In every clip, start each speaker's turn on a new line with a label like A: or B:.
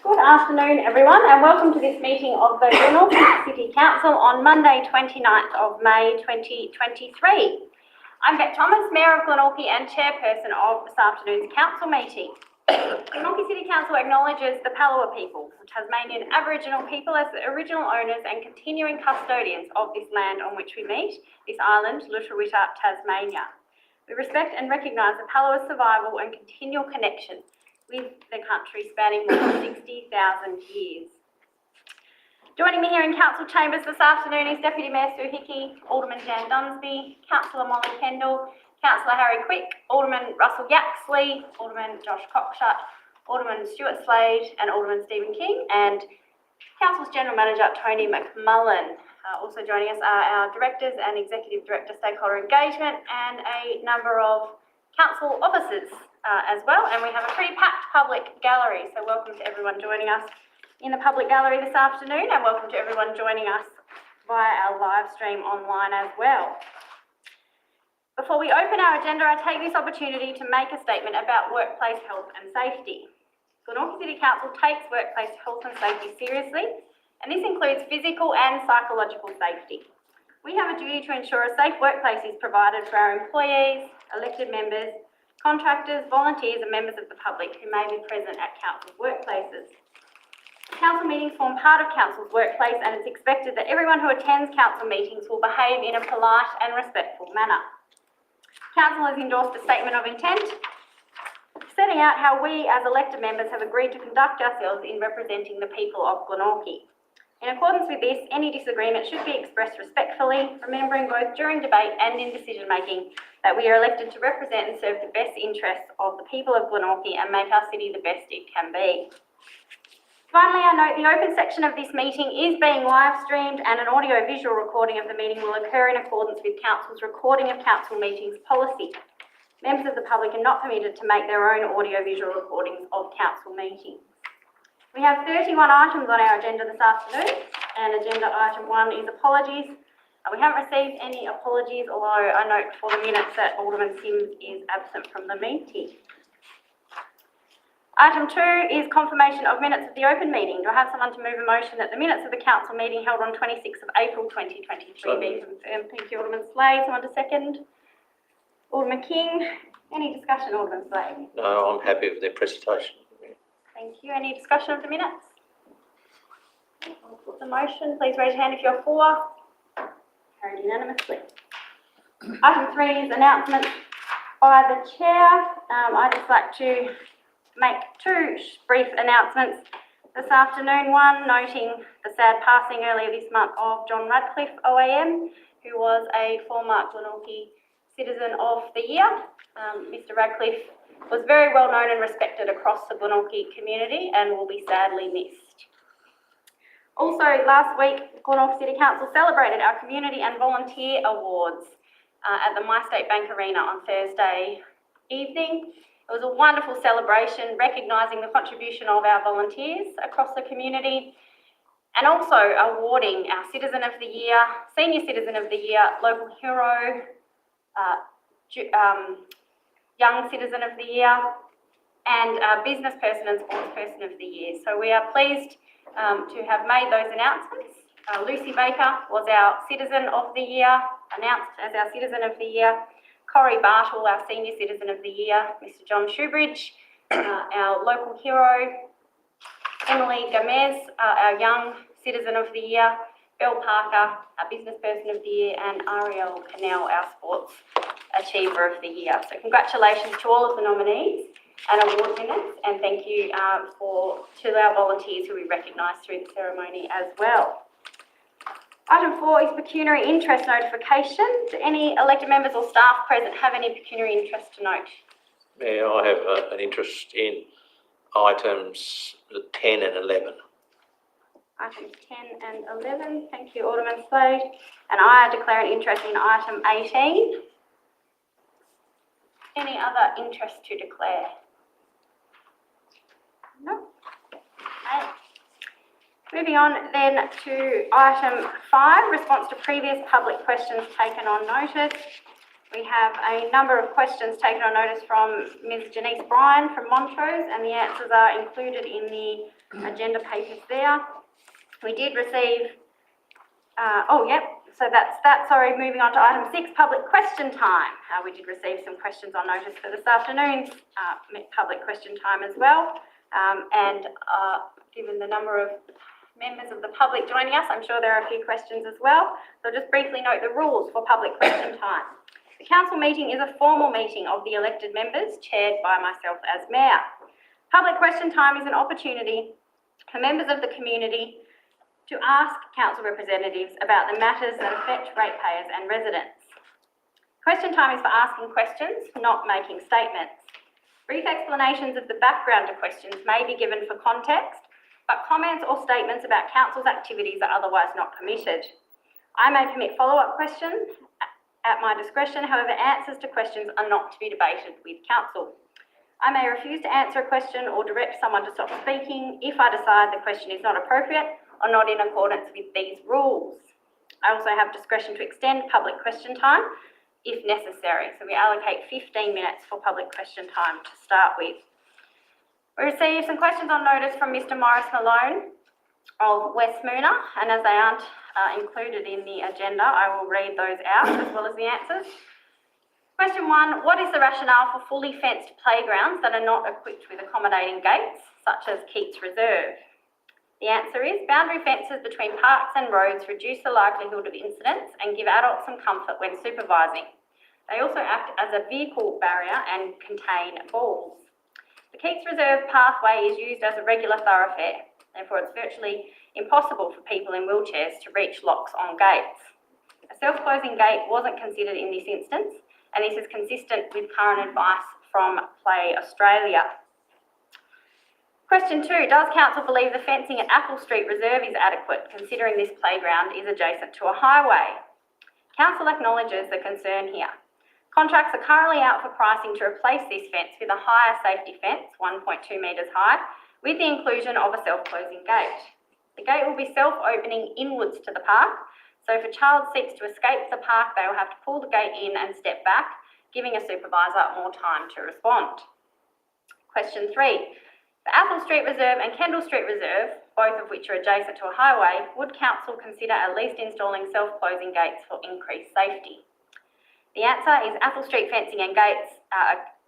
A: Good afternoon everyone and welcome to this meeting of the Glenorchy City Council on Monday 29th of May 2023. I'm Beck Thomas, Mayor of Glenorchy and Chairperson of this afternoon's Council meeting. Glenorchy City Council acknowledges the Palawa people, Tasmanian Aboriginal people, as the original owners and continuing custodians of this land on which we meet, this island, Lutruwita, Tasmania. We respect and recognise the Palawa's survival and continual connection with the country spanning more than 60,000 years. Joining me here in Council Chambers this afternoon is Deputy Mayor Sue Hickey, Alderman Jan Dunsby, Councillor Molly Kendall, Councillor Harry Quick, Alderman Russell Yaxley, Alderman Josh Cockshut, Alderman Stuart Slade and Alderman Stephen King, and Council's General Manager Tony McMullen. Also joining us are our Directors and Executive Director Stakeholder Engagement and a number of Council officers as well, and we have a pretty packed public gallery, so welcome to everyone joining us in the public gallery this afternoon and welcome to everyone joining us via our live stream online as well. Before we open our agenda, I take this opportunity to make a statement about workplace health and safety. Glenorchy City Council takes workplace health and safety seriously, and this includes physical and psychological safety. We have a duty to ensure a safe workplace is provided for our employees, elected members, contractors, volunteers and members of the public who may be present at Council's workplaces. Council meetings form part of Council's workplace and it's expected that everyone who attends Council meetings will behave in a polite and respectful manner. Council has endorsed a statement of intent setting out how we as elected members have agreed to conduct ourselves in representing the people of Glenorchy. In accordance with this, any disagreement should be expressed respectfully, remembering both during debate and in decision making that we are elected to represent and serve the best interests of the people of Glenorchy and make our city the best it can be. Finally, I note the open section of this meeting is being live streamed and an audio-visual recording of the meeting will occur in accordance with Council's recording of Council meetings policy. Members of the public are not permitted to make their own audio-visual recordings of Council meetings. We have 31 items on our agenda this afternoon, and agenda item 1 is apologies. We haven't received any apologies, although I note for the minutes that Alderman Sims is absent from the meeting. Item 2 is confirmation of minutes of the open meeting. Do I have someone to move a motion that the minutes of the Council meeting held on 26th of April 2023 be confirmed? Thank you, Alderman Slade. Someone to second? Alderman King. Any discussion, Alderman Slade?
B: No, I'm happy with their presentation.
A: Thank you. Any discussion of the minutes? I'll put the motion. Please raise your hand if you're for. Carried unanimously. Item 3 is announcements by the Chair. I'd just like to make 2 brief announcements this afternoon. One, noting the sad passing earlier this month of John Radcliffe OAM, who was a former Glenorchy Citizen of the Year. Mr Radcliffe was very well known and respected across the Glenorchy community and will be sadly missed. Also, last week, Glenorchy City Council celebrated our Community and Volunteer Awards at the MyState Bank Arena on Thursday evening. It was a wonderful celebration recognising the contribution of our volunteers across the community and also awarding our Citizen of the Year, Senior Citizen of the Year, Local Hero, Young Citizen of the Year and Business Person and Sports Person of the Year. So we are pleased to have made those announcements. Lucy Baker was our Citizen of the Year, announced as our Citizen of the Year. Corey Bartle, our Senior Citizen of the Year. Mr John Shoebridge, our Local Hero. Emily Gomez, our Young Citizen of the Year. Belle Parker, our Business Person of the Year, and Ariel Cannell, our Sports Achiever of the Year. So congratulations to all of the nominees and award winners, and thank you to our volunteers who we recognise through the ceremony as well. Item 4 is pecuniary interest notification. Do any elected members or staff present have any pecuniary interest to note?
B: Yeah, I have an interest in items 10 and 11.
A: Items 10 and 11. Thank you, Alderman Slade. And I declare an interest in item 18. Any other interest to declare? No? Okay. Moving on then to item 5, response to previous public questions taken on notice. We have a number of questions taken on notice from Ms Janice Bryan from Montrose, and the answers are included in the agenda papers there. We did receive, so that's that. Sorry, moving on to item 6, public question time. We did receive some questions on notice for this afternoon's public question time as well. Given the number of members of the public joining us, I'm sure there are a few questions as well. So I'll just briefly note the rules for public question time. The council meeting is a formal meeting of the elected members, chaired by myself as Mayor. Public question time is an opportunity for members of the community to ask council representatives about the matters that affect ratepayers and residents. Question time is for asking questions, not making statements. Brief explanations of the background to questions may be given for context, but comments or statements about council's activities are otherwise not permitted. I may permit follow-up questions at my discretion, however, answers to questions are not to be debated with council. I may refuse to answer a question or direct someone to stop speaking if I decide the question is not appropriate or not in accordance with these rules. I also have discretion to extend public question time if necessary. So we allocate 15 minutes for public question time to start with. We received some questions on notice from Mr. Maurice Malone of West Moona, and as they aren't included in the agenda, I will read those out as well as the answers. Question 1, what is the rationale for fully fenced playgrounds that are not equipped with accommodating gates, such as Keats Reserve? The answer is boundary fences between parks and roads reduce the likelihood of incidents and give adults some comfort when supervising. They also act as a vehicle barrier and contain balls. The Keats Reserve pathway is used as a regular thoroughfare, therefore it's virtually impossible for people in wheelchairs to reach locks on gates. A self-closing gate wasn't considered in this instance, and this is consistent with current advice from Play Australia. Question 2, does council believe the fencing at Apple Street Reserve is adequate, considering this playground is adjacent to a highway? Council acknowledges the concern here. Contracts are currently out for pricing to replace this fence with a higher safety fence, 1.2 metres high, with the inclusion of a self-closing gate. The gate will be self-opening inwards to the park, so if a child seeks to escape the park, they will have to pull the gate in and step back, giving a supervisor more time to respond. Question 3. For Apple Street Reserve and Kendall Street Reserve, both of which are adjacent to a highway, would council consider at least installing self-closing gates for increased safety? The answer is Apple Street fencing and gates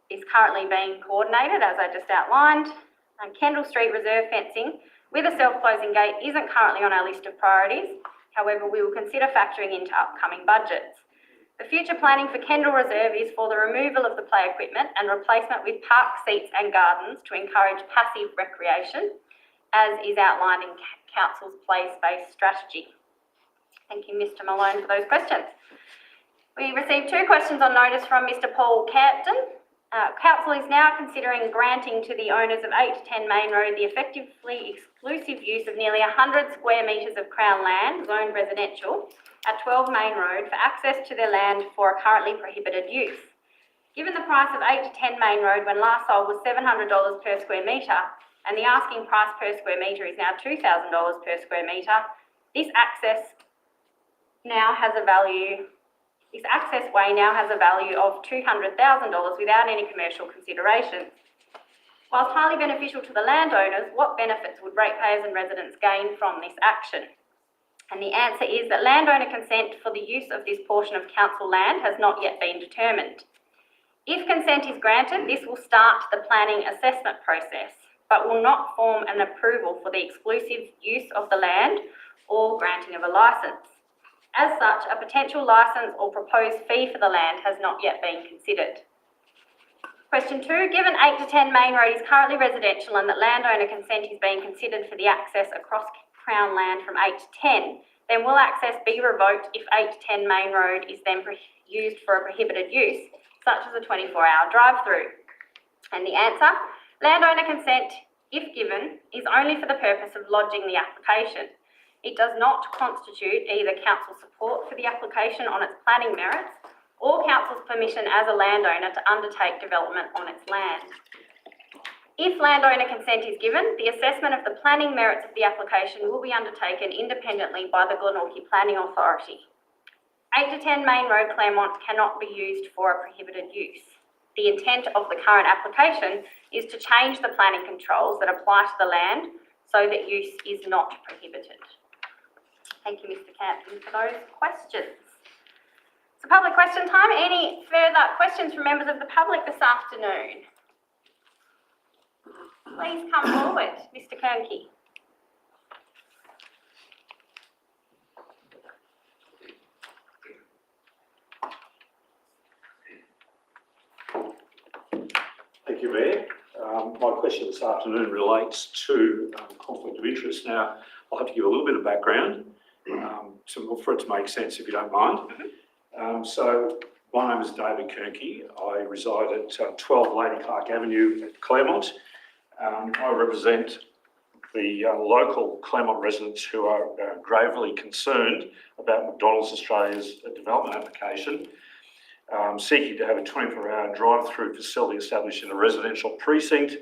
A: is currently being coordinated, as I just outlined. And Kendall Street Reserve fencing with a self-closing gate isn't currently on our list of priorities. However, we will consider factoring into upcoming budgets. The future planning for Kendall Reserve is for the removal of the play equipment and replacement with park seats and gardens to encourage passive recreation, as is outlined in Council's play space strategy. Thank you, Mr. Malone, for those questions. We received 2 questions on notice from Mr. Paul Campton. Council is now considering granting to the owners of 8 to 10 Main Road the effectively exclusive use of nearly 100 square metres of Crown land, zoned residential, at 12 Main Road for access to their land for a currently prohibited use. Given the price of 8 to 10 Main Road when last sold was $700 per square metre, and the asking price per square metre is now $2,000 per square metre, this access way now has a value of $200,000 without any commercial considerations. Whilst highly beneficial to the landowners, what benefits would ratepayers and residents gain from this action? And the answer is that landowner consent for the use of this portion of council land has not yet been determined. If consent is granted, this will start the planning assessment process, but will not form an approval for the exclusive use of the land or granting of a licence. As such, a potential licence or proposed fee for the land has not yet been considered. Question 2, given 8 to 10 Main Road is currently residential and that landowner consent is being considered for the access across Crown land from 8 to 10, then will access be revoked if 8 to 10 Main Road is then used for a prohibited use, such as a 24-hour drive-through? And the answer, landowner consent, if given, is only for the purpose of lodging the application. It does not constitute either council support for the application on its planning merits or council's permission as a landowner to undertake development on its land. If landowner consent is given, the assessment of the planning merits of the application will be undertaken independently by the Glenorchy Planning Authority. 8 to 10 Main Road, Claremont cannot be used for a prohibited use. The intent of the current application is to change the planning controls that apply to the land so that use is not prohibited. Thank you, Mr. Campton, for those questions. So public question time. Any further questions from members of the public this afternoon? Please come forward, Mr. Glenorchy.
C: Thank you, Mayor. My question this afternoon relates to conflict of interest. Now, I'll have to give a little bit of background for it to make sense, if you don't mind. So, my name is David Glenorchy. I reside at 12 Lady Clark Avenue at Claremont. I represent the local Claremont residents who are gravely concerned about McDonald's Australia's development application, seeking to have a 24-hour drive-through facility established in a residential precinct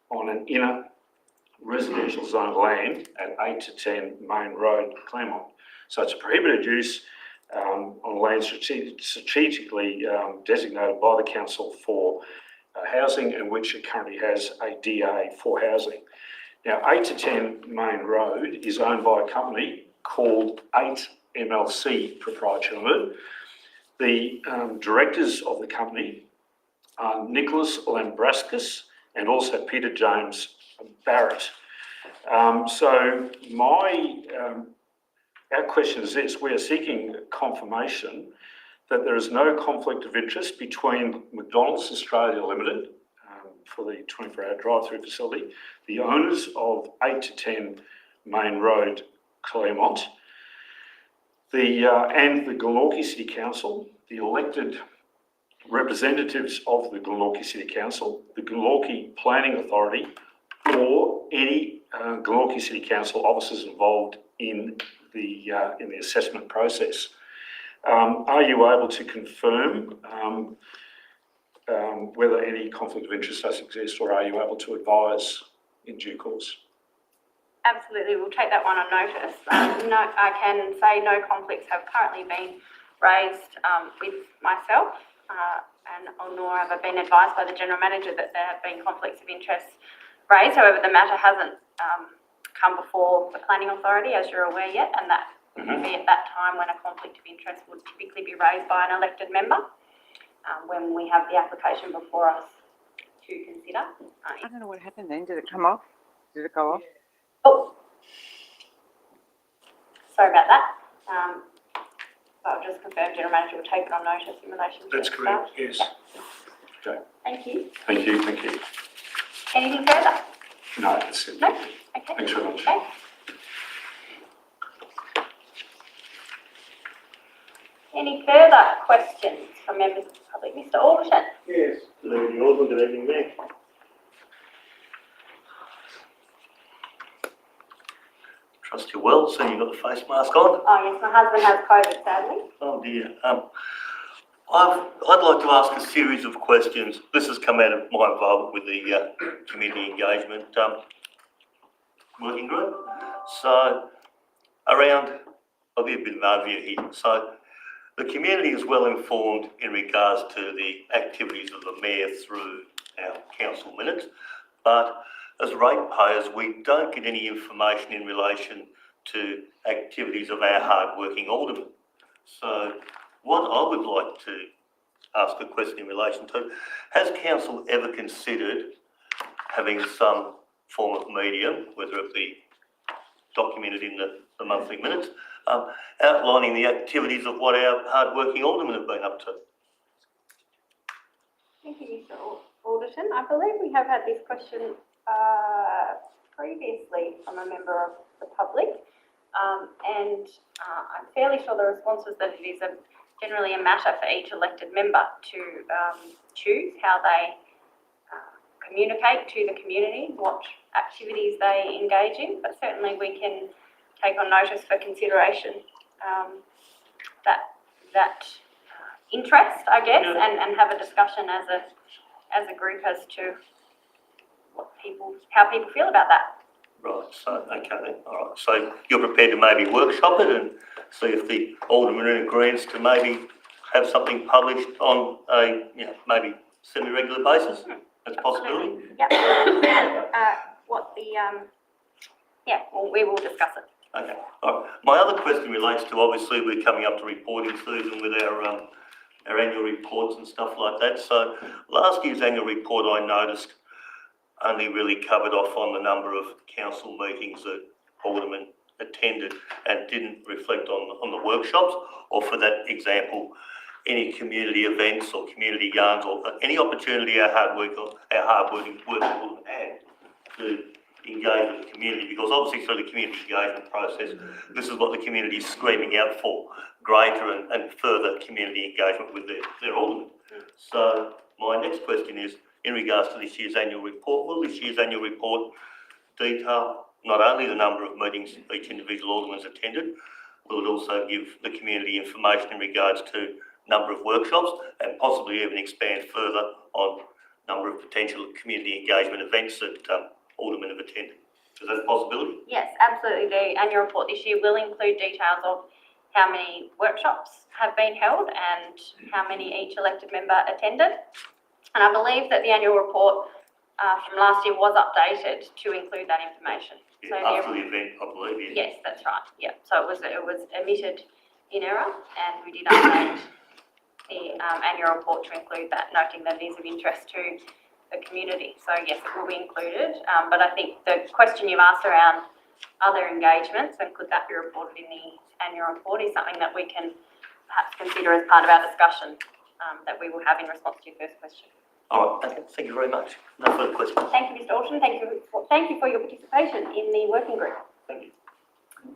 C: on an inner residential zone of land at 8 to 10 Main Road, Claremont. So it's a prohibited use on land strategically designated by the council for housing, and which it currently has a DA for housing. Now, 8 to 10 Main Road is owned by a company called 8 MLC Proprietary Limited. The directors of the company are Nicholas Lambrascus and also Peter James Barrett. So our question is this: we are seeking confirmation that there is no conflict of interest between McDonald's Australia Limited for the 24-hour drive-through facility, the owners of 8 to 10 Main Road, Claremont, and the Glenorchy City Council, the elected representatives of the Glenorchy City Council, the Glenorchy Planning Authority, or any Glenorchy City Council officers involved in the assessment process. Are you able to confirm whether any conflict of interest does exist, or are you able to advise in due course?
A: Absolutely, we'll take that one on notice. No, I can say no conflicts have currently been raised with myself, nor have I been advised by the General Manager that there have been conflicts of interest raised. However, the matter hasn't come before the Planning Authority, as you're aware yet, and that would be at that time when a conflict of interest would typically be raised by an elected member, when we have the application before us to consider.
D: I don't know what happened then. Did it come off? Did it go off?
A: Oh, sorry about that. I'll just confirm General Manager will take it on notice in relation to
C: That's correct, yes.
A: Yeah.
C: Okay.
A: Thank you.
C: Thank you, thank you.
A: Anything further?
C: No, that's it.
A: No? Okay.
C: Thanks very much.
A: Okay. Any further questions from members of the public? Mr. Alderton?
E: Yes, good evening, Alderman. Good evening, Mayor.
F: Trust you well, so you've got the face mask on.
A: Oh yes, my husband has COVID, sadly.
F: Oh dear. I'd like to ask a series of questions. This has come out of my involvement with the community engagement working group. So I'll be a bit of an overview here. So the community is well informed in regards to the activities of the Mayor through our council minutes, but as ratepayers, we don't get any information in relation to activities of our hard-working aldermen. So what I would like to ask a question in relation to, has council ever considered having some form of medium, whether it be documented in the monthly minutes, outlining the activities of what our hard-working aldermen have been up to?
A: Thank you, Mr. Alderton. I believe we have had this question previously from a member of the public, and I'm fairly sure the response was that it is generally a matter for each elected member to choose how they communicate to the community, what activities they engage in, but certainly we can take on notice for consideration that interest, I guess, and have a discussion as a group as to how people feel about that.
F: Right, so, okay then, all right. So you're prepared to maybe workshop it and see if the alderman agrees to maybe have something published on a, maybe semi-regular basis? That's a possibility?
A: Yep. What the Yeah, well, we will discuss it.
F: Okay, all right. My other question relates to, obviously, we're coming up to reporting season with our annual reports and stuff like that. So last year's annual report, I noticed, only really covered off on the number of council meetings that aldermen attended and didn't reflect on the workshops, or for that example, any community events or community yarns or any opportunity our hard-working aldermen had to engage with the community, because obviously through the community engagement process, this is what the community is screaming out for, greater and further community engagement with their aldermen. So my next question is, in regards to this year's annual report, will this year's annual report detail not only the number of meetings each individual alderman has attended, will it also give the community information in regards to number of workshops and possibly even expand further on number of potential community engagement events that aldermen have attended? Is that a possibility?
A: Yes, absolutely. The annual report this year will include details of how many workshops have been held and how many each elected member attended. And I believe that the annual report from last year was updated to include that information.
F: Yeah,
A: So
F: after the event, I believe, yeah.
A: yes, that's right. Yeah. So it was omitted in error, and we did update the annual report to include that, noting that it is of interest to the community. So yes, it will be included. But I think the question you've asked around other engagements and could that be reported in the annual report is something that we can perhaps consider as part of our discussion that we will have in response to your first question.
F: All right, okay, thank you very much. No further questions.
A: Thank you, Mr. Alton. Thank you for your participation in the working group.
F: Thank you.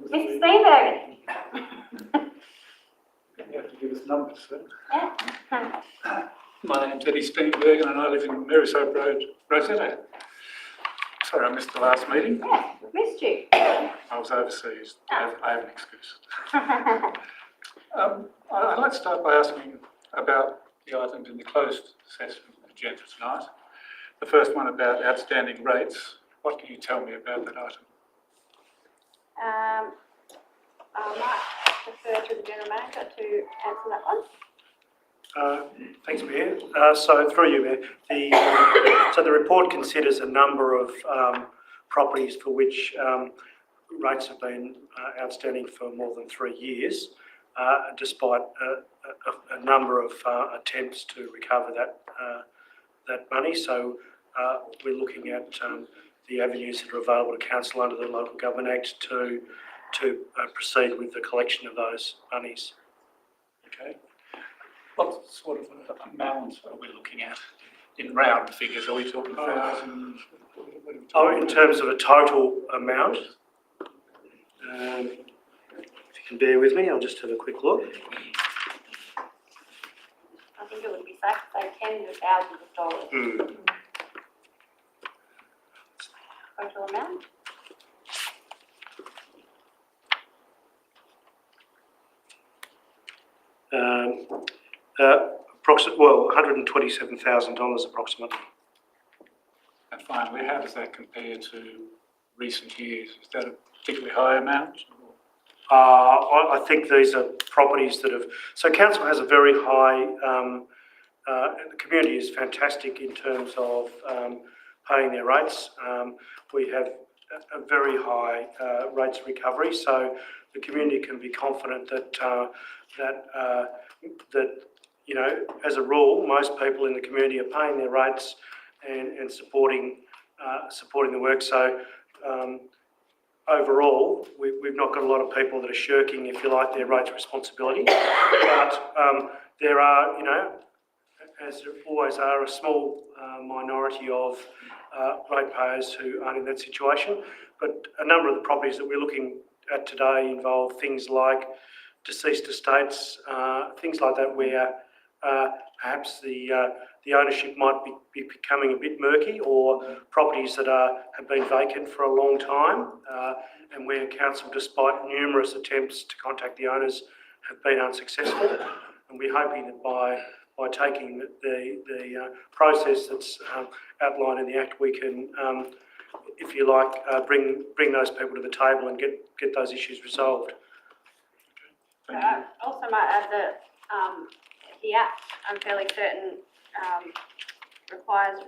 A: Mr. Steenbergen.
G: You have to give us numbers, sir.
A: Yeah.
G: My name's Eddie Steenbergen and I live in Maryshope Road, Rosetta. Sorry, I missed the last meeting.
A: Yeah, missed you.
G: I was overseas. I have an excuse. I'd like to start by asking about the items in the closed session agenda tonight. The first one about outstanding rates. What can you tell me about that item?
A: I might defer to the General Manager to answer that one.
H: Thanks, Mayor. So through you, Mayor, so the report considers a number of properties for which rates have been outstanding for more than 3 years, despite a number of attempts to recover that money. So we're looking at the avenues that are available to council under the Local Government Act to proceed with the collection of those monies.
G: Okay. What sort of amount are we looking at in round figures? Are we talking thousands?
H: Oh, in terms of a total amount, if you can bear with me, I'll just have a quick look.
A: I think it would be safe to say tens of thousands of dollars. Total amount?
H: $127,000 approximately.
G: And finally, how does that compare to recent years? Is that a particularly high amount?
H: I think these are properties that have... So council has a very high... the community is fantastic in terms of paying their rates. We have a very high rates of recovery, so the community can be confident that you know, as a rule, most people in the community are paying their rates and supporting the work. So overall, we've not got a lot of people that are shirking, if you like, their rates responsibility. But there are, you know, as there always are, a small minority of ratepayers who aren't in that situation. But a number of the properties that we're looking at today involve things like deceased estates, things like that, where perhaps the ownership might be becoming a bit murky, or properties that have been vacant for a long time, and where council, despite numerous attempts to contact the owners, have been unsuccessful. And we're hoping that by taking the process that's outlined in the Act, we can, if you like, bring those people to the table and get those issues resolved.
A: I also might add that the Act, I'm fairly certain, requires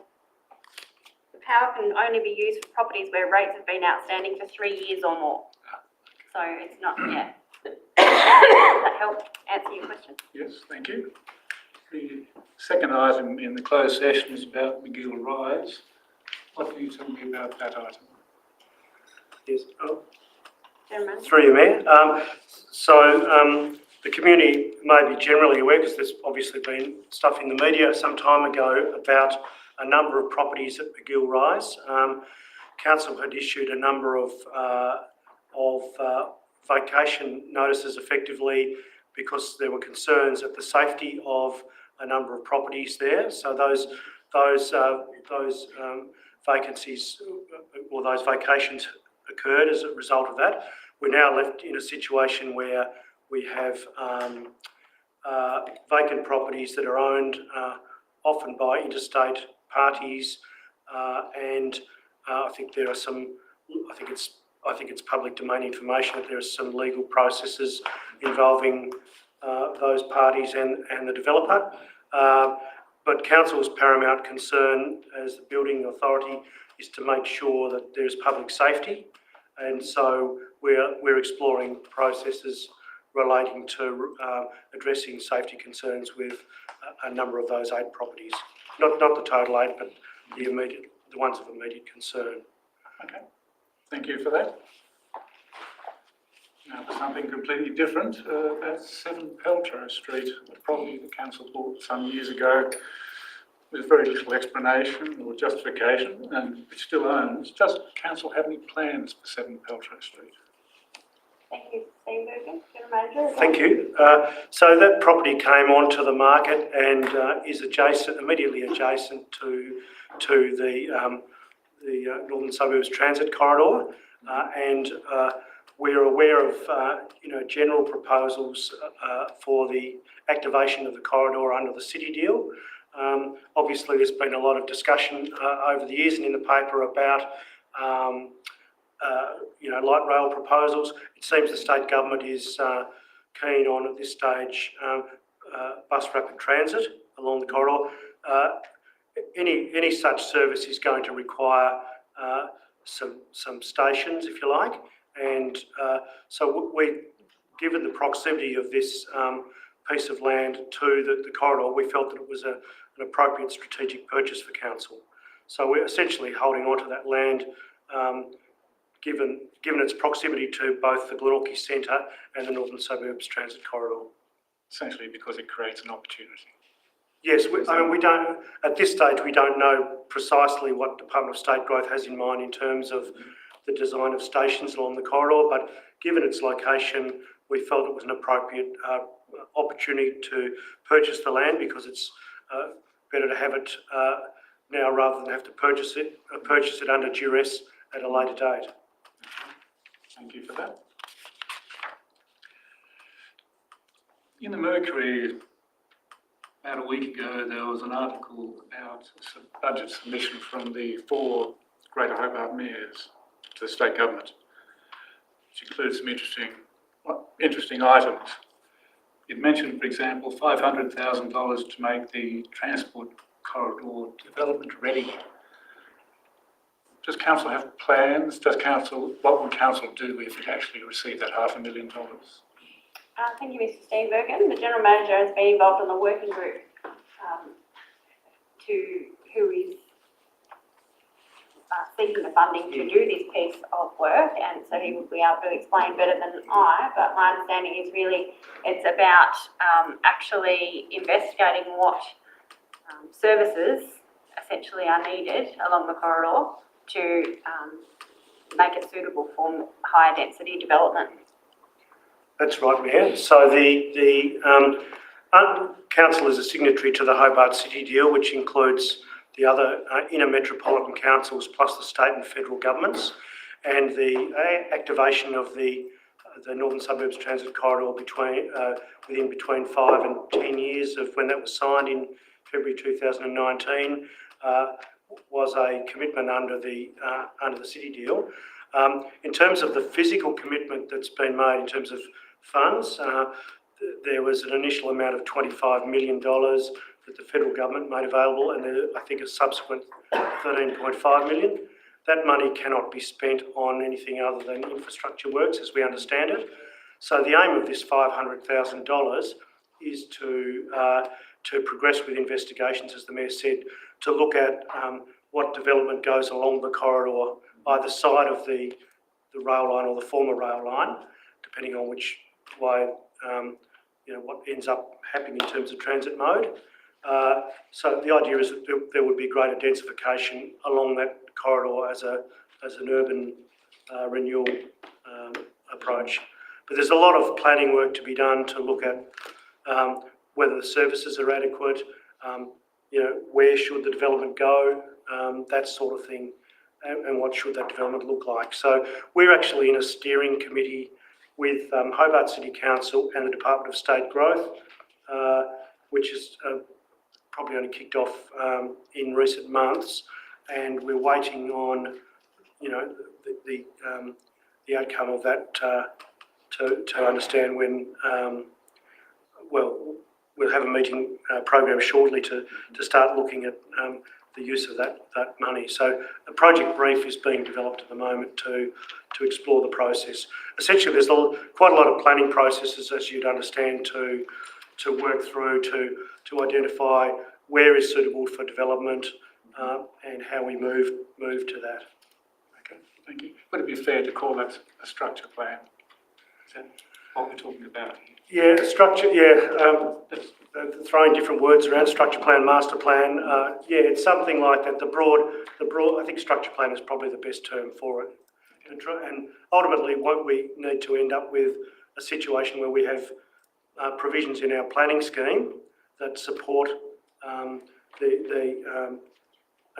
A: The power can only be used for properties where rates have been outstanding for 3 years or more. So it's not, yeah. Does that help answer your question?
G: Yes, thank you. The second item in the closed session is about McGill Rise. What can you tell me about that item?
H: Yes.
A: Chairman?
H: Through you, Mayor. The community may be generally aware, because there's obviously been stuff in the media some time ago about a number of properties at McGill Rise. Council had issued a number of vacation notices effectively because there were concerns at the safety of a number of properties there. So those vacancies or those vacations occurred as a result of that. We're now left in a situation where we have vacant properties that are owned often by interstate parties, and I think there are some. I think it's public domain information that there are some legal processes involving those parties and the developer. But Council's paramount concern as the building authority is to make sure that there is public safety, and so we're exploring processes relating to addressing safety concerns with a number of those 8 properties. Not the total 8, but the ones of immediate concern.
G: Okay, thank you for that. Now for something completely different, that's 7 Peltro Street, a property the council bought some years ago with very little explanation or justification, and it still owns. Does council have any plans for 7 Peltro Street?
A: Thank you, Steve Bergen, General Manager.
H: Thank you. So that property came onto the market and is immediately adjacent to the Northern Suburbs Transit Corridor, and we're aware of general proposals for the activation of the corridor under the city deal. Obviously, there's been a lot of discussion over the years and in the paper about light rail proposals. It seems the state government is keen on, at this stage, bus rapid transit along the corridor. Any such service is going to require some stations, if you like, and so given the proximity of this piece of land to the corridor, we felt that it was an appropriate strategic purchase for council. So we're essentially holding on to that land, given its proximity to both the Glenorchy Centre and the Northern Suburbs Transit Corridor.
G: Essentially because it creates an opportunity.
H: Yes, we don't, at this stage, we don't know precisely what Department of State Growth has in mind in terms of the design of stations along the corridor, but given its location, we felt it was an appropriate opportunity to purchase the land, because it's better to have it now rather than have to purchase it under duress at a later date.
G: Thank you for that. In the Mercury, about a week ago, there was an article about a budget submission from the 4 Greater Hobart mayors to the state government, which includes some interesting items. It mentioned, for example, $500,000 to make the transport corridor development ready. Does council have plans? What will council do if it actually received that $500,000?
A: Thank you, Mr. Steve Bergen. The General Manager has been involved in the working group who is seeking the funding to do this piece of work, and so he will be able to explain better than I, but my understanding is really it's about actually investigating what services essentially are needed along the corridor to make it suitable for higher density development.
H: That's right, Mayor. So the council is a signatory to the Hobart City deal, which includes the other inner metropolitan councils plus the state and federal governments, and the activation of the Northern Suburbs Transit Corridor between 5 and 10 years of when that was signed in February 2019 was a commitment under the city deal. In terms of the physical commitment that's been made in terms of funds, there was an initial amount of $25 million that the federal government made available, and I think a subsequent 13.5 million. That money cannot be spent on anything other than infrastructure works, as we understand it. So the aim of this $500,000 is to progress with investigations, as the Mayor said, to look at what development goes along the corridor, either side of the rail line or the former rail line, depending on which way, what ends up happening in terms of transit mode. So the idea is that there would be greater densification along that corridor as an urban renewal approach. But there's a lot of planning work to be done to look at whether the services are adequate, where should the development go, that sort of thing, and what should that development look like. So we're actually in a steering committee with Hobart City Council and the Department of State Growth, which is probably only kicked off in recent months, and we're waiting on, the outcome of that to understand when. We'll have a meeting program shortly to start looking at the use of that money. So a project brief is being developed at the moment to explore the process. Essentially, there's quite a lot of planning processes, as you'd understand, to work through to identify where is suitable for development and how we move to that.
G: Okay, thank you. Would it be fair to call that a structure plan? Is that what we're talking about here?
H: Yeah, structure, throwing different words around, structure plan, master plan, it's something like that. The broad, I think structure plan is probably the best term for it. And ultimately, won't we need to end up with a situation where we have provisions in our planning scheme that support an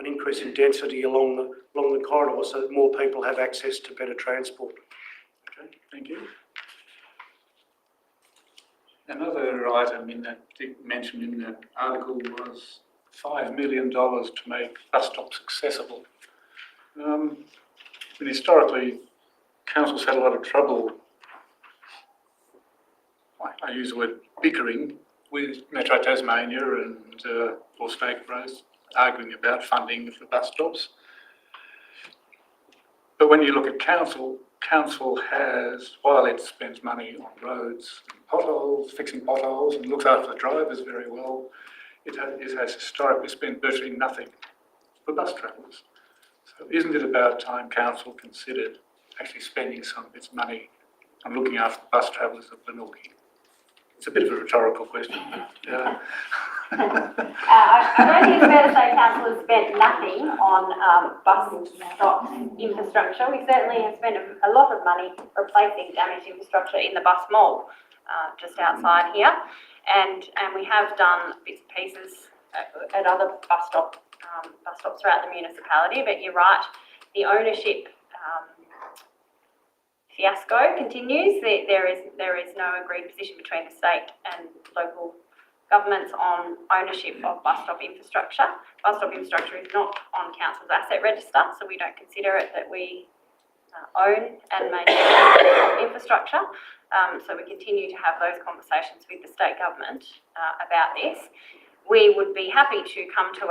H: increase in density along the corridor, so that more people have access to better transport.
G: Okay, thank you. Another item mentioned in the article was $5 million to make bus stops accessible. Historically, councils had a lot of trouble, I use the word bickering, with Metro Tasmania and or State Growth arguing about funding for bus stops. But when you look at council has, while it spends money on roads, potholes, fixing potholes, and looks after the drivers very well, it has historically spent virtually nothing for bus travellers. So isn't it about time council considered actually spending some of its money on looking after the bus travellers of Glenorchy? It's a bit of a rhetorical question, but
A: I don't think it's fair to say council has spent nothing on bus stop infrastructure. We certainly have spent a lot of money replacing damaged infrastructure in the bus mall just outside here, and we have done bits and pieces at other bus stops throughout the municipality. But you're right, the ownership fiasco continues. There is no agreed position between the state and local governments on ownership of bus stop infrastructure. Bus stop infrastructure is not on council's asset register, so we don't consider it that we own and maintain infrastructure. So we continue to have those conversations with the state government about this. We would be happy to come to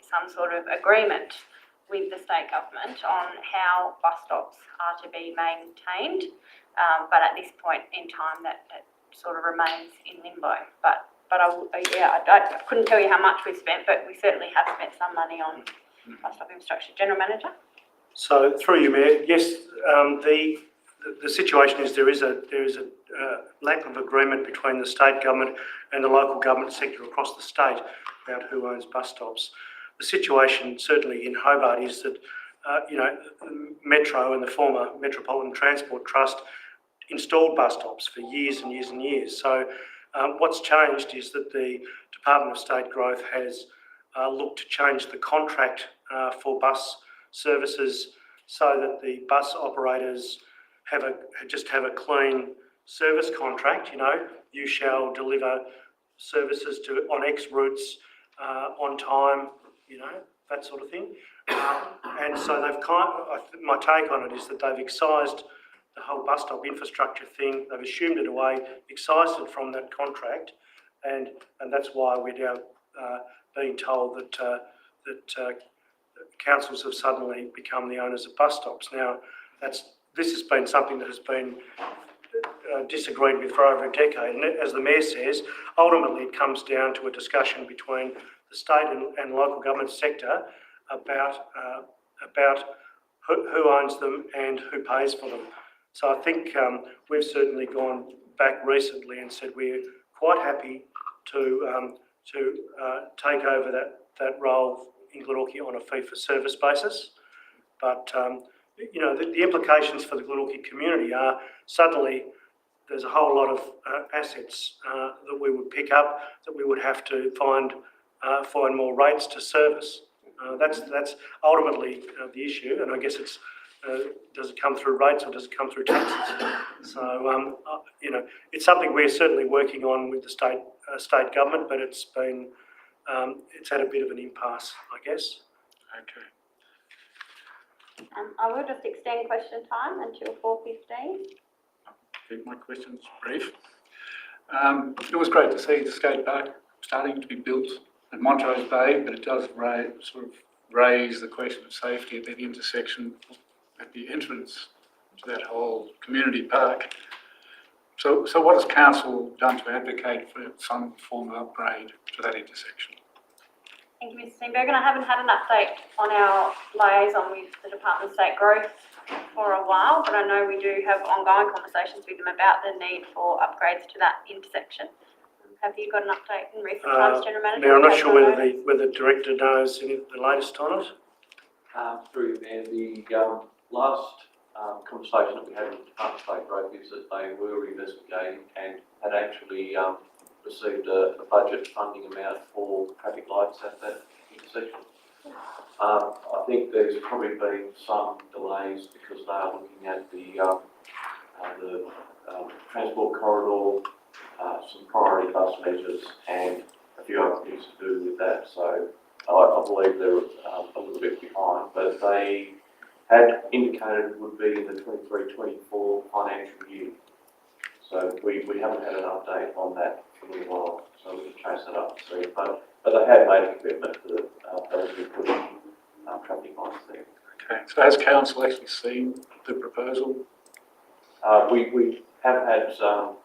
A: some sort of agreement with the state government on how bus stops are to be maintained, but at this point in time that sort of remains in limbo. But I couldn't tell you how much we've spent, but we certainly have spent some money on bus stop infrastructure. General Manager?
H: So through you, Mayor, yes, the situation is there is a lack of agreement between the state government and the local government sector across the state about who owns bus stops. The situation certainly in Hobart is that Metro and the former Metropolitan Transport Trust installed bus stops for years and years and years. So what's changed is that the Department of State Growth has looked to change the contract for bus services so that the bus operators have a clean service contract. You shall deliver services on X routes on time, that sort of thing. And so my take on it is that they've excised the whole bus stop infrastructure thing. They've assumed it away, excised it from that contract, and that's why we're now being told that councils have suddenly become the owners of bus stops. Now, this has been something that has been disagreed with for over a decade, and as the Mayor says, ultimately it comes down to a discussion between the state and local government sector about who owns them and who pays for them. So I think we've certainly gone back recently and said we're quite happy to take over that role in Glenorchy on a fee-for-service basis. But, the implications for the Glenorchy community are suddenly there's a whole lot of assets that we would pick up that we would have to find more rates to service. That's ultimately the issue, and I guess it's does it come through rates or does it come through taxes? So it's something we're certainly working on with the state government, but it's had a bit of an impasse, I guess.
G: Okay.
A: I will just extend question time until 4:15.
G: Keep my questions brief. It was great to see the skate park starting to be built at Montrose Bay, but it does raise the question of safety at the intersection, at the entrance to that whole community park. So what has council done to advocate for some form of upgrade to that intersection?
A: Thank you, Mr. Steenbergen. I haven't had an update on our liaison with the Department of State Growth for a while, but I know we do have ongoing conversations with them about the need for upgrades to that intersection. Have you got an update in recent times, General Manager?
H: Mayor, I'm not sure whether the director knows any of the latest on it.
B: Through there, the last conversation that we had with the Department of State Growth is that they were investigating and had actually received a budget funding amount for traffic lights at that intersection. I think there's probably been some delays because they are looking at the transport corridor, some priority bus measures and a few other things to do with that. So I believe they're a little bit behind, but they had indicated it would be in the 23-24 financial year. So we haven't had an update on that for a little while, so we can chase that up and see. But they have made a commitment to those who put traffic lights there.
G: Okay, so has council actually seen the proposal?
B: We have had some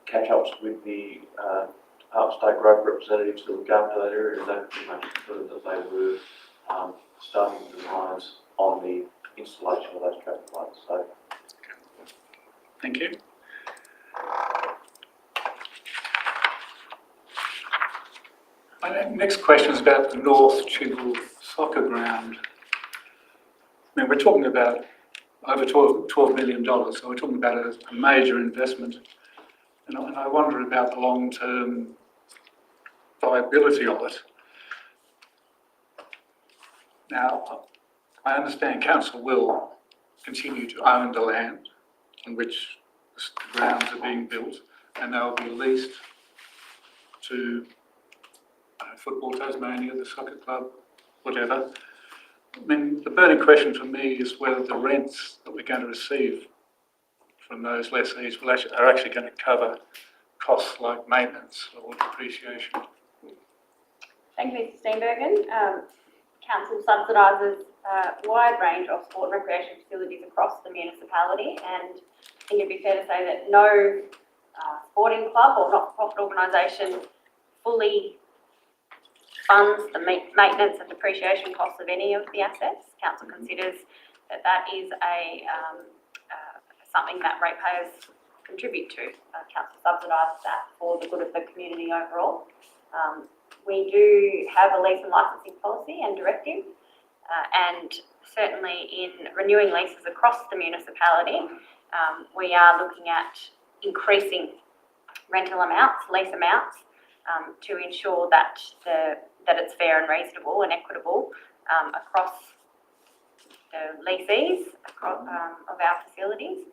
B: catch-ups with the Department of State Growth representatives who look after that area, and they pretty much confirmed that they were starting designs on the installation of those traffic lights. So,
G: Thank you. My next question is about the North Chigwell soccer ground. I mean, we're talking about over $12 million, so we're talking about a major investment. And I wonder about the long-term viability of it. Now, I understand council will continue to own the land on which the grounds are being built, and they'll be leased to Football Tasmania, the soccer club, whatever. I mean, the burning question for me is whether the rents that we're going to receive from those lessees are actually going to cover costs like maintenance or depreciation.
A: Thank you, Mr. Steenbergen. Council subsidises a wide range of sport and recreation facilities across the municipality, and I think it'd be fair to say that no sporting club or not-for-profit organisation fully funds the maintenance and depreciation costs of any of the assets. Council considers that is something that ratepayers contribute to. Council subsidises that for the good of the community overall. We do have a lease and licensing policy and directive, and certainly in renewing leases across the municipality, we are looking at increasing rental amounts, lease amounts, to ensure that it's fair and reasonable and equitable across the lessees of our facilities,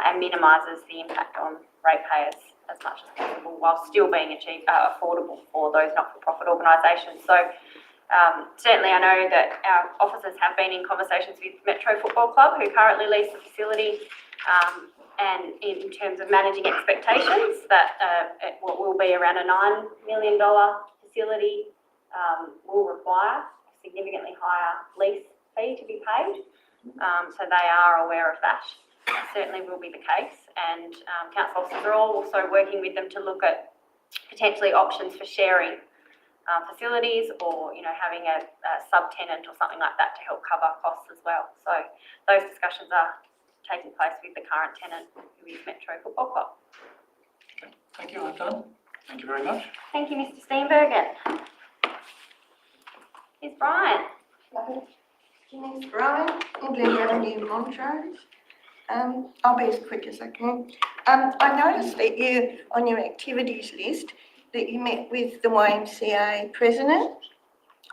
A: and minimises the impact on ratepayers as much as possible, while still being affordable for those not-for-profit organisations. So certainly I know that our officers have been in conversations with Metro Football Club, who currently lease the facility, And in terms of managing expectations, that it will be around a $9 million facility, will require a significantly higher lease fee to be paid. So they are aware of that. That certainly will be the case. And council officers are also working with them to look at potentially options for sharing facilities, or having a subtenant or something like that to help cover costs as well. So those discussions are taking place with the current tenant, who is Metro Football Club.
G: Okay, thank you, I'm done. Thank you very much.
A: Thank you, Mr. Steenbergen. Here's Brian.
I: Janice Bryan, England Avenue, Montrose. I'll be as quick as I can. I noticed that you, on your activities list, that you met with the YMCA president.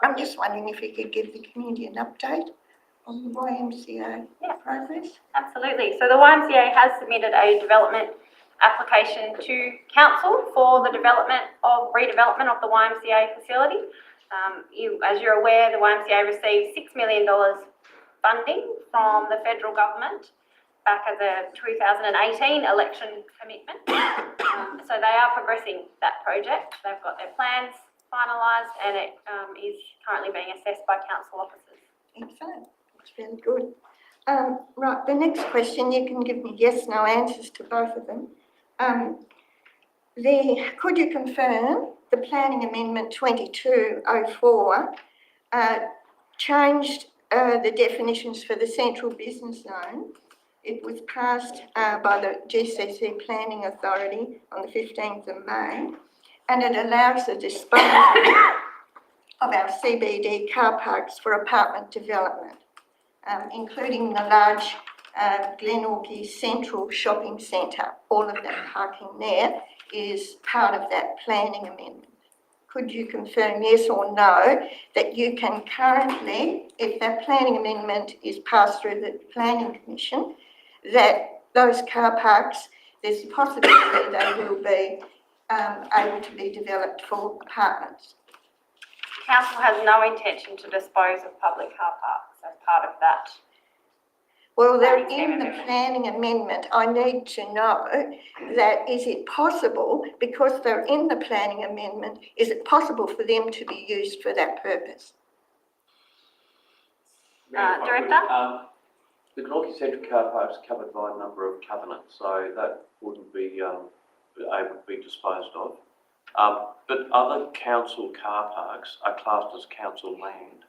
I: I'm just wondering if you could give the community an update on the YMCA progress.
A: Absolutely. So the YMCA has submitted a development application to council for the redevelopment of the YMCA facility. As you're aware, the YMCA received $6 million funding from the federal government back at the 2018 election commitment. So they are progressing that project. They've got their plans finalised, and it is currently being assessed by council officers.
I: Excellent. That's very good. Right, the next question, you can give me yes, no answers to both of them. Could you confirm the Planning Amendment 2204 changed the definitions for the Central Business Zone? It was passed by the GCC Planning Authority on the 15th of May, and it allows the disposal of our CBD car parks for apartment development, including the large Glenorchy Central Shopping Centre. All of that parking there is part of that planning amendment. Could you confirm yes or no that you can currently, if that planning amendment is passed through the Planning Commission, that those car parks, there's a possibility they will be able to be developed for apartments?
A: Council has no intention to dispose of public car parks as part of that.
I: Well, they're in the planning amendment. I need to know that, is it possible, because they're in the planning amendment, is it possible for them to be used for that purpose?
A: Director?
B: The Glenorchy Central car park is covered by a number of covenants, so that wouldn't be able to be disposed of. But other council car parks are classed as council land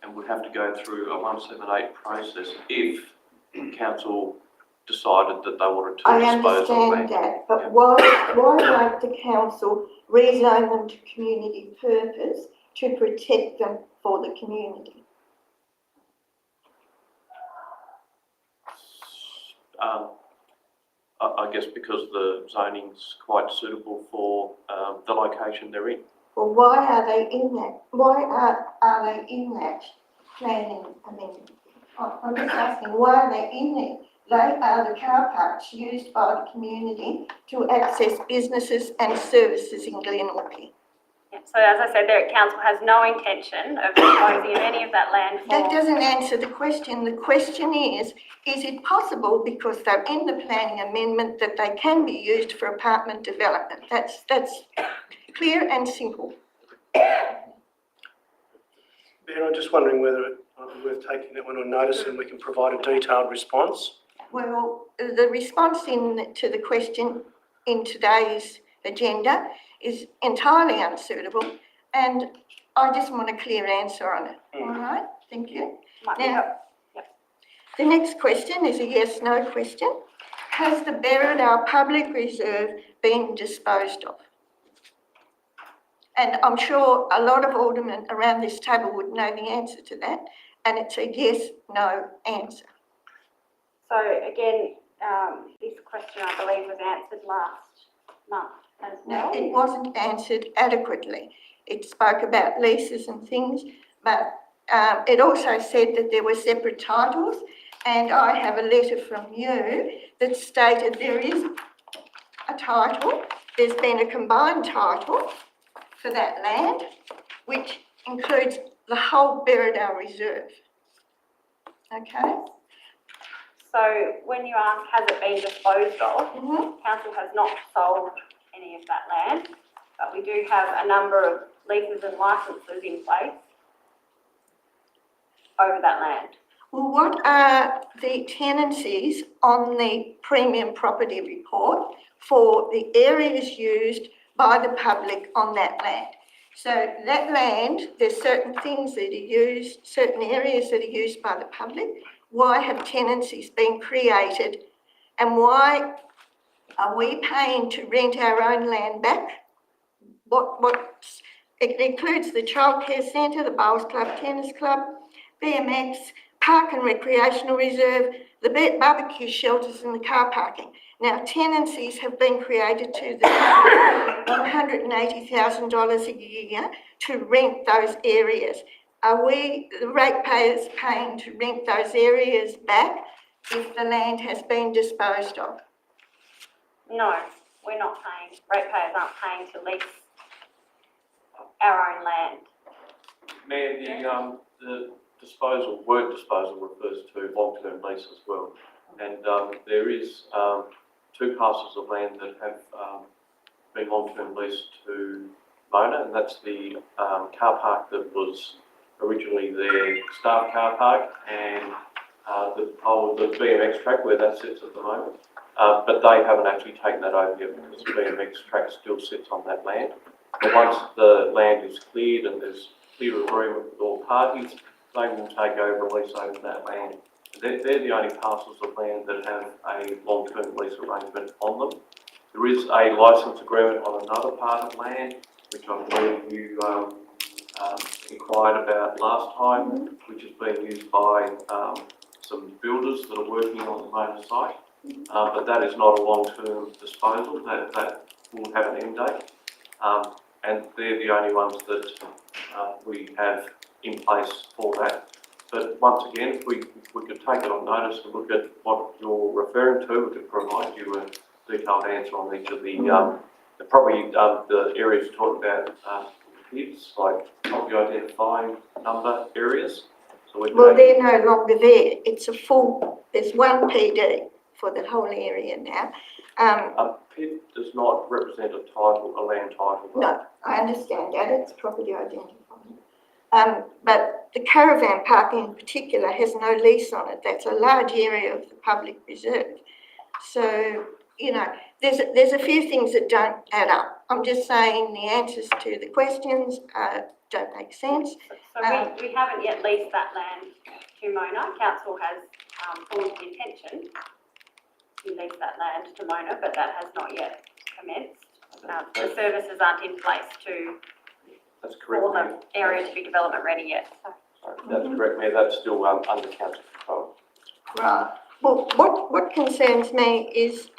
B: and would have to go through a 178 process if council decided that they wanted to dispose of land.
I: I understand that, but why won't the council rezone them to community purpose to protect them for the community?
B: I guess because the zoning's quite suitable for the location they're in.
I: Well, why are they in that? Why are they in that planning amendment? I'm just asking, why are they in there? They are the car parks used by the community to access businesses and services in Glenorchy.
A: Yeah, so as I said, the council has no intention of disposing of any of that land for...
I: That doesn't answer the question. The question is it possible, because they're in the planning amendment, that they can be used for apartment development? That's clear and simple.
H: Ben, I'm just wondering whether it might be worth taking that one on notice and we can provide a detailed response.
I: Well, the response to the question in today's agenda is entirely unsuitable, and I just want a clear answer on it. All right, thank you. Now, the next question is a yes/no question. Has the Berriedale Public Reserve been disposed of? And I'm sure a lot of aldermen around this table would know the answer to that, and it's a yes/no answer.
A: So again, this question I believe was answered last month as well.
I: No, it wasn't answered adequately. It spoke about leases and things, but it also said that there were separate titles, and I have a letter from you that stated there is a title, there's been a combined title for that land, which includes the whole Berriedale Reserve. Okay?
A: So when you ask, has it been disposed of, council has not sold any of that land, but we do have a number of leases and licences in place over that land.
I: Well, what are the tenancies on the premium property report for the areas used by the public on that land? So that land, there's certain things that are used, certain areas that are used by the public. Why have tenancies been created, and why are we paying to rent our own land back? It includes the childcare centre, the bowls club, tennis club, BMX, park and recreational reserve, the barbecue shelters and the car parking. Now, tenancies have been created to the of $180,000 a year to rent those areas. Are we, the ratepayers, paying to rent those areas back if the land has been disposed of?
A: No, we're not paying, ratepayers aren't paying to lease our own land.
B: Mayor, the disposal, word disposal refers to long-term lease as well. And there is 2 parcels of land that have been long-term leased to Mona, and that's the car park that was originally their staff car park, and the BMX track where that sits at the moment. But they haven't actually taken that over yet because the BMX track still sits on that land. But once the land is cleared and there's clear agreement with all parties, they will take over a lease over that land. They're the only parcels of land that have a long-term lease arrangement on them. There is a licence agreement on another part of land, which I believe you inquired about last time, which is being used by some builders that are working on the Mona site. But that is not a long-term disposal. That will have an end date. And they're the only ones that we have in place for that. But once again, if we could take it on notice and look at what you're referring to, we could provide you a detailed answer on each of the areas you're talking about, PIDs, like property identifying number areas. So
I: Well, they're no longer there. It's a full, there's one PD for the whole area now.
B: A PID does not represent a title, a land title.
I: No, I understand that, it's property identifying. But the caravan park in particular has no lease on it. That's a large area of the public reserve. So, you know, there's a few things that don't add up. I'm just saying the answers to the questions don't make sense.
A: So we haven't yet leased that land to Mona. Council has formed the intention to lease that land to Mona, but that has not yet commenced. The services aren't in place
B: That's correct,
A: for the area to be development ready yet. So.
B: Sorry, that's correct, Mayor. That's still under council control.
I: Right. Well, what concerns me is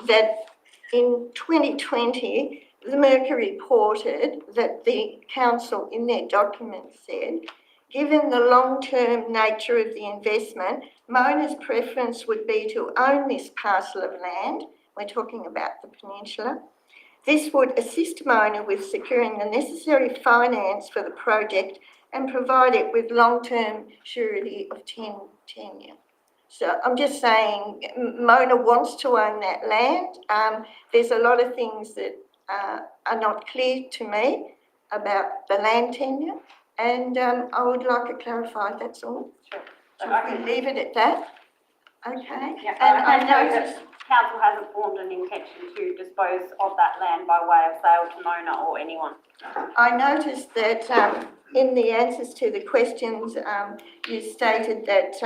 I: that in 2020, the Mercury reported that the council in their document said, given the long-term nature of the investment, Mona's preference would be to own this parcel of land. We're talking about the peninsula. This would assist Mona with securing the necessary finance for the project and provide it with long-term surety of tenure. So I'm just saying Mona wants to own that land. There's a lot of things that are not clear to me about the land tenure, and I would like it clarified, that's all.
A: Sure.
I: So if we leave it at that, okay?
A: Yeah,
I: And
A: I know that council hasn't formed an intention to dispose of that land by way of sale to Mona or anyone.
I: I noticed that in the answers to the questions, you stated that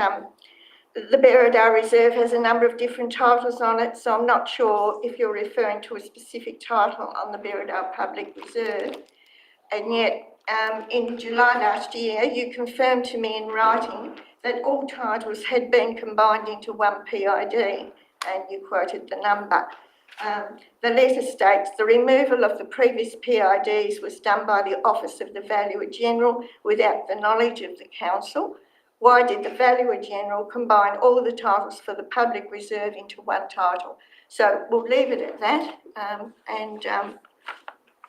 I: the Berridar Reserve has a number of different titles on it, so I'm not sure if you're referring to a specific title on the Berridar Public Reserve. And yet, in July last year, you confirmed to me in writing that all titles had been combined into one PID, and you quoted the number. The letter states, the removal of the previous PIDs was done by the Office of the Valuer General without the knowledge of the Council. Why did the Valuer General combine all the titles for the public reserve into one title? So we'll leave it at that, and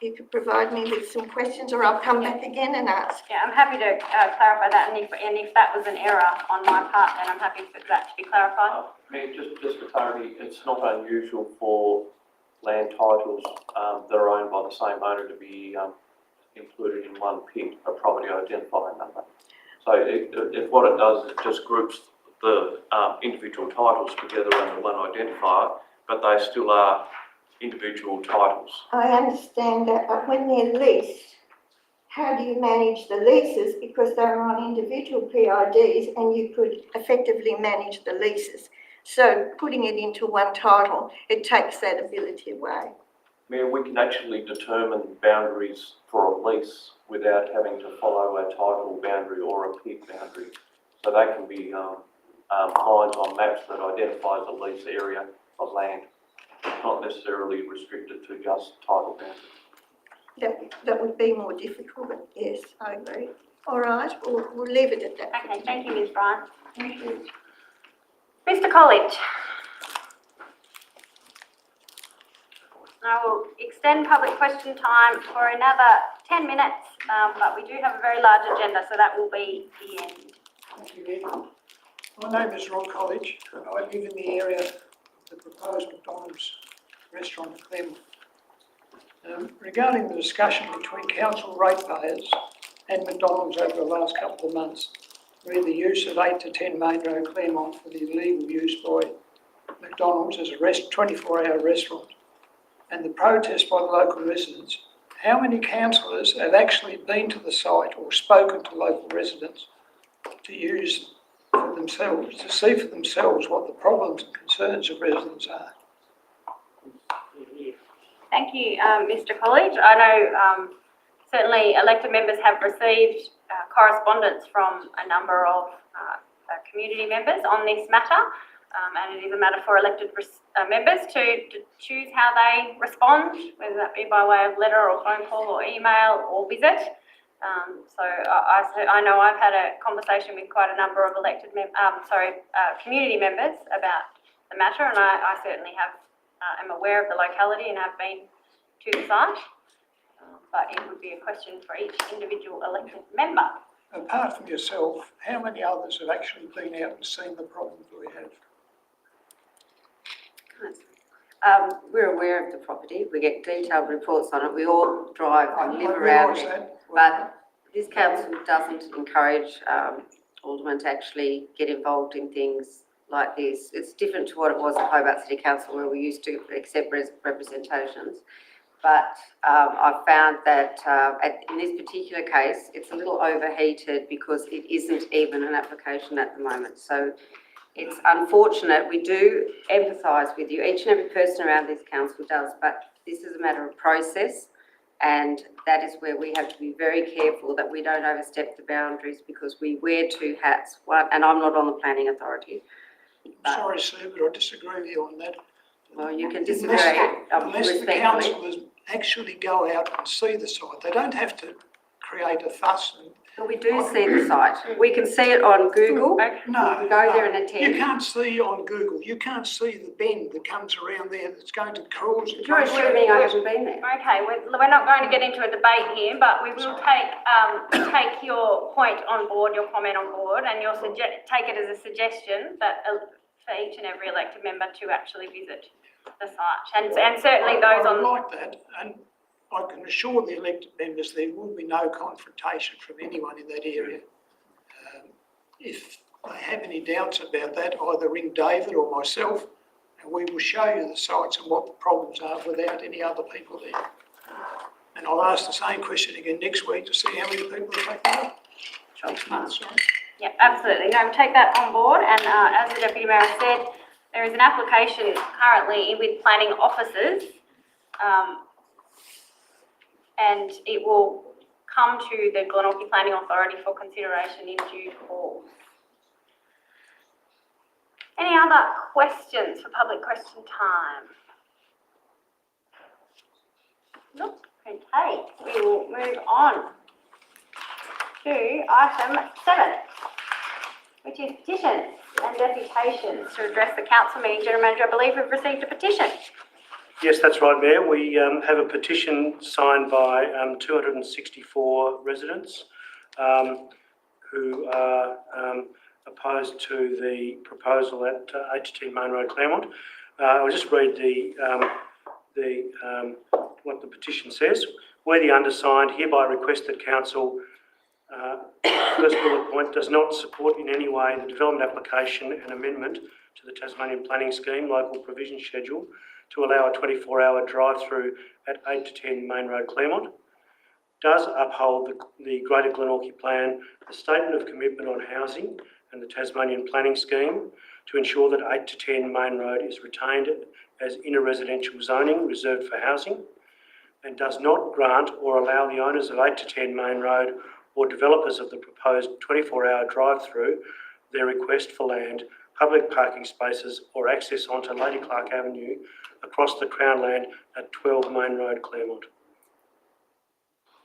I: you could provide me with some questions, or I'll come back again and ask.
A: Yeah, I'm happy to clarify that, and if that was an error on my part, then I'm happy for that to be clarified.
B: Mayor, just for clarity, it's not unusual for land titles that are owned by the same owner to be included in one PIN, a property identifying number. So if what it does is it just groups the individual titles together under one identifier, but they still are individual titles.
I: I understand that, but when they're leased, how do you manage the leases? Because they're on individual PIDs and you could effectively manage the leases. So putting it into one title, it takes that ability away.
B: Mayor, we can actually determine boundaries for a lease without having to follow a title boundary or a PID boundary. So they can be lines on maps that identify the lease area of land, not necessarily restricted to just title boundaries.
I: That would be more difficult, but yes, I agree. All right, we'll leave it at that.
A: Okay, thank you, Ms. Bryan. Thank you. Mr. College. I will extend public question time for another 10 minutes, but we do have a very large agenda, so that will be the end.
J: Thank you, Mayor. My name is Rob College, and I live in the area of the proposed McDonald's restaurant at Claremont. Regarding the discussion between council ratepayers and McDonald's over the last couple of months, re the use of 8 to 10 Main Road, Claremont for the illegal use by McDonald's as a 24-hour restaurant, and the protest by the local residents, how many councillors have actually been to the site or spoken to local residents to use for themselves, to see for themselves what the problems and concerns of residents are?
A: Thank you, Mr. College. I know certainly elected members have received correspondence from a number of community members on this matter, and it is a matter for elected members to choose how they respond, whether that be by way of letter or phone call or email or visit. So I know I've had a conversation with quite a number of community members about the matter, and I certainly am aware of the locality and have been to the site, but it would be a question for each individual elected member.
J: Apart from yourself, how many others have actually been out and seen the problems we have?
K: We're aware of the property. We get detailed reports on it. We all drive and live
J: I
K: around
J: realise
K: it.
J: that.
K: But this council doesn't encourage aldermen to actually get involved in things like this. It's different to what it was at Hobart City Council, where we used to accept representations. But I've found that in this particular case, it's a little overheated because it isn't even an application at the moment. So it's unfortunate. We do empathise with you. Each and every person around this council does, but this is a matter of process, and that is where we have to be very careful that we don't overstep the boundaries, because we wear two hats. One, and I'm not on the planning authority.
J: Sorry, Sue, but I disagree with you on that.
K: Well, you can disagree.
J: Unless the
K: respectfully.
J: councillors actually go out and see the site, they don't have to create a fuss.
K: But we do see the site. We can see it on Google.
J: No,
K: We can go there and
J: you
K: attend.
J: can't see on Google. You can't see the bend that comes around there that's going to cause.
K: You're assuming I haven't been there.
A: Okay, we're not going to get into a debate here, but we will take your point on board, your comment on board, and take it as a suggestion that for each and every elected member to actually visit the site, and certainly those
J: I
A: on.
J: would like that, and I can assure the elected members there will be no confrontation from anyone in that area. If they have any doubts about that, either ring David or myself, and we will show you the sites and what the problems are without any other people there. And I'll ask the same question again next week to see how many people are taking it. Sorry.
A: Yeah, absolutely. No, we take that on board, and as the Deputy Mayor said, there is an application currently with planning officers, and it will come to the Glenorchy Planning Authority for consideration in due course. Any other questions for public question time? Nope. Okay, we will move on to item 7, which is petitions and deputations to address the council meeting. General Manager, I believe we've received a petition.
H: Yes, that's right, Mayor. We have a petition signed by 264 residents who are opposed to the proposal at 8 to 10 Main Road, Claremont. I'll just read what the petition says. We, the undersigned, hereby request that Council, first bullet point, does not support in any way the development application and amendment to the Tasmanian Planning Scheme Local Provision Schedule to allow a 24-hour drive-through at 8 to 10 Main Road, Claremont. Does uphold the Greater Glenorchy Plan, the Statement of Commitment on Housing and the Tasmanian Planning Scheme to ensure that 8 to 10 Main Road is retained as inner residential zoning reserved for housing, and does not grant or allow the owners of 8 to 10 Main Road or developers of the proposed 24-hour drive-through their request for land, public parking spaces or access onto Lady Clark Avenue across the Crown Land at 12 Main Road, Claremont.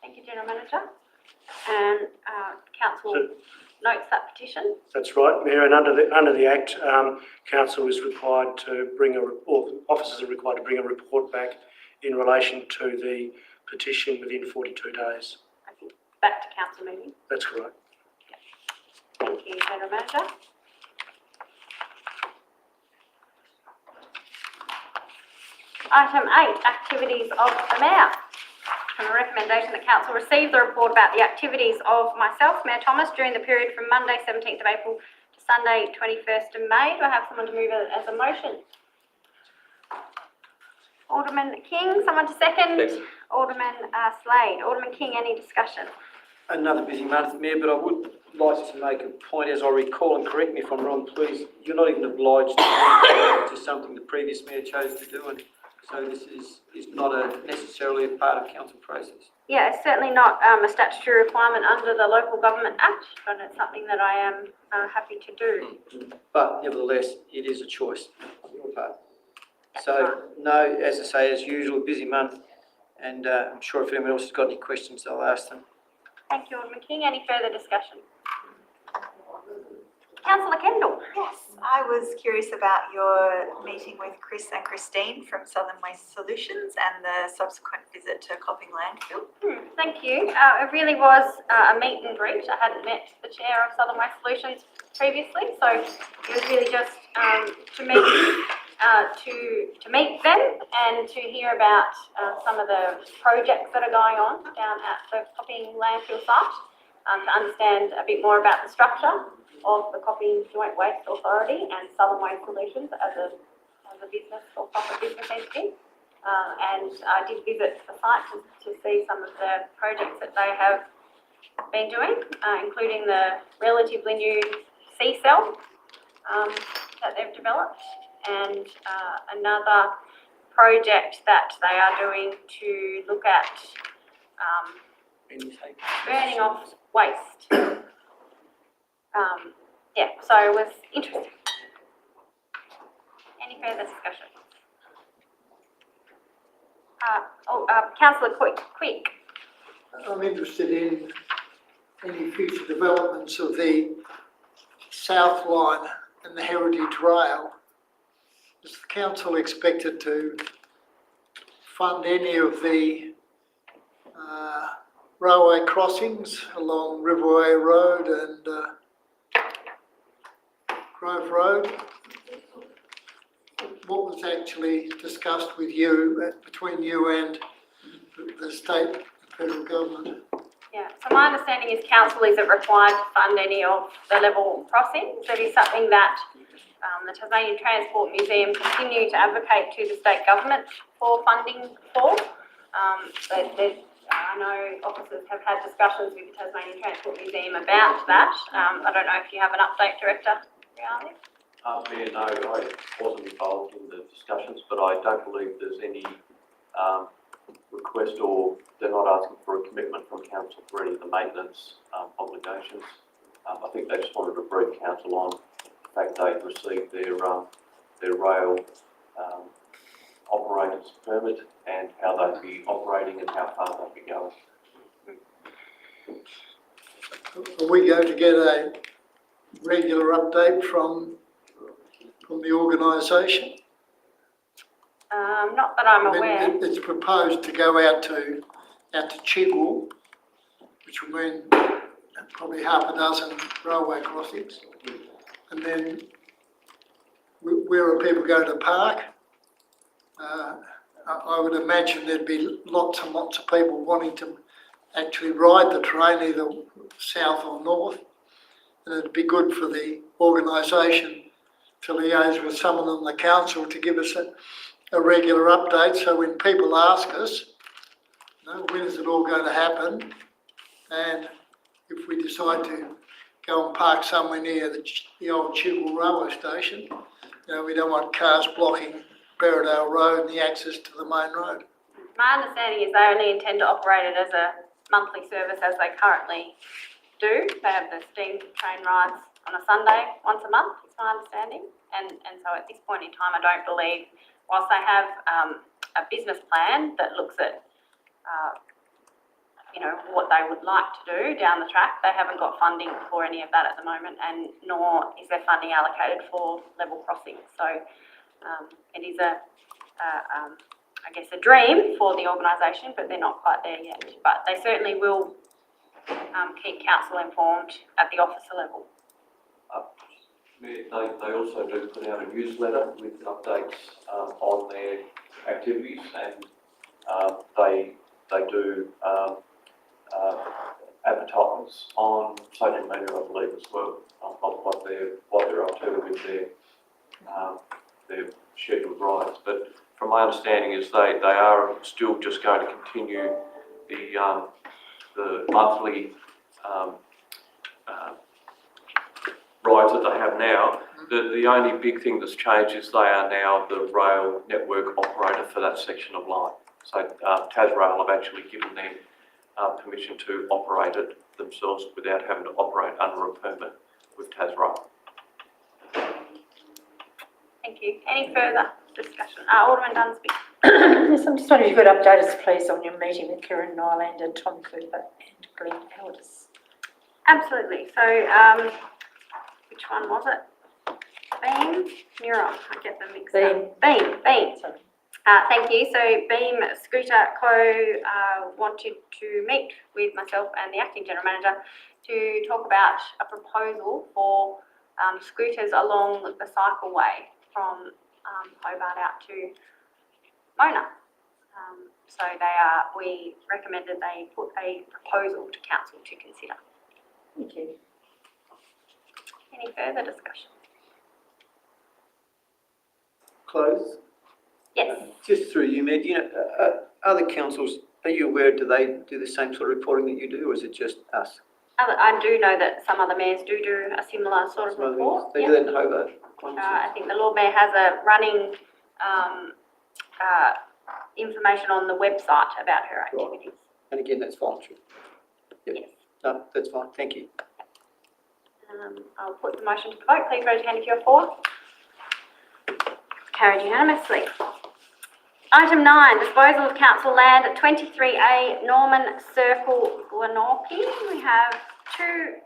A: Thank you, General Manager. And Council notes that petition.
H: That's right, Mayor, and under the Act, Council is required to or officers are required to bring a report back in relation to the petition within 42 days.
A: Okay. Back to Council meeting.
H: That's correct.
A: Thank you, General Manager. Item 8, activities of the Mayor. And a recommendation that Council receive the report about the activities of myself, Mayor Thomas, during the period from Monday 17th of April to Sunday 21st of May. Do I have someone to move it as a motion? Alderman King, someone to second? Alderman Slade. Alderman King, any discussion?
L: Another busy month, Mayor, but I would like to make a point, as I recall, and correct me if I'm wrong, please, you're not even obliged to something the previous Mayor chose to do, and so this is not necessarily a part of council process.
A: Yeah, it's certainly not a statutory requirement under the Local Government Act, but it's something that I am happy to do.
L: But nevertheless, it is a choice on your part. So, no, as I say, as usual, busy month, and I'm sure if anyone else has got any questions, they'll ask them.
A: Thank you, Alderman King. Any further discussion? Councillor Kendall.
M: Yes, I was curious about your meeting with Chris and Christine from Southern Waste Solutions and the subsequent visit to Copping Landfill.
A: Thank you. It really was a meet and greet. I hadn't met the chair of Southern Waste Solutions previously, so it was really just to meet them and to hear about some of the projects that are going on down at the Copping Landfill site, to understand a bit more about the structure of the Copping Joint Waste Authority and Southern Waste Solutions as a business or profit business entity. And I did visit the site to see some of the projects that they have been doing, including the relatively new sea cell that they've developed, and another project that they are doing to look at burning off waste. Yeah, so it was interesting. Any further discussion? Councillor Quick.
N: I'm interested in any future developments of the South Line and the Heritage Rail. Is the council expected to fund any of the railway crossings along Riverway Road and Grove Road? What was actually discussed with you, between you and the state and federal government?
A: Yeah, so my understanding is council isn't required to fund any of the level crossings. That is something that the Tasmanian Transport Museum continue to advocate to the state government for funding for. I know officers have had discussions with the Tasmanian Transport Museum about that. I don't know if you have an update, Director Riali?
B: Mayor, no, I wasn't involved in the discussions, but I don't believe there's any request, or they're not asking for a commitment from council for any of the maintenance obligations. I think they just wanted to brief council on the fact they've received their rail operators permit and how they'd be operating and how far they'd be going.
N: Are we going to get a regular update from the organisation?
A: Not that I'm
N: I mean,
A: aware.
N: it's proposed to go out to Chigwell, which will mean probably half a dozen railway crossings. And then where are people going to park? I would imagine there'd be lots and lots of people wanting to actually ride the train, either south or north. And it'd be good for the organisation to liaise with someone on the council to give us a regular update. So when people ask us, you know, when is it all going to happen? And if we decide to go and park somewhere near the old Chigwell railway station, you know, we don't want cars blocking Berriedale Road and the access to the main road.
A: My understanding is they only intend to operate it as a monthly service as they currently do. They have the steam train rides on a Sunday once a month, is my understanding. And so at this point in time, I don't believe, whilst they have a business plan that looks at, you know, what they would like to do down the track, they haven't got funding for any of that at the moment, and nor is there funding allocated for level crossings. So it is I guess a dream for the organisation, but they're not quite there yet. But they certainly will keep council informed at the officer level.
B: They also do put out a newsletter with updates on their activities, and they do advertise on social media, I believe, as well, of what they're up to with their scheduled rides. But from my understanding is they are still just going to continue the monthly rides that they have now. The only big thing that's changed is they are now the rail network operator for that section of line. So Tasrail have actually given them permission to operate it themselves without having to operate under a permit with Tasrail.
A: Thank you. Any further discussion? Alderman Dunsby.
O: Yes, I'm just wondering if you could update us, please, on your meeting with Kieran Nylander, Tom Cooper and Glenn Elders.
A: Absolutely. So, which one was it? Beam? Neuron. I get them mixed up. Beam.
O: Sorry.
A: Thank you. So Beam Scooter Co. Wanted to meet with myself and the Acting General Manager to talk about a proposal for scooters along the cycleway from Hobart out to Mona. So we recommended they put a proposal to council to consider.
O: Thank you.
A: Any further discussion?
L: Close.
A: Yes.
L: Just through you, Meg, you know, other councils, are you aware, do they do the same sort of reporting that you do, or is it just us?
A: I do know that some other mayors do a similar sort of report.
L: They do that in Hobart?
A: I think the Lord Mayor has a running information on the website about her activities.
L: And again, that's voluntary? Yep.
A: Yes.
L: No, that's fine, thank you.
A: I'll put the motion to the vote. Please raise your hand if you're for. Carried unanimously. Item 9, disposal of council land at 23A Norman Circle, Glenorchy. We have 2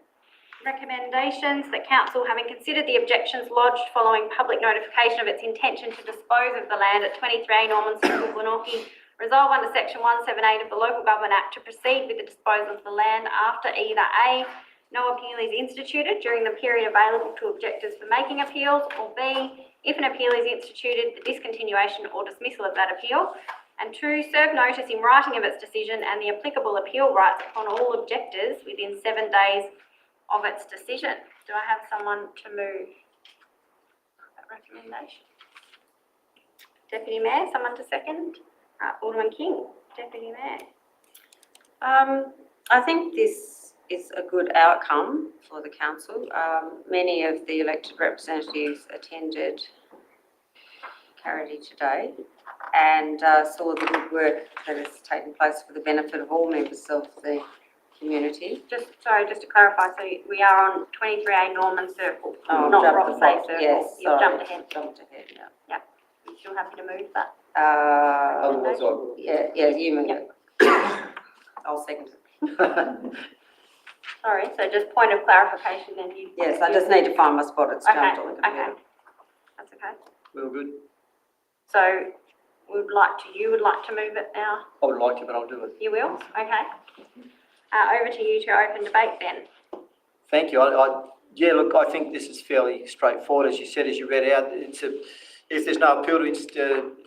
A: recommendations that council, having considered the objections lodged following public notification of its intention to dispose of the land at 23A Norman Circle, Glenorchy, resolve under section 178 of the Local Government Act to proceed with the disposal of the land after either A, no appeal is instituted during the period available to objectors for making appeals, or B, if an appeal is instituted, the discontinuation or dismissal of that appeal, and 2, serve notice in writing of its decision and the applicable appeal rights upon all objectors within 7 days of its decision. Do I have someone to move that recommendation? Deputy Mayor, someone to second? Alderman King, Deputy Mayor.
K: I think this is a good outcome for the council. Many of the elected representatives attended Carity today and saw the good work that has taken place for the benefit of all members of the community.
A: Just to clarify, so we are on 23A Norman Circle, not Rothsay Circle.
K: Yes,
A: You've jumped ahead.
K: Yeah.
A: Yep. You still happy to move that?
L: Otherwise I will.
K: Yeah, you move it. I'll second it.
A: Sorry, so just point of clarification then you...
K: Yes, I just need to find my spot. It's jumped on the computer.
A: Okay. That's okay.
L: Well, good.
A: So you would like to move it now?
L: I would like to, but I'll do it.
A: You will? Okay. Over to you to open debate then.
L: Thank you. Yeah, look, I think this is fairly straightforward, as you said, as you read out. If there's no appeal to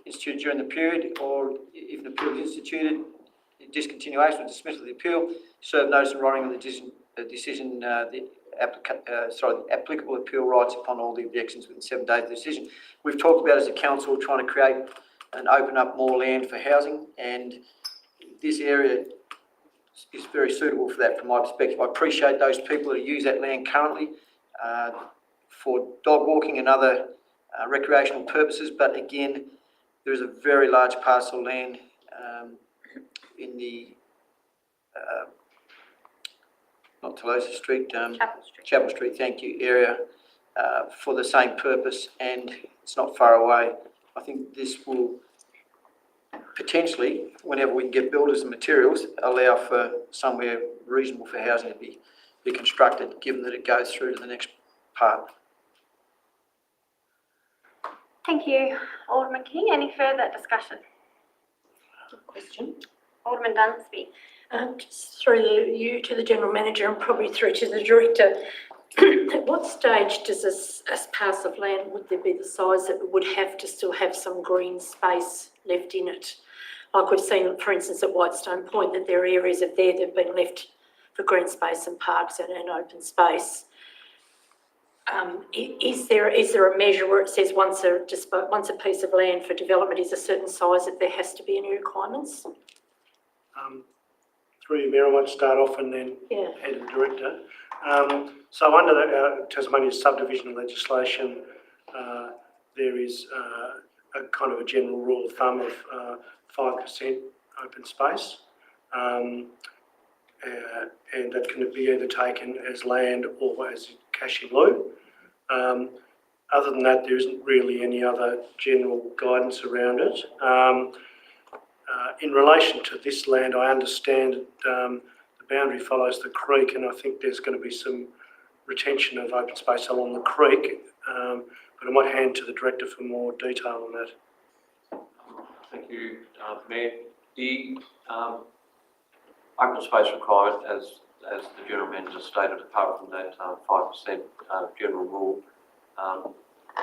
L: institute during the period, or if an appeal is instituted, discontinuation or dismissal of the appeal, serve notice in writing of the applicable appeal rights upon all the objections within 7 days of the decision. We've talked about as a council trying to create and open up more land for housing, and this area is very suitable for that from my perspective. I appreciate those people who use that land currently for dog walking and other recreational purposes, but again, there is a very large parcel of land in the not Tolosa Street, Chapel Street, thank you, area for the same purpose, and it's not far away. I think this will potentially, whenever we can get builders and materials, allow for somewhere reasonable for housing to be constructed, given that it goes through to the next part.
A: Thank you, Alderman King. Any further discussion?
O: Question.
A: Alderman Dunsby.
O: Just through you to the General Manager and probably through to the Director, at what stage does this parcel of land, would there be the size that it would have to still have some green space left in it? Like we've seen, for instance, at Whitestone Point, that there are areas of there that have been left for green space and parks and open space. Is there a measure where it says once a piece of land for development is a certain size that there has to be any requirements?
H: Through you, Mayor, I might start off and then hand to the Director. So under the Tasmanian subdivision legislation, there is a kind of a general rule of thumb of 5% open space, and that can be either taken as land or as cash in lieu. Other than that, there isn't really any other general guidance around it. In relation to this land, I understand the boundary follows the creek, and I think there's going to be some retention of open space along the creek, but I might hand to the Director for more detail on that.
B: Thank you, Mayor. The open space requirement, as the General Manager stated, apart from that 5% general rule,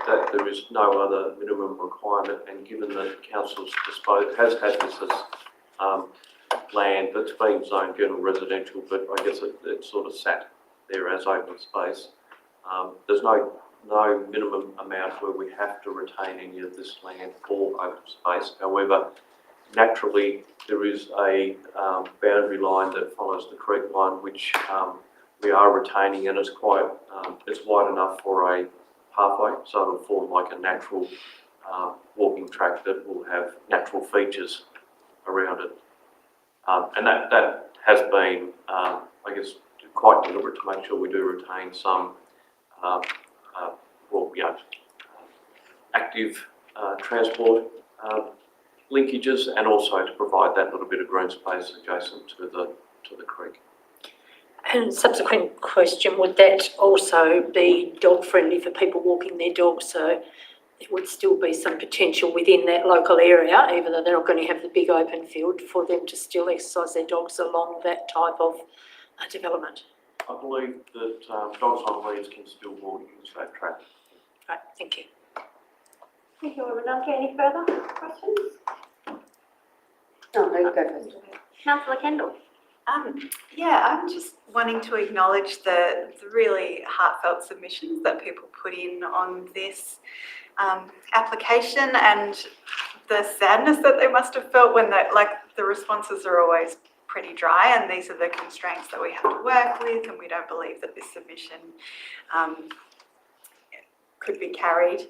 B: that there is no other minimum requirement, and given that the council has had this as land that's been zoned general residential, but I guess it sort of sat there as open space. There's no minimum amount where we have to retain any of this land for open space. However, naturally there is a boundary line that follows the creek line, which we are retaining, and it's wide enough for a pathway, so it'll form like a natural walking track that will have natural features around it. And that has been, I guess, quite deliberate to make sure we do retain some, active transport linkages, and also to provide that little bit of green space adjacent to the creek.
O: And subsequent question, would that also be dog friendly for people walking their dogs? So there would still be some potential within that local area, even though they're not going to have the big open field, for them to still exercise their dogs along that type of development.
B: I believe that dogs on leads can still walk into that track.
O: Right, thank you.
A: Thank you, Alderman Duncan. Any further questions?
K: No, go first.
A: Councillor Kendall.
M: Yeah, I'm just wanting to acknowledge the really heartfelt submissions that people put in on this application, and the sadness that they must have felt when the responses are always pretty dry, and these are the constraints that we have to work with, and we don't believe that this submission could be carried.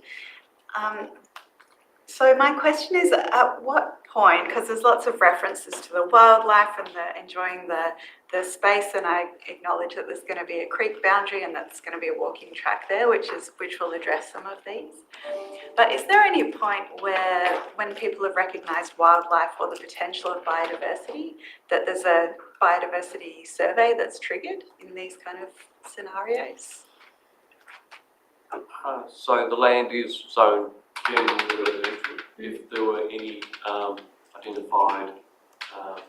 M: So my question is, at what point, because there's lots of references to the wildlife and enjoying the space, and I acknowledge that there's going to be a creek boundary and that's going to be a walking track there, which will address some of these. But is there any point where, when people have recognised wildlife or the potential of biodiversity, that there's a biodiversity survey that's triggered in these kind of scenarios?
B: So the land is zoned general residential. if there were any identified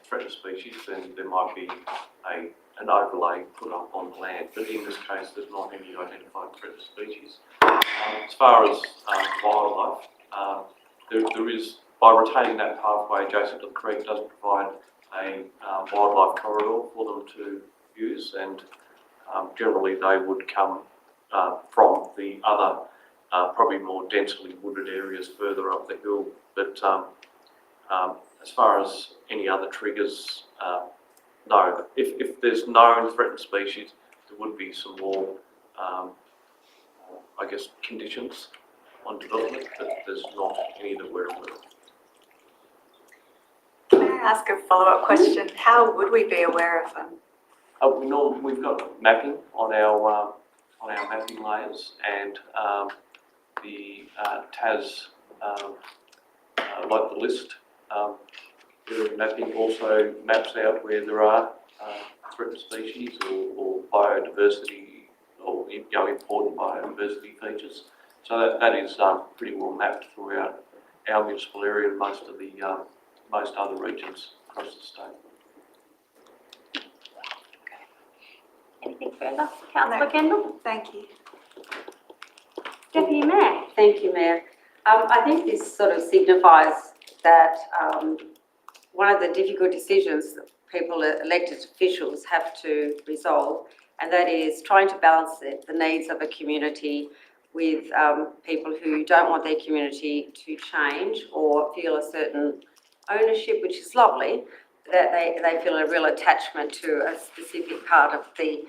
B: threatened species, then there might be an overlay put up on the land. But in this case, there's not any identified threatened species. As far as wildlife, there is, by retaining that pathway adjacent to the creek, does provide a wildlife corridor for them to use, and generally they would come from the other, probably more densely wooded areas further up the hill. But as far as any other triggers, no. If there's known threatened species, there would be some more, I guess, conditions on development, but there's not any that we're aware of.
M: Can I ask a follow-up question? How would we be aware of them?
B: We've got mapping on our mapping layers, and the TAS, like the list, the mapping also maps out where there are threatened species or biodiversity, or important biodiversity features. So that is pretty well mapped throughout our municipal area and most of the most other regions across the state.
A: Anything further? Councillor Kendall?
M: Thank you.
A: Deputy Mayor?
K: Thank you, Mayor. I think this sort of signifies that one of the difficult decisions that people, elected officials, have to resolve, and that is trying to balance the needs of a community with people who don't want their community to change or feel a certain ownership, which is lovely, that they feel a real attachment to a specific part of the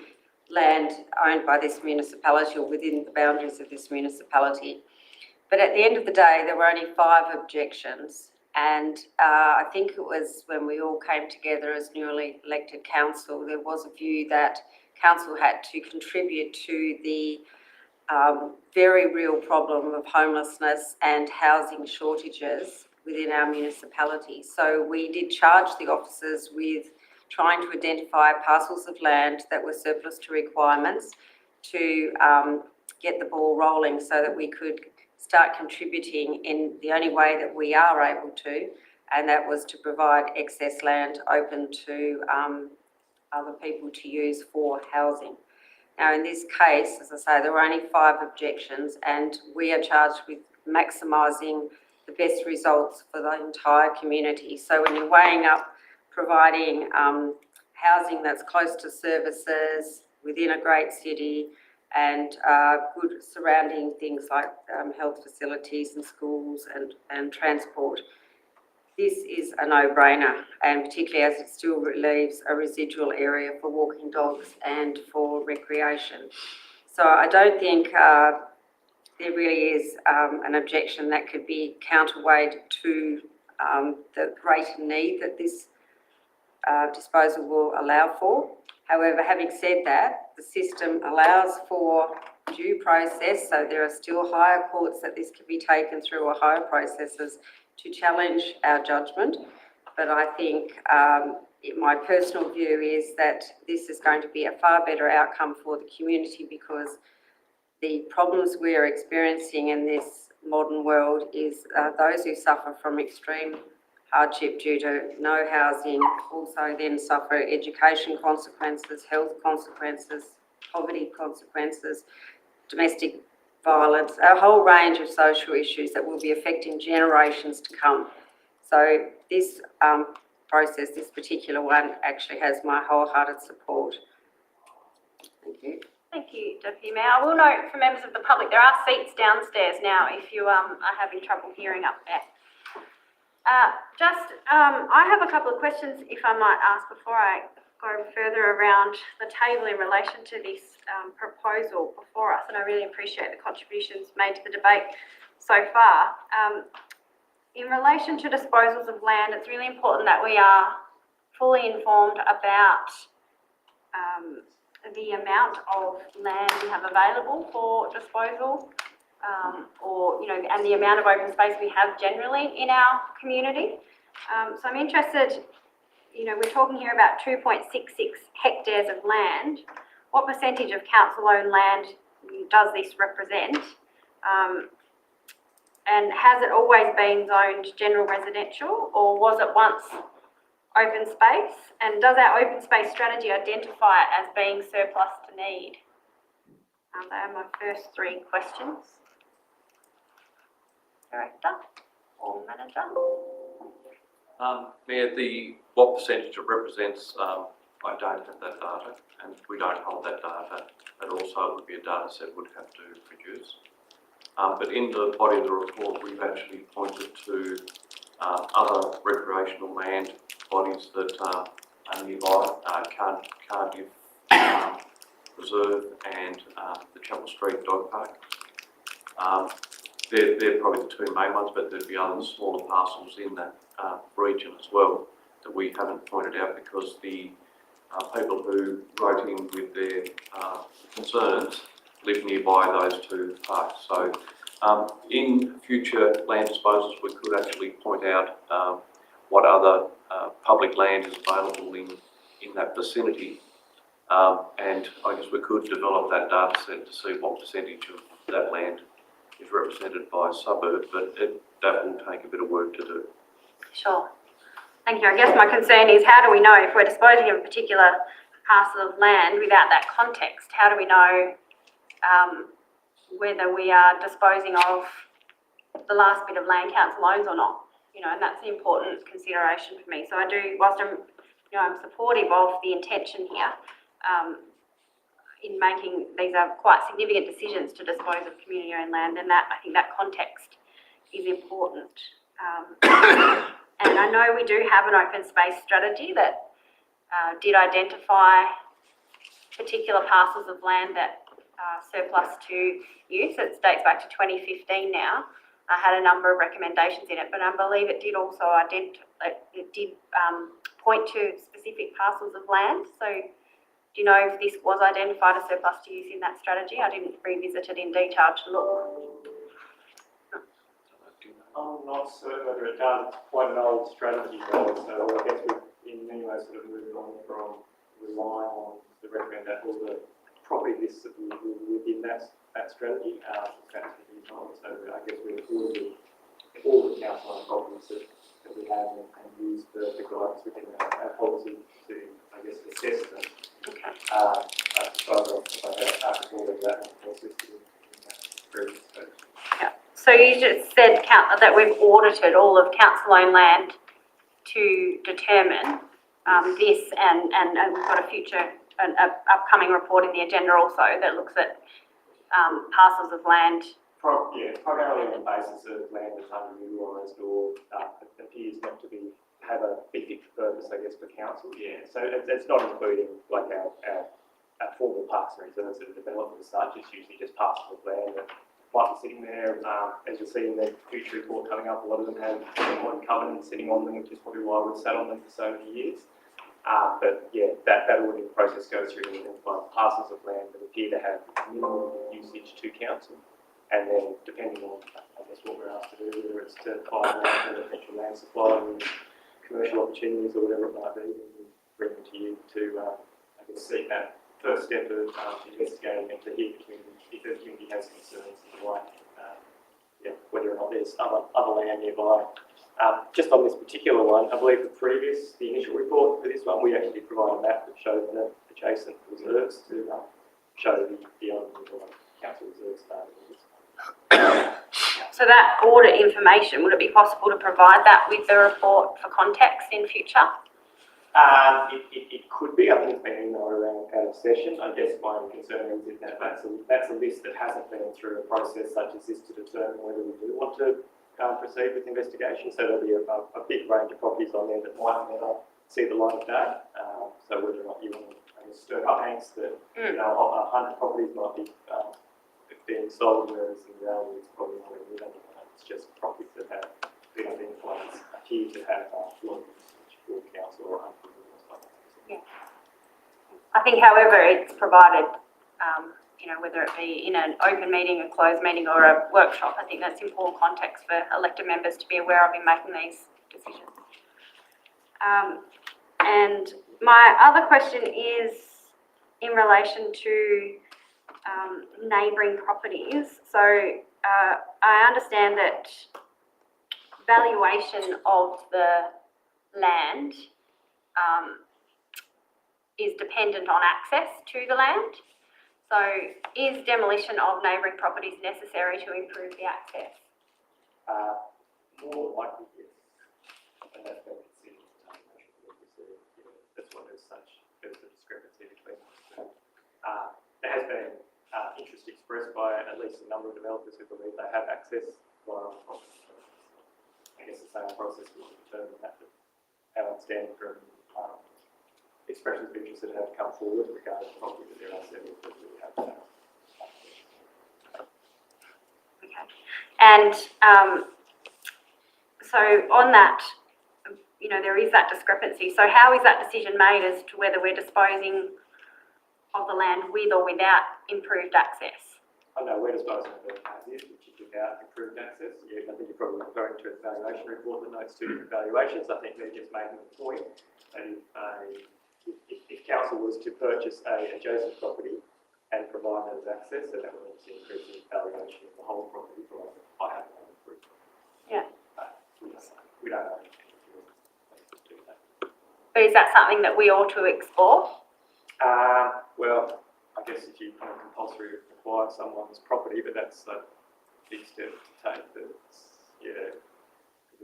K: land owned by this municipality or within the boundaries of this municipality. But at the end of the day, there were only 5 objections, and I think it was when we all came together as newly elected council, there was a view that council had to contribute to the very real problem of homelessness and housing shortages within our municipality. So we did charge the officers with trying to identify parcels of land that were surplus to requirements to get the ball rolling so that we could start contributing in the only way that we are able to, and that was to provide excess land open to other people to use for housing. Now, in this case, as I say, there were only 5 objections, and we are charged with maximising the best results for the entire community. So when you're weighing up providing housing that's close to services within a great city and good surrounding things like health facilities and schools and transport, this is a no-brainer, and particularly as it still leaves a residual area for walking dogs and for recreation. So I don't think there really is an objection that could be counterweighed to the greater need that this disposal will allow for. However, having said that, the system allows for due process, so there are still higher courts that this can be taken through, or higher processes to challenge our judgment. But I think my personal view is that this is going to be a far better outcome for the community, because the problems we are experiencing in this modern world is those who suffer from extreme hardship due to no housing also then suffer education consequences, health consequences, poverty consequences, domestic violence, a whole range of social issues that will be affecting generations to come. So this process, this particular one, actually has my wholehearted support. Thank you.
A: Thank you, Deputy Mayor. I will note for members of the public, there are seats downstairs now if you are having trouble hearing up there. I have a couple of questions, if I might ask, before I go further around the table in relation to this proposal before us, and I really appreciate the contributions made to the debate so far. In relation to disposals of land, it's really important that we are fully informed about the amount of land we have available for disposal, and the amount of open space we have generally in our community. So I'm interested, we're talking here about 2.66 hectares of land. What percentage of council-owned land does this represent? And has it always been zoned general residential, or was it once open space? And does our open space strategy identify it as being surplus to need? They are my first three questions. Director or manager?
B: Mayor, what percentage it represents, I don't have that data, and we don't hold that data. That also would be a data set we'd have to produce. But in the body of the report, we've actually pointed to other recreational land bodies that are nearby, Cardiff Reserve and the Chapel Street Dog Park. They're probably the two main ones, but there'd be other smaller parcels in that region as well that we haven't pointed out because the people who wrote in with their concerns live nearby those two parks. So in future land disposals, we could actually point out what other public land is available in that vicinity. And I guess we could develop that data set to see what percentage of that land is represented by a suburb, but that will take a bit of work to do.
A: Sure. Thank you. I guess my concern is, how do we know if we're disposing of a particular parcel of land without that context? How do we know whether we are disposing of the last bit of land council owns or not? You know, and that's the important consideration for me. So I do, whilst I'm supportive of the intention here, in making, these are quite significant decisions to dispose of community-owned land, and that, I think that context is important. And I know we do have an open space strategy that did identify particular parcels of land that are surplus to use. It dates back to 2015 now. I had a number of recommendations in it, but I believe it did also point to specific parcels of land. So do you know if this was identified as surplus to use in that strategy? I didn't revisit it in detail to look.
E: I'm not certain whether it does. It's quite an old strategy though, so I guess we've in many ways sort of moved on from relying on the recommendation or the property lists that we within that strategy. So I guess we've all the council properties that we have and use the guidance within our policy to, I guess, assess them.
A: Okay.
E: I suppose I recall that was listed in that previous strategy.
A: Yeah. So you just said that we've audited all of council-owned land to determine this, and we've got an upcoming report in the agenda also that looks at parcels of land.
E: Primarily on the basis of land that's underutilised or appears not to have a big purpose, I guess, for council. Yeah, so it's not including like our formal parks and reserves that are developed as such. It's usually just parcels of land that might be sitting there. As you'll see in the future report coming up, a lot of them have one covenant sitting on them, which is probably why we've sat on them for so many years. But yeah, that auditing process goes through and identifies parcels of land that appear to have minimal usage to council. And then, depending on, I guess, what we're asked to do, whether it's to find potential land supply, commercial opportunities, or whatever it might be, we bring them to you to, I guess, seek that first step of investigating and to hear the community, if the community has concerns and the like, whether or not there's other land nearby. Just on this particular one, I believe the initial report for this one, we actually provide a map that shows the adjacent reserves to show the other council reserves starting.
A: So that audit information, would it be possible to provide that with the report for context in future?
E: It could be. I think it's been emailed around out of session. I guess my concern is that that's a list that hasn't been through a process such as this to determine whether we do want to proceed with investigation. So there'll be a big range of properties on there that might never see the light of day. So whether or not you want to stir up angst that 100 properties might be being sold, whereas in reality it's probably not really done. It's just properties that have been identified as appear to have a lot of usage for council or
A: Yeah. I think, however, it's provided, whether it be in an open meeting, a closed meeting, or a workshop, I think that's important context for elected members to be aware of in making these decisions. And my other question is in relation to neighbouring properties. So I understand that valuation of the land is dependent on access to the land. So is demolition of neighbouring properties necessary to improve the access?
E: More likely, yes. And that's been considered. That's why there's a discrepancy between those two. There has been interest expressed by at least a number of developers who believe they have access via I guess the same process will determine that. But how I stand from expressions of interest that have come forward regarding the property that there are several that we have that.
A: Okay. And so on that, you know, there is that discrepancy. So how is that decision made as to whether we're disposing of the land with or without improved access?
E: I know we're disposing of the as is, which is without improved access. Yeah, I think you're probably referring to a valuation report that notes two different valuations. I think they're just making the point that if council was to purchase a adjacent property and provide those access, then that would obviously increase the valuation of the whole property by having that improved.
A: Yeah.
E: We don't know.
A: But is that something that we ought to explore?
E: Well, I guess if you kind of compulsory acquire someone's property, but that's a big step to take. But yeah.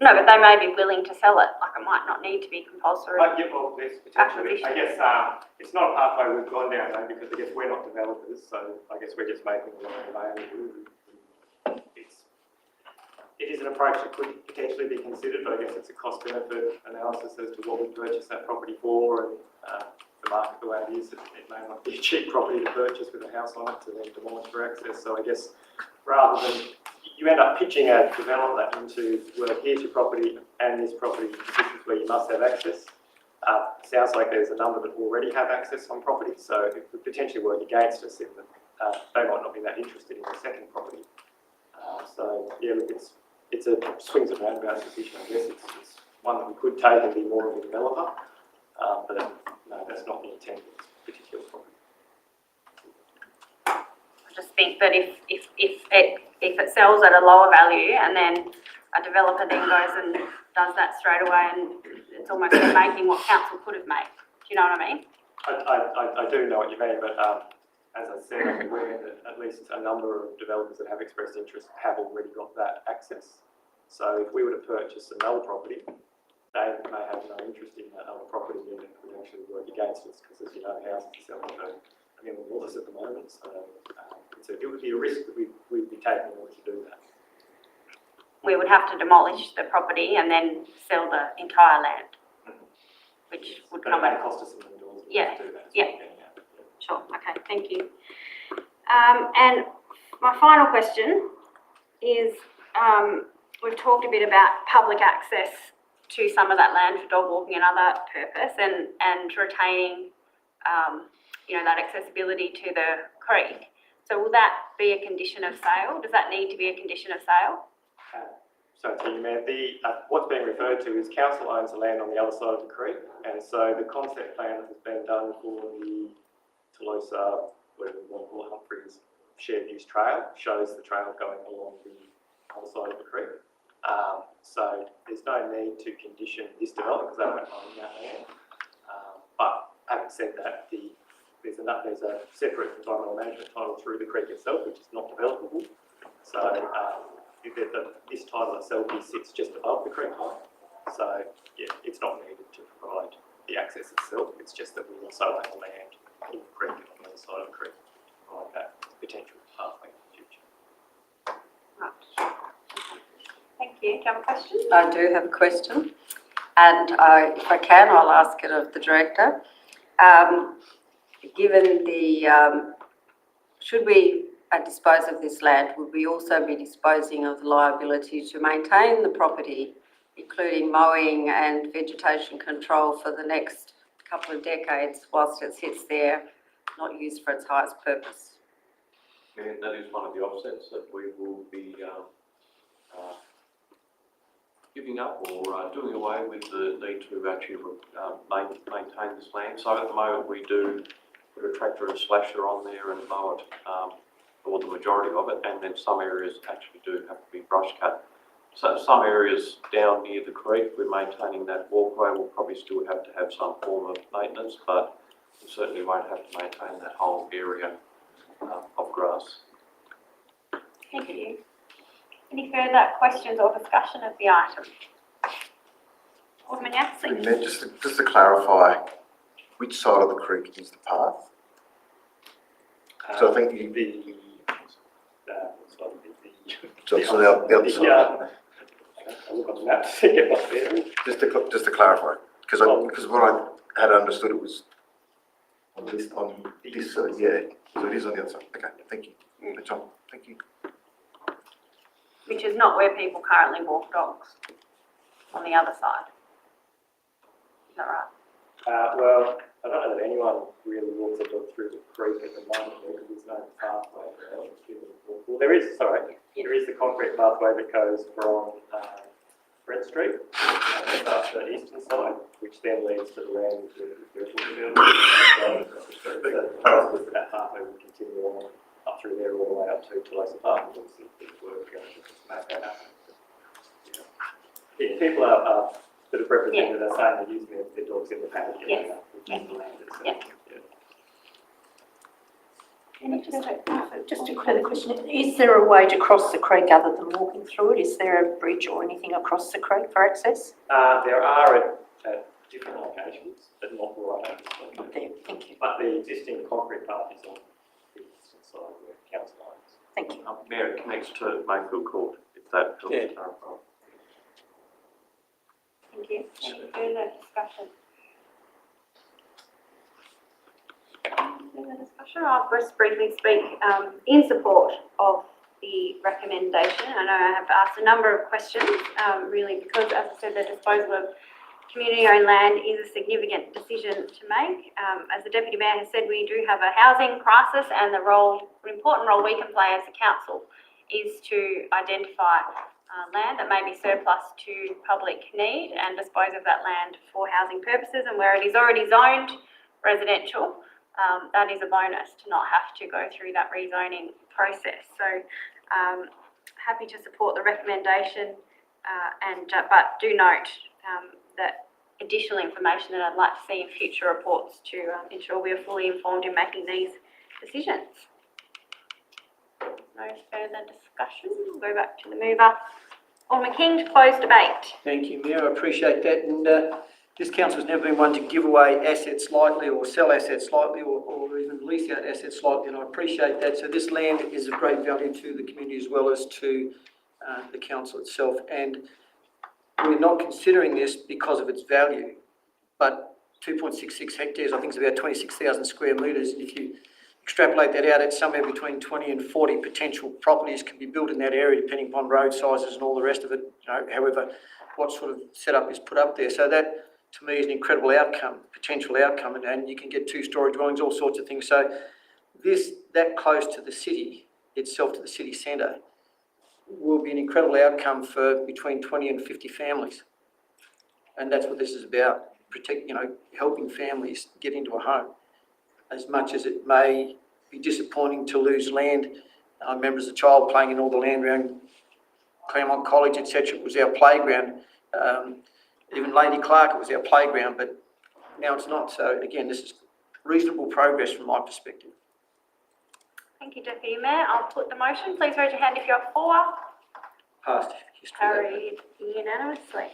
A: No, but they may be willing to sell it. Like it might not need to be compulsory.
E: Yeah, well, there's potentially. I guess it's not a pathway we've gone down though, because I guess we're not developers, so I guess we're just making the land available. It is an approach that could potentially be considered, but I guess it's a cost-benefit analysis as to what we purchase that property for, and the market the way it is, it may not be a cheap property to purchase with a house on it to then demolish for access. So I guess rather than you end up pitching a developer into, well, here's your property and this property, this is where you must have access. Sounds like there's a number that already have access on property, so it could potentially work against us in that they might not be that interested in the second property. So yeah, look, it's a swings and roundabouts decision. I guess it's one that we could take and be more of a developer, but no, that's not the intent of this particular property.
A: I just think that if it sells at a lower value and then a developer then goes and does that straight away, and it's almost making what council could have made. Do you know what I mean?
E: I do know what you mean, but as I said, I'm aware that at least a number of developers that have expressed interest have already got that access. So if we were to purchase another property, they may have no interest in that other property, and it would actually work against us because, as you know, houses are selling for $1 million at the moment. So it would be a risk that we'd be taking in order to do that.
A: We would have to demolish the property and then sell the entire land, which would come at
E: a cost us $1 million.
A: Yeah,
E: to do that.
A: yeah. Sure, okay, thank you. And my final question is, we've talked a bit about public access to some of that land for dog walking and other purpose, and retaining, that accessibility to the creek. So will that be a condition of sale? Does that need to be a condition of sale?
E: So you mean what's being referred to is council owns the land on the other side of the creek, and so the concept plan that has been done for the Tolosa, whatever we want to call it, Humphreys shared use trail shows the trail going along the other side of the creek. So there's no need to condition this development because they don't own that land. But having said that, there's a separate environmental management title through the creek itself, which is not developable. So this title itself sits just above the creek line. So yeah, it's not needed to provide the access itself. It's just that we also own the land in the creek on the other side of the creek to provide that potential pathway in the future.
A: Right. Thank you. Do you have a question?
K: I do have a question, and if I can, I'll ask it of the director. Given the, should we dispose of this land, would we also be disposing of the liability to maintain the property, including mowing and vegetation control for the next couple of decades whilst it sits there, not used for its highest purpose?
B: Yeah, that is one of the offsets that we will be giving up or doing away with the need to actually maintain this land. So at the moment we do put a tractor and slasher on there and mow it or the majority of it, and then some areas actually do have to be brush cut. So some areas down near the creek, we're maintaining that walkway, we'll probably still have to have some form of maintenance, but we certainly won't have to maintain that whole area of grass.
A: Thank you. Any further questions or discussion of the item? Alderman Yassin.
P: Mayor, just to clarify, which side of the creek is the path? So I think so it's on the other side.
E: I'll look on the map to get my bearings.
P: Just to clarify, because what I had understood it was on this side, yeah, so it is on the other side. Okay, thank you. That's all. Thank you.
A: Which is not where people currently walk dogs, on the other side. Is that right?
E: Well, I don't know that anyone really walks a dog through the creek at the moment because there's no pathway. Well, there is the concrete pathway that goes from Brent Street, starts the eastern side, which then leads to the land which we're talking about. So that pathway will continue on up through there all the way up to Laser Park. We'll see if we're going to make that happen. Yeah, people are that have represented are saying they're using their dogs in the paddock.
A: Yes.
E: In the land itself.
A: Yeah.
O: Just a further question, is there a way to cross the creek other than walking through it? Is there a bridge or anything across the creek for access?
E: There are at different locations, but not right at this point.
O: Not there, thank you.
E: But the existing concrete path is on the eastern side where council lines.
O: Thank you.
B: Mayor, it connects to Mayfield Court, if that helps clarify.
A: Thank you. Any further discussion? Further discussion? I'll just briefly speak in support of the recommendation. I know I have asked a number of questions, really because, as I said, the disposal of community-owned land is a significant decision to make. As the Deputy Mayor has said, we do have a housing crisis, and the important role we can play as a council is to identify land that may be surplus to public need and dispose of that land for housing purposes, and where it is already zoned residential, that is a bonus to not have to go through that rezoning process. So happy to support the recommendation, but do note that additional information that I'd like to see in future reports to ensure we are fully informed in making these decisions. No further discussion. We'll go back to the mover. Alderman King to close debate.
L: Thank you, Mayor, I appreciate that. And this council's never been one to give away assets lightly or sell assets lightly or even lease out assets lightly, and I appreciate that. So this land is of great value to the community as well as to the council itself. And we're not considering this because of its value, but 2.66 hectares, I think it's about 26,000 square metres. If you extrapolate that out, it's somewhere between 20 and 40 potential properties can be built in that area, depending upon road sizes and all the rest of it, however, what sort of setup is put up there. So that, to me, is an incredible outcome, potential outcome, and you can get two-storey dwellings, all sorts of things. So this, that close to the city itself, to the city centre, will be an incredible outcome for between 20 and 50 families. And that's what this is about, helping families get into a home. As much as it may be disappointing to lose land, I remember as a child playing in all the land around Claremont College, etc. It was our playground. Even Lady Clark, it was our playground, but now it's not. So again, this is reasonable progress from my perspective.
A: Thank you, Deputy Mayor. I'll put the motion. Please raise your hand if you're for.
L: Past history.
A: Carried unanimously.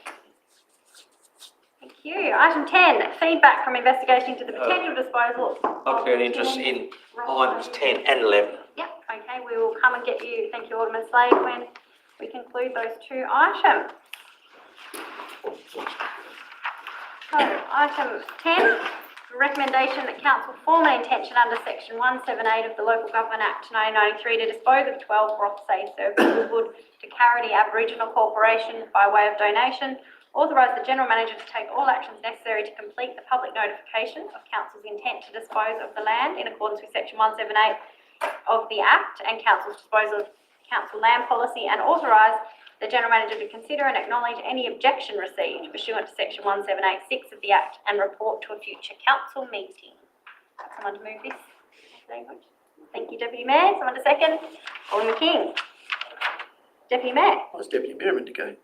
A: Thank you. Item 10, feedback from investigation into the potential disposal.
Q: I've got an interest in items 10 and 11.
A: Yep, okay, we will come and get you. Thank you, Alderman Slade, when we conclude those two items. So, item 10, recommendation that council form an intention under section 178 of the Local Government Act 1993 to dispose of 12 Rothsay Circle wood to Carity Aboriginal Corporation by way of donation. Authorise the General Manager to take all actions necessary to complete the public notification of Council's intent to dispose of the land in accordance with section 178 of the Act and Council's disposal of Council land policy, and authorise the General Manager to consider and acknowledge any objection received pursuant to section 178(6) of the Act and report to a future Council meeting. Someone to move this language? Thank you, Deputy Mayor. Someone to second? Alderman King. Deputy Mayor.
Q: I was deputy mayor a minute ago.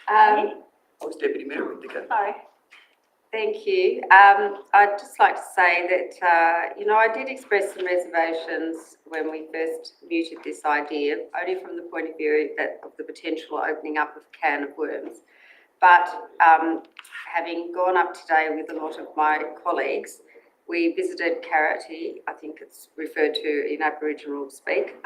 Q: I was deputy mayor a minute ago.
A: Sorry.
K: Thank you. I'd just like to say that, I did express some reservations when we first mooted this idea, only from the point of view of the potential opening up of a can of worms. But having gone up today with a lot of my colleagues, we visited Carity, I think it's referred to in Aboriginal speak,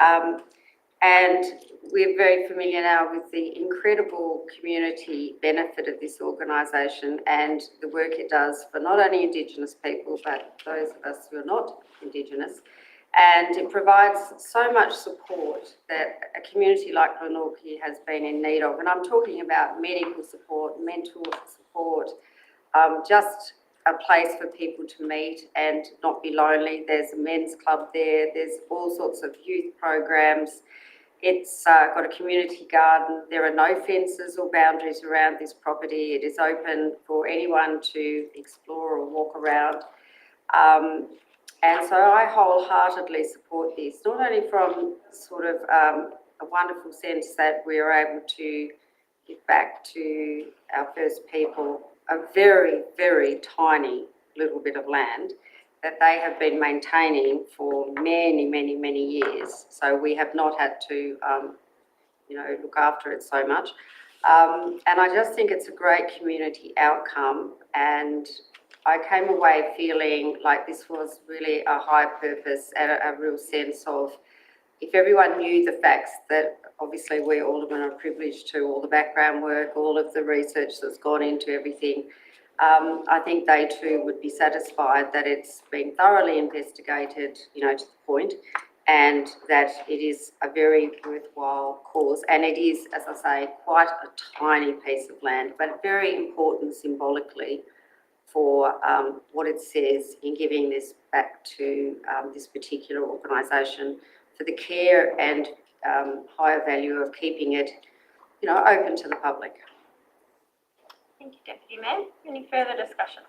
K: and we're very familiar now with the incredible community benefit of this organisation and the work it does for not only Indigenous people, but those of us who are not Indigenous. And it provides so much support that a community like Glenorchy has been in need of. And I'm talking about medical support, mental support, just a place for people to meet and not be lonely. There's a men's club there. There's all sorts of youth programs. It's got a community garden. There are no fences or boundaries around this property. It is open for anyone to explore or walk around. And so I wholeheartedly support this, not only from sort of a wonderful sense that we are able to give back to our First People a very, very tiny little bit of land that they have been maintaining for many, many, many years. So we have not had to, look after it so much. And I just think it's a great community outcome. And I came away feeling like this was really a high purpose and a real sense of, if everyone knew the facts that obviously we aldermen are privileged to, all the background work, all of the research that's gone into everything, I think they too would be satisfied that it's been thoroughly investigated, to the point, and that it is a very worthwhile cause. And it is, as I say, quite a tiny piece of land, but very important symbolically for what it says in giving this back to this particular organisation for the care and higher value of keeping it, open to the public.
A: Thank you, Deputy Mayor. Any further discussion?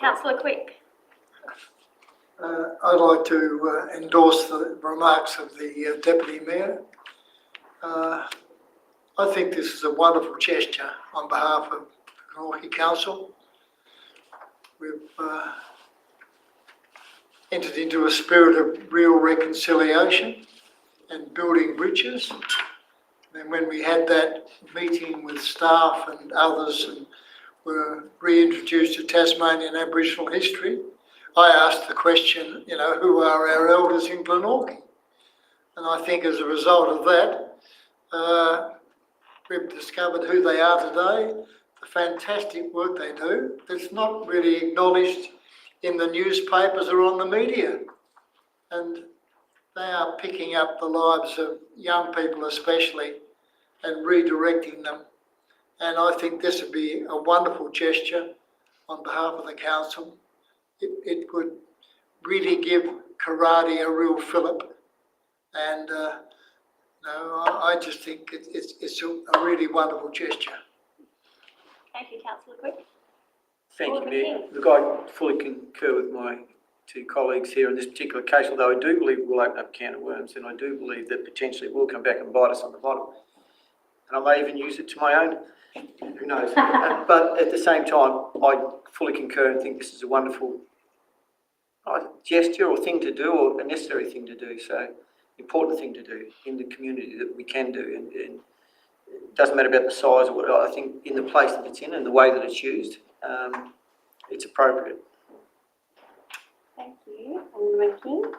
A: Councillor Quick.
N: I'd like to endorse the remarks of the Deputy Mayor. I think this is a wonderful gesture on behalf of the Glenorchy Council. We've entered into a spirit of real reconciliation and building bridges. And when we had that meeting with staff and others and were reintroduced to Tasmanian Aboriginal history, I asked the question, who are our elders in Glenorchy? And I think as a result of that, we've discovered who they are today, the fantastic work they do that's not really acknowledged in the newspapers or on the media. And they are picking up the lives of young people especially and redirecting them. And I think this would be a wonderful gesture on behalf of the council. It would really give karate a real fillip. And I just think it's a really wonderful gesture.
A: Thank you, Councillor Quick.
L: Thank you, Mayor. Look, I fully concur with my two colleagues here in this particular case, although I do believe we'll open up a can of worms, and I do believe that potentially it will come back and bite us on the bottom. And I may even use it to my own, who knows. But at the same time, I fully concur and think this is a wonderful gesture or thing to do, or a necessary thing to do. So, important thing to do in the community that we can do. And it doesn't matter about the size or what, I think in the place that it's in and the way that it's used, it's appropriate.
A: Thank you, Alderman King.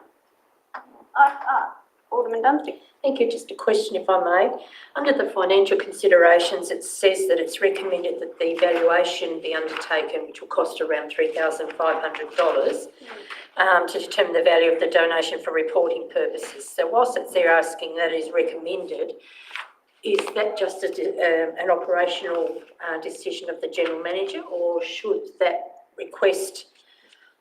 A: Alderman Dunstan.
O: Thank you. Just a question, if I may. Under the financial considerations, it says that it's recommended that the evaluation be undertaken, which will cost around $3,500, to determine the value of the donation for reporting purposes. So whilst it's there asking that is recommended, is that just an operational decision of the General Manager, or should that request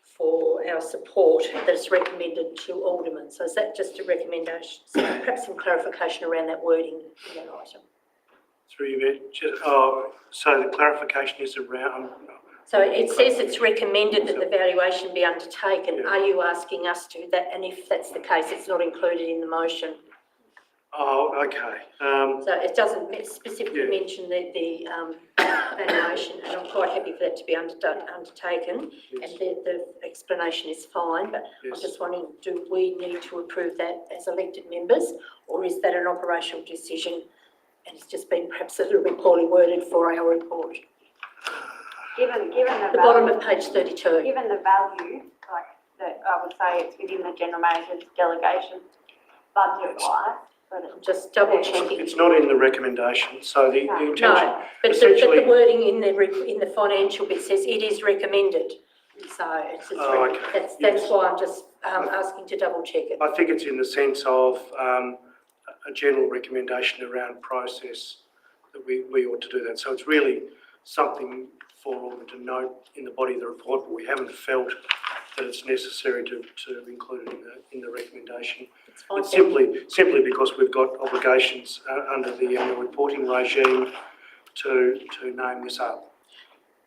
O: for our support that's recommended to aldermen? So is that just a recommendation? So perhaps some clarification around that wording in that item.
H: Through you, Mayor. So the clarification is around,
O: So it says it's recommended that the valuation be undertaken. Are you asking us to do that? And if that's the case, it's not included in the motion.
H: Oh, okay.
O: So it doesn't specifically mention the valuation, and I'm quite happy for that to be undertaken.
H: Yes.
O: And the explanation is fine, but I'm just wondering, do we need to approve that as elected members, or is that an operational decision and it's just been perhaps a little bit poorly worded for our report?
A: Given the
O: The bottom of page 32.
A: Given the value, like that, I would say it's within the general manager's delegation budget-wise, but
O: I'm just double checking.
H: It's not in the recommendation, so the intention.
O: No, but the wording in the financial bit says it is recommended. So it's that's why I'm just asking to double check it.
H: I think it's in the sense of a general recommendation around process that we ought to do that. So it's really something for Alderman to note in the body of the report, but we haven't felt that it's necessary to include it in the recommendation. It's simply because we've got obligations under the annual reporting regime to name this up.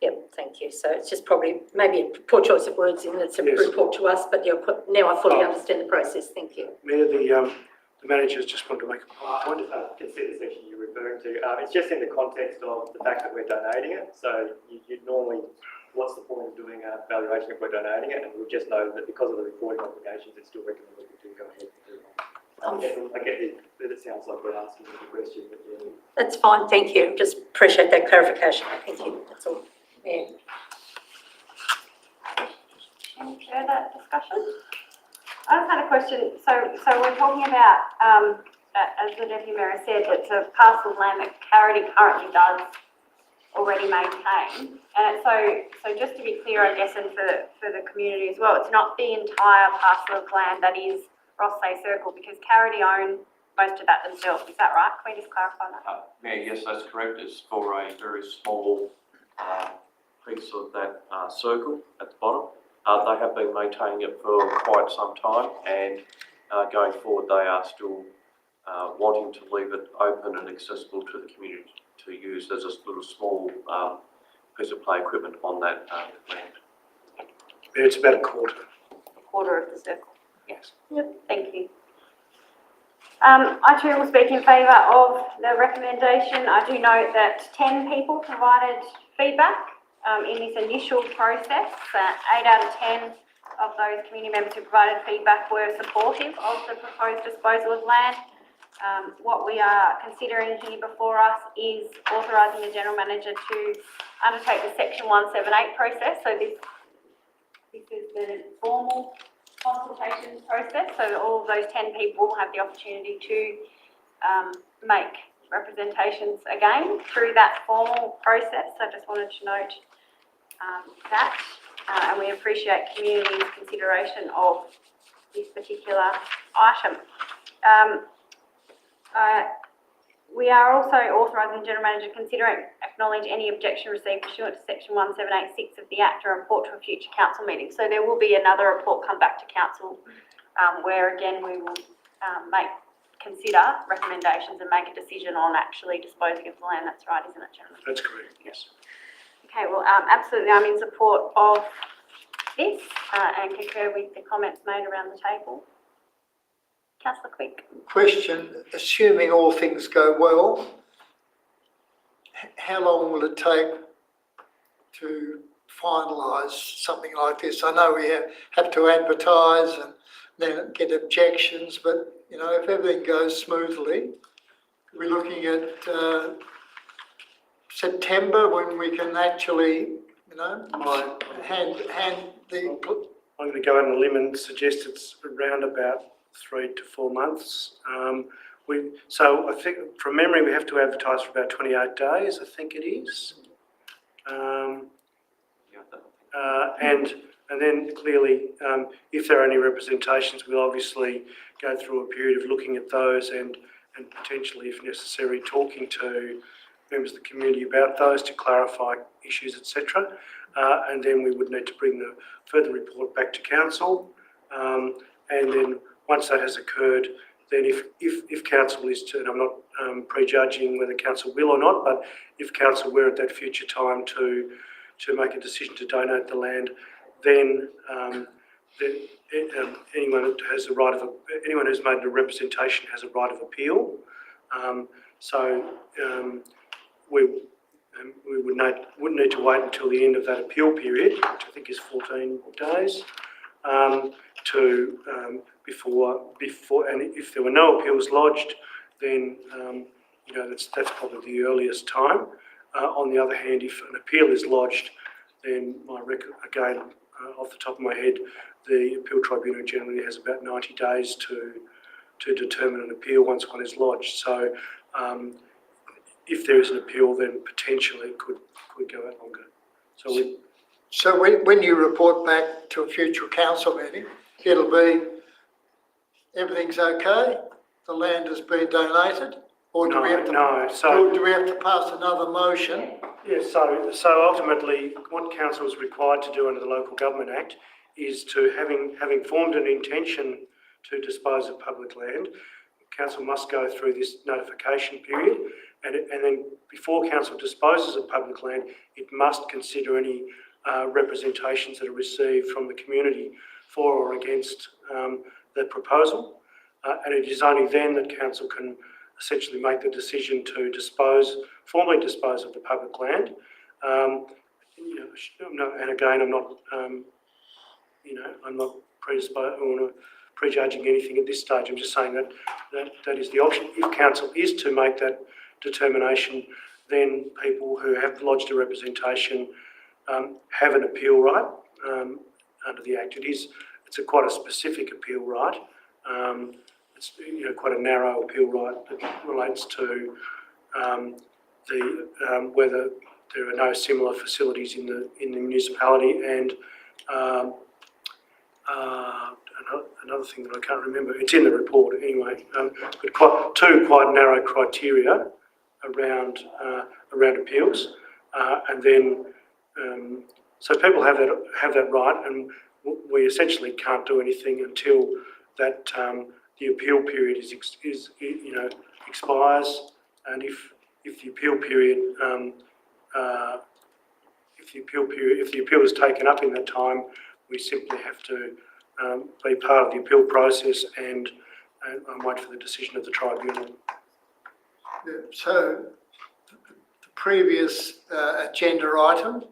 O: Yep, thank you. So it's just probably maybe a poor choice of words in it's a report to us, but now I fully understand the process. Thank you.
H: Mayor, the managers just wanted to make a point.
E: I can see the section you're referring to. It's just in the context of the fact that we're donating it. So you'd normally, what's the point of doing a valuation if we're donating it? And we'll just know that because of the reporting obligations, it's still recommended to go ahead and do it. I get it, that it sounds like we're asking the question, but yeah.
O: That's fine, thank you. Just appreciate that clarification. Thank you. That's all. Yeah.
A: Any further discussion? I just had a question. So we're talking about, as the Deputy Mayor said, it's a parcel of land that Carity currently does already maintain. And so just to be clear, I guess, and for the community as well, it's not the entire parcel of land that is Rothsay Circle, because Carity own most of that themselves. Is that right? Can we just clarify that?
B: Yeah, yes, that's correct. It's for a very small piece of that circle at the bottom. They have been maintaining it for quite some time, and going forward they are still wanting to leave it open and accessible to the community to use as a little small piece of play equipment on that land.
H: Yeah, it's about a quarter.
A: A quarter of the circle.
B: Yes.
A: Yep, thank you. I too will speak in favour of the recommendation. I do note that 10 people provided feedback in this initial process. 8 out of 10 of those community members who provided feedback were supportive of the proposed disposal of land. What we are considering here before us is authorising the General Manager to undertake the Section 178 process. So this is the formal consultation process, so that all of those 10 people will have the opportunity to make representations again through that formal process. So I just wanted to note that, and we appreciate community's consideration of this particular item. We are also authorising the General Manager to consider and acknowledge any objection received pursuant to Section 1786 of the Act and report to a future council meeting. So there will be another report come back to council where again we will consider recommendations and make a decision on actually disposing of the land. That's right, isn't it, General?
H: That's correct, yes.
A: Okay, well, absolutely, I'm in support of this and concur with the comments made around the table. Councillor Quick.
N: Question, assuming all things go well, how long will it take to finalise something like this? I know we have to advertise and then get objections, but, you know, if everything goes smoothly, we're looking at September when we can actually, you know, hand the...
H: I'm going to go out on a limb and suggest it's around about 3 to 4 months. So I think from memory we have to advertise for about 28 days, I think it is. And then clearly, if there are any representations, we'll obviously go through a period of looking at those and potentially, if necessary, talking to members of the community about those to clarify issues, etc. And then we would need to bring the further report back to council. And then once that has occurred, then if council is to, and I'm not prejudging whether council will or not, but if council were at that future time to to make a decision to donate the land, then anyone that has anyone who's made a representation has a right of appeal. We wouldn't need to wait until the end of that appeal period, which I think is 14 days, before, and if there were no appeals lodged, then that's probably the earliest time. On the other hand, if an appeal is lodged, then again, off the top of my head, the appeal tribunal generally has about 90 days to determine an appeal once one is lodged. So if there is an appeal, then potentially it could go out longer.
N: So when you report back to a future council meeting, it'll be everything's okay, the land has been donated, or do we have to pass another motion?
H: Yes, so ultimately what council is required to do under the Local Government Act is to, having formed an intention to dispose of public land, council must go through this notification period, and then before council disposes of public land, it must consider any representations that are received from the community for or against the proposal, and it is only then that council can essentially make the decision to formally dispose of the public land. And again, I'm not predisposed or prejudging anything at this stage. I'm just saying that is the option. If council is to make that determination, then people who have lodged a representation have an appeal right under the Act. It's quite a specific appeal right. It's quite a narrow appeal right that relates to whether there are no similar facilities in the municipality, and another thing that I can't remember. It's in the report anyway. But two quite narrow criteria around appeals, and then so people have that right, and we essentially can't do anything until that the appeal period expires, and if the appeal period if the appeal is taken up in that time, we simply have to be part of the appeal process and wait for the decision of the tribunal.
N: Yeah, so the previous agenda item.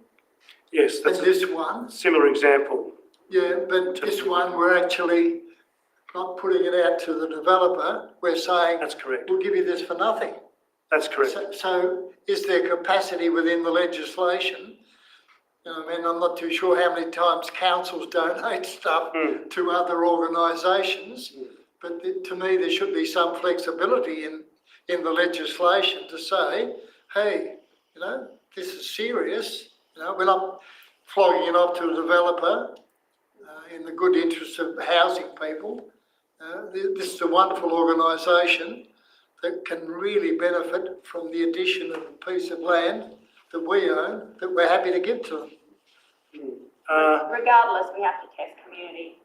H: Yes, that's
N: this one.
H: Similar example.
N: Yeah, but this one we're actually not putting it out to the developer. We're saying
H: that's correct.
N: We'll give you this for nothing.
H: That's correct.
N: So is there capacity within the legislation? I mean, I'm not too sure how many times councils donate stuff to other organisations, but to me there should be some flexibility in the legislation to say, hey, this is serious. We're not flogging it off to a developer in the good interest of housing people. This is a wonderful organisation that can really benefit from the addition of a piece of land that we own, that we're happy to give to them.
A: Regardless, we have to test community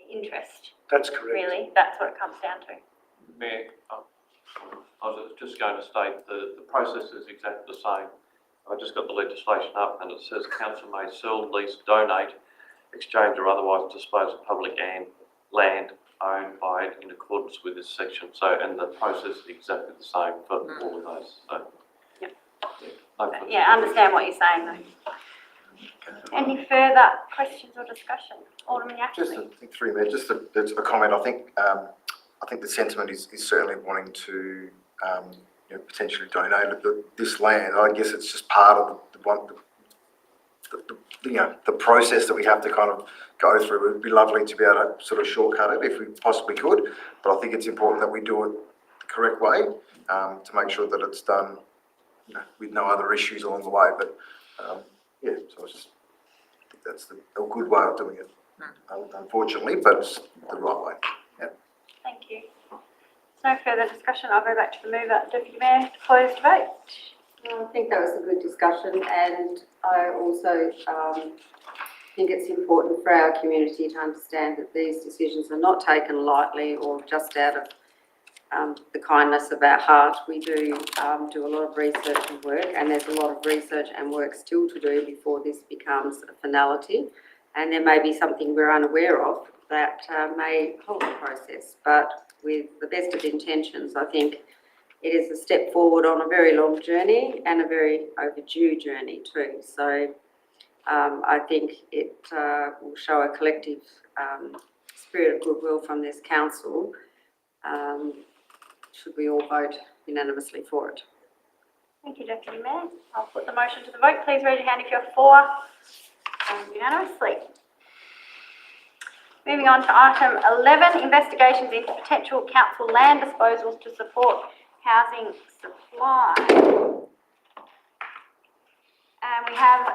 A: interest.
H: That's correct.
A: Really, that's what it comes down to.
B: Mayor, I was just going to state the process is exactly the same. I just got the legislation up and it says council may sell, lease, donate, exchange or otherwise dispose of public land owned by it in accordance with this section. So, and the process is exactly the same for all of those. So,
A: yeah, I understand what you're saying though. Any further questions or discussion? Alderman Yaffe.
P: Just through there, just a comment. I think the sentiment is certainly wanting to potentially donate this land. I guess it's just part of the process that we have to kind of go through. It would be lovely to be able to sort of shortcut it if we possibly could, but I think it's important that we do it the correct way to make sure that it's done with no other issues along the way. But so I just think that's a good way of doing it, unfortunately, but it's the right way. Yeah.
A: Thank you. No further discussion. I'll go back to the mover, Deputy Mayor, to close debate.
K: I think that was a good discussion, and I also think it's important for our community to understand that these decisions are not taken lightly or just out of the kindness of our heart, we do do a lot of research and work, and there's a lot of research and work still to do before this becomes a finality. And there may be something we're unaware of that may halt the process. But with the best of intentions, I think it is a step forward on a very long journey and a very overdue journey too. So I think it will show a collective spirit of goodwill from this council should we all vote unanimously for it.
A: Thank you, Deputy Mayor. I'll put the motion to the vote. Please raise your hand if you're for unanimously. Moving on to item 11, investigations into potential council land disposals to support housing supply. And we have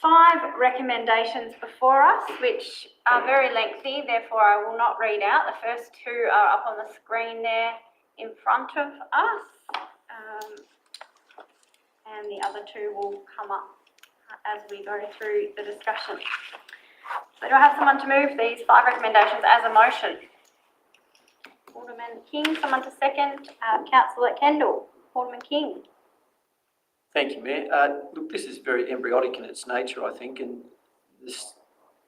A: 5 recommendations before us, which are very lengthy, therefore I will not read out. The first 2 are up on the screen there in front of us, and the other 2 will come up as we go through the discussion. So do I have someone to move these 5 recommendations as a motion? Alderman King, someone to second. Councillor Kendall. Alderman King.
L: Thank you, Mayor. Look, this is very embryonic in its nature, I think, and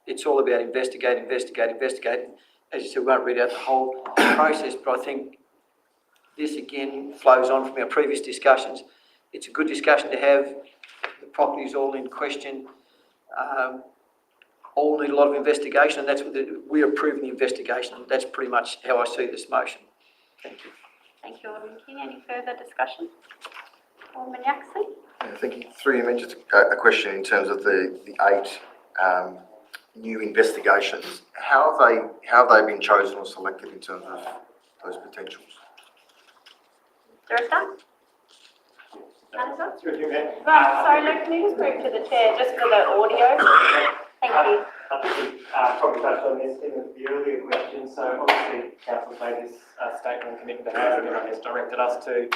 L: it's all about investigate. As you said, we won't read out the whole process, but I think this again flows on from our previous discussions. It's a good discussion to have. The properties all in question all need a lot of investigation, and that's what we're approving the investigation. That's pretty much how I see this motion. Thank you.
A: Thank you, Alderman King. Any further discussion? Alderman Yaxley.
P: Thank you. Through you, Mayor, just a question in terms of the 8 new investigations. How have they been chosen or selected in terms of those potentials?
A: Director? Manager? Right, sorry, Luke, can you just move to the chair just for the audio? Thank you.
E: I think we probably touched on this in the earlier question. So obviously, Council's made this statement and commitment to housing, and I guess directed us to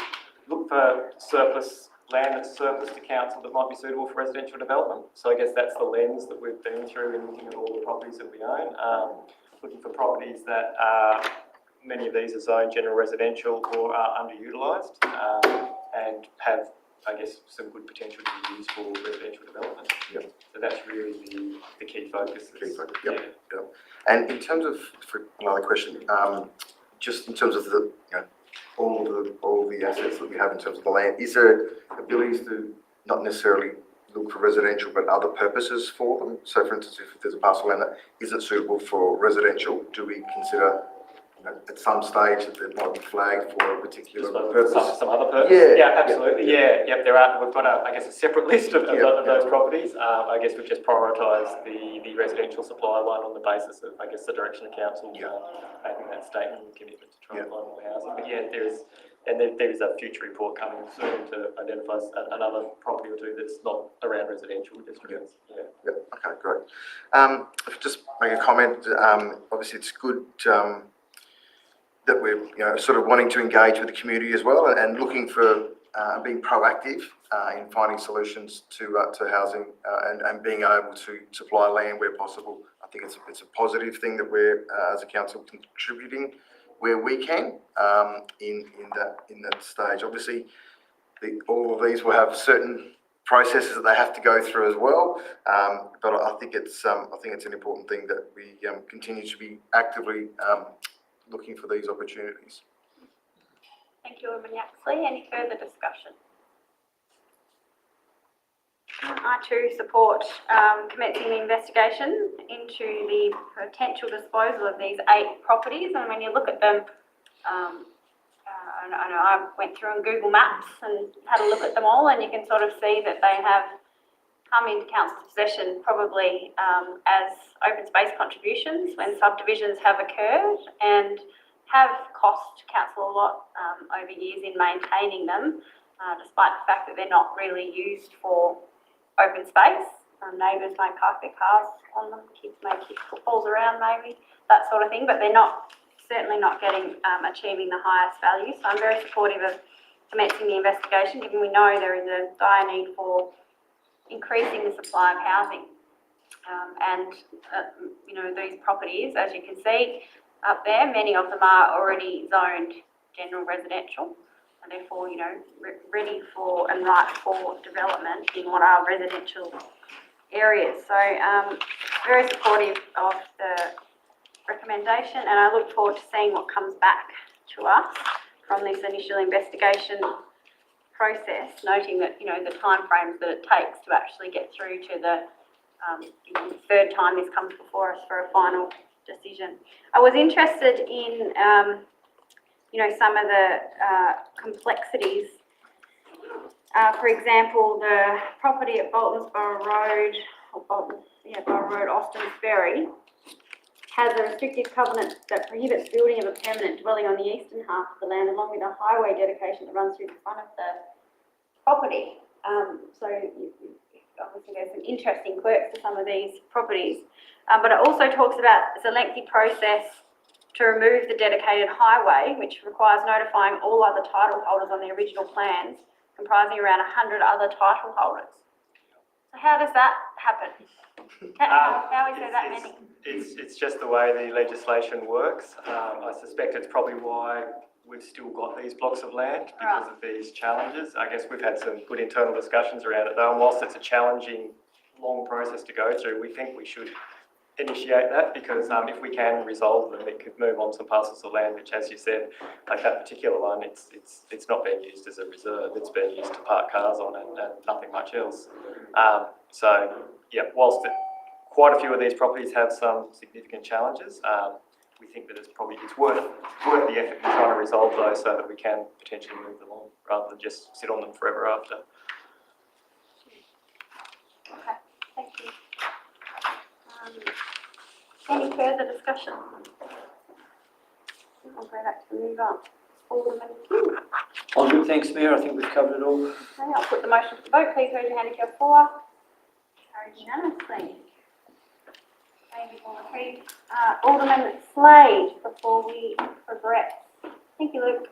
E: look for surplus land that's surplus to council that might be suitable for residential development. So I guess that's the lens that we've been through in looking at all the properties that we own. Looking for properties that many of these are zoned general residential or are underutilised and have, I guess, some good potential to be used for residential development.
P: Yep.
E: So that's really the key focus.
P: Yep. And in terms of, for another question, just in terms of the, all the assets that we have in terms of the land, is there abilities to not necessarily look for residential but other purposes for them? So for instance, if there's a parcel of land that isn't suitable for residential, do we consider at some stage that it might be flagged for a particular purpose?
E: Some other purpose? Yeah, absolutely. Yep, there are. We've got, a separate list of those properties. I guess we've just prioritised the residential supply one on the basis of, I guess, the direction of council making that statement and commitment to try and find more housing. But there is a future report coming soon to identify another property or 2 that's not around residential districts.
P: Okay, great. Just make a comment. Obviously, it's good that we're sort of wanting to engage with the community as well and looking for being proactive in finding solutions to housing and being able to supply land where possible. I think it's a positive thing that we're as a council contributing where we can in that stage. Obviously, all of these will have certain processes that they have to go through as well, but I think it's an important thing that we continue to be actively looking for these opportunities.
A: Thank you, Alderman Yaxley. Any further discussion? I too support commencing the investigation into the potential disposal of these 8 properties, and when you look at them, I know I went through on Google Maps and had a look at them all, and you can sort of see that they have come into council's possession probably as open space contributions when subdivisions have occurred and have cost council a lot over years in maintaining them, despite the fact that they're not really used for open space. Neighbours may park their cars on them, kids may kick footballs around maybe, that sort of thing, but they're certainly not achieving the highest value. So I'm very supportive of commencing the investigation, given we know there is a dire need for increasing the supply of housing. These properties, as you can see, up there. Many of them are already zoned general residential, and therefore, you know, ready for and right for development in what are residential areas. So, very supportive of the recommendation, and I look forward to seeing what comes back to us from this initial investigation process, noting that, you know, the timeframes that it takes to actually get through to the you know, third time this comes before us for a final decision. I was interested in, you know, some of the complexities. For example, the property at Boltonsborough Road, Borough Road, Austin's Ferry, has a restrictive covenant that prohibits building of a permanent dwelling on the eastern half of the land, along with a highway dedication that runs through the front of the property. Obviously there's some interesting quirks to some of these properties, but it also talks about it's a lengthy process to remove the dedicated highway, which requires notifying all other title holders on the original plans, comprising around 100 other title holders. So how does that happen? How is there that many?
E: It's just the way the legislation works. I suspect it's probably why we've still got these blocks of land because of these challenges. I guess we've had some good internal discussions around it though, and whilst it's a challenging, long process to go through, we think we should initiate that because if we can resolve them, it could move on some parcels of land, which, as you said, like that particular one, it's not being used as a reserve. It's being used to park cars on and nothing much else. So yeah, whilst quite a few of these properties have some significant challenges, we think that it's worth the effort in trying to resolve those so that we can potentially move them on rather than just sit on them forever after.
A: Okay, thank you. Any further discussion? I'll go back to the move on. Alderman King.
L: All good, thanks, Mayor. I think we've covered it all.
A: Okay, I'll put the motion to the vote. Please raise your hand if you're for. Carried unanimously. Alderman Slade, before we progress. Thank you, Luke.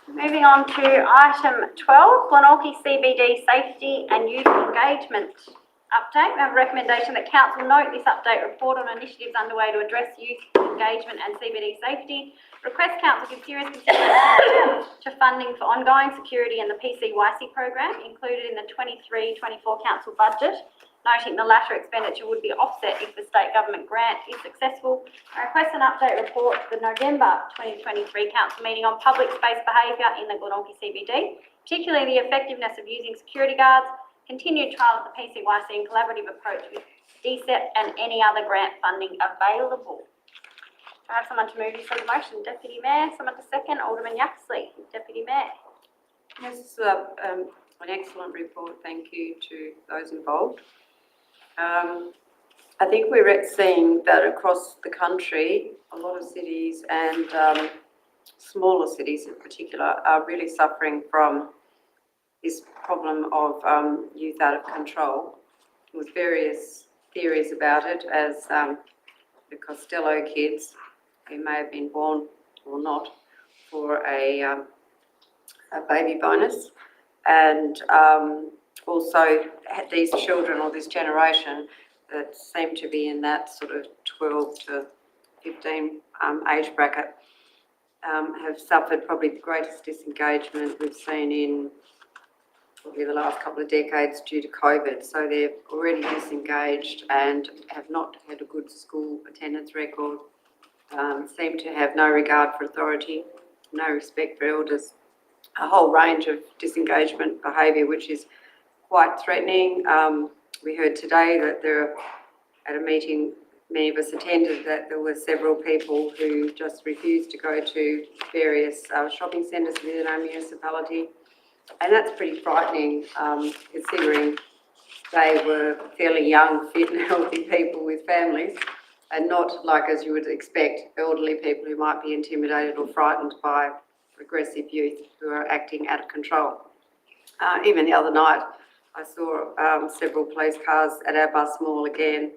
A: Moving on to item 12, Glenorchy CBD Safety and Youth Engagement Update. We have a recommendation that Council note this update report on initiatives underway to address youth engagement and CBD safety. Request Council give serious consideration to funding for ongoing security and the PCYC program included in the 23-24 Council budget, noting the latter expenditure would be offset if the state government grant is successful. I request an update report for the November 2023 Council meeting on public space behaviour in the Glenorchy CBD, particularly the effectiveness of using security guards, continued trial of the PCYC and collaborative approach with DSEP and any other grant funding available. I have someone to move this resolution. Deputy Mayor, someone to second. Alderman Yaxley, Deputy Mayor.
K: This is an excellent report. Thank you to those involved. I think we're seeing that across the country, a lot of cities and smaller cities in particular are really suffering from this problem of youth out of control, with various theories about it, as the Costello kids who may have been born or not for a baby bonus, and also these children or this generation that seem to be in that sort of 12 to 15 age bracket have suffered probably the greatest disengagement we've seen in probably the last couple of decades due to COVID. So they're already disengaged and have not had a good school attendance record, seem to have no regard for authority, no respect for elders, a whole range of disengagement behaviour which is quite threatening. We heard today that there, at a meeting many of us attended, that there were several people who just refused to go to various shopping centres within our municipality. And that's pretty frightening, considering they were fairly young, fit and healthy people with families, and not like, as you would expect, elderly people who might be intimidated or frightened by aggressive youth who are acting out of control. Even the other night, I saw several police cars at our bus mall again,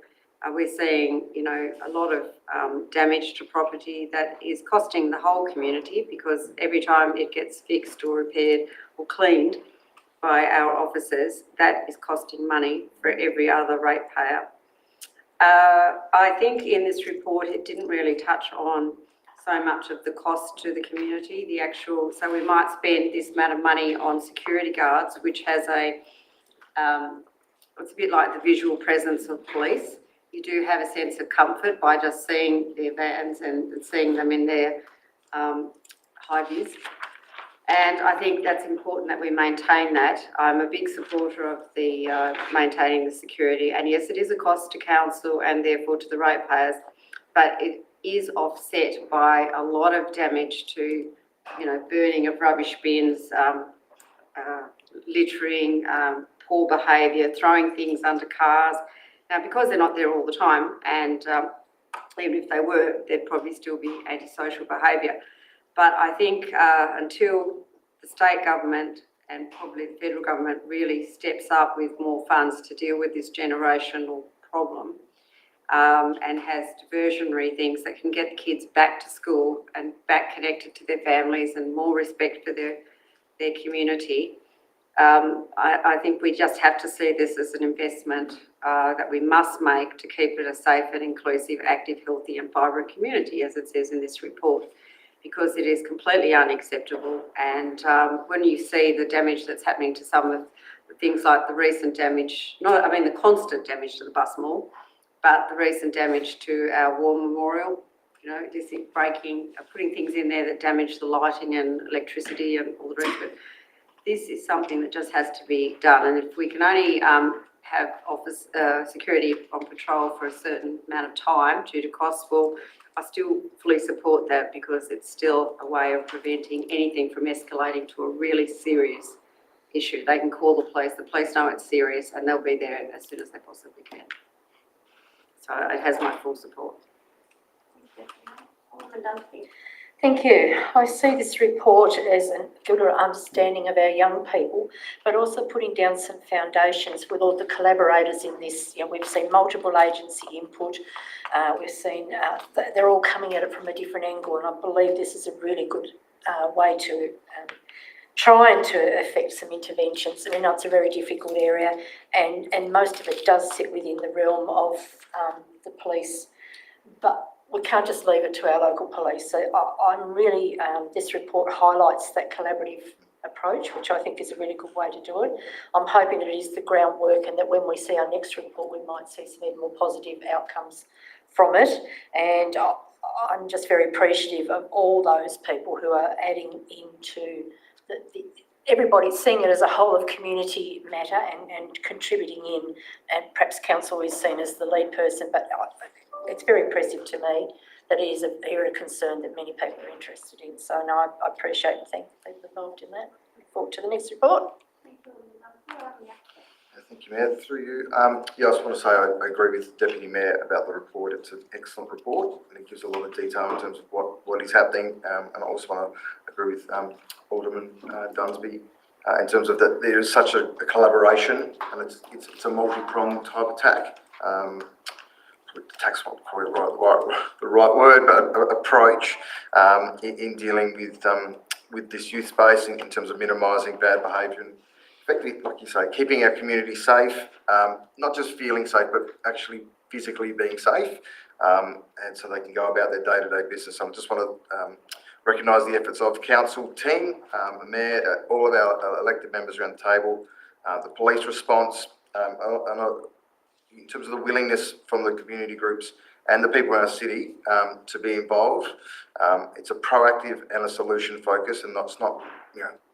K: we're seeing, a lot of damage to property that is costing the whole community, because every time it gets fixed or repaired or cleaned by our officers, that is costing money for every other ratepayer. I think in this report it didn't really touch on so much of the cost to the community, so we might spend this amount of money on security guards, which has it's a bit like the visual presence of police. You do have a sense of comfort by just seeing their vans and seeing them in their high vis. And I think that's important that we maintain that. I'm a big supporter of the maintaining the security. And yes, it is a cost to council and therefore to the ratepayers, but it is offset by a lot of damage to, burning of rubbish bins, littering, poor behaviour, throwing things under cars. Now, because they're not there all the time, and even if they were, there'd probably still be antisocial behaviour. But I think until the state government and probably the federal government really steps up with more funds to deal with this generational problem, and has diversionary things that can get the kids back to school and back connected to their families and more respect for their community, I think we just have to see this as an investment that we must make to keep it a safe and inclusive, active, healthy and vibrant community, as it says in this report, because it is completely unacceptable. And when you see the damage that's happening to some of the things like the recent damage, the constant damage to the bus mall, but the recent damage to our war memorial, just putting things in there that damage the lighting and electricity and all the rest of it. This is something that just has to be done, and if we can only have security on patrol for a certain amount of time due to costs, well, I still fully support that, because it's still a way of preventing anything from escalating to a really serious issue. They can call the police know it's serious, and they'll be there as soon as they possibly can. So it has my full support.
O: Thank you. I see this report as a good understanding of our young people, but also putting down some foundations with all the collaborators in this. We've seen multiple agency input. We've seen they're all coming at it from a different angle, and I believe this is a really good way to trying to effect some interventions. I know it's a very difficult area, and most of it does sit within the realm of the police, but we can't just leave it to our local police. So I'm really, this report highlights that collaborative approach, which I think is a really good way to do it. I'm hoping that it is the groundwork, and that when we see our next report, we might see some even more positive outcomes from it. And I'm just very appreciative of all those people who are adding into everybody seeing it as a whole of community matter and contributing in, and perhaps council is seen as the lead person, but it's very impressive to me that it is an area of concern that many people are interested in. So no, I appreciate and thank the people involved in that. Look forward to the next report.
P: Thank you, Mayor. Through you. I just want to say I agree with Deputy Mayor about the report. It's an excellent report, and it gives a lot of detail in terms of what is happening. And I also want to agree with Alderman Dunsby in terms of that there is such a collaboration, and it's a multi-pronged type attack. Attack's not probably the right word, but approach in dealing with this youth space in terms of minimising bad behaviour and effectively, like you say, keeping our community safe, not just feeling safe, but actually physically being safe, and so they can go about their day-to-day business. So I just want to recognise the efforts of council team, the mayor, all of our elected members around the table, the police response, and in terms of the willingness from the community groups and the people in our city to be involved. It's a proactive and a solution focus, and it's not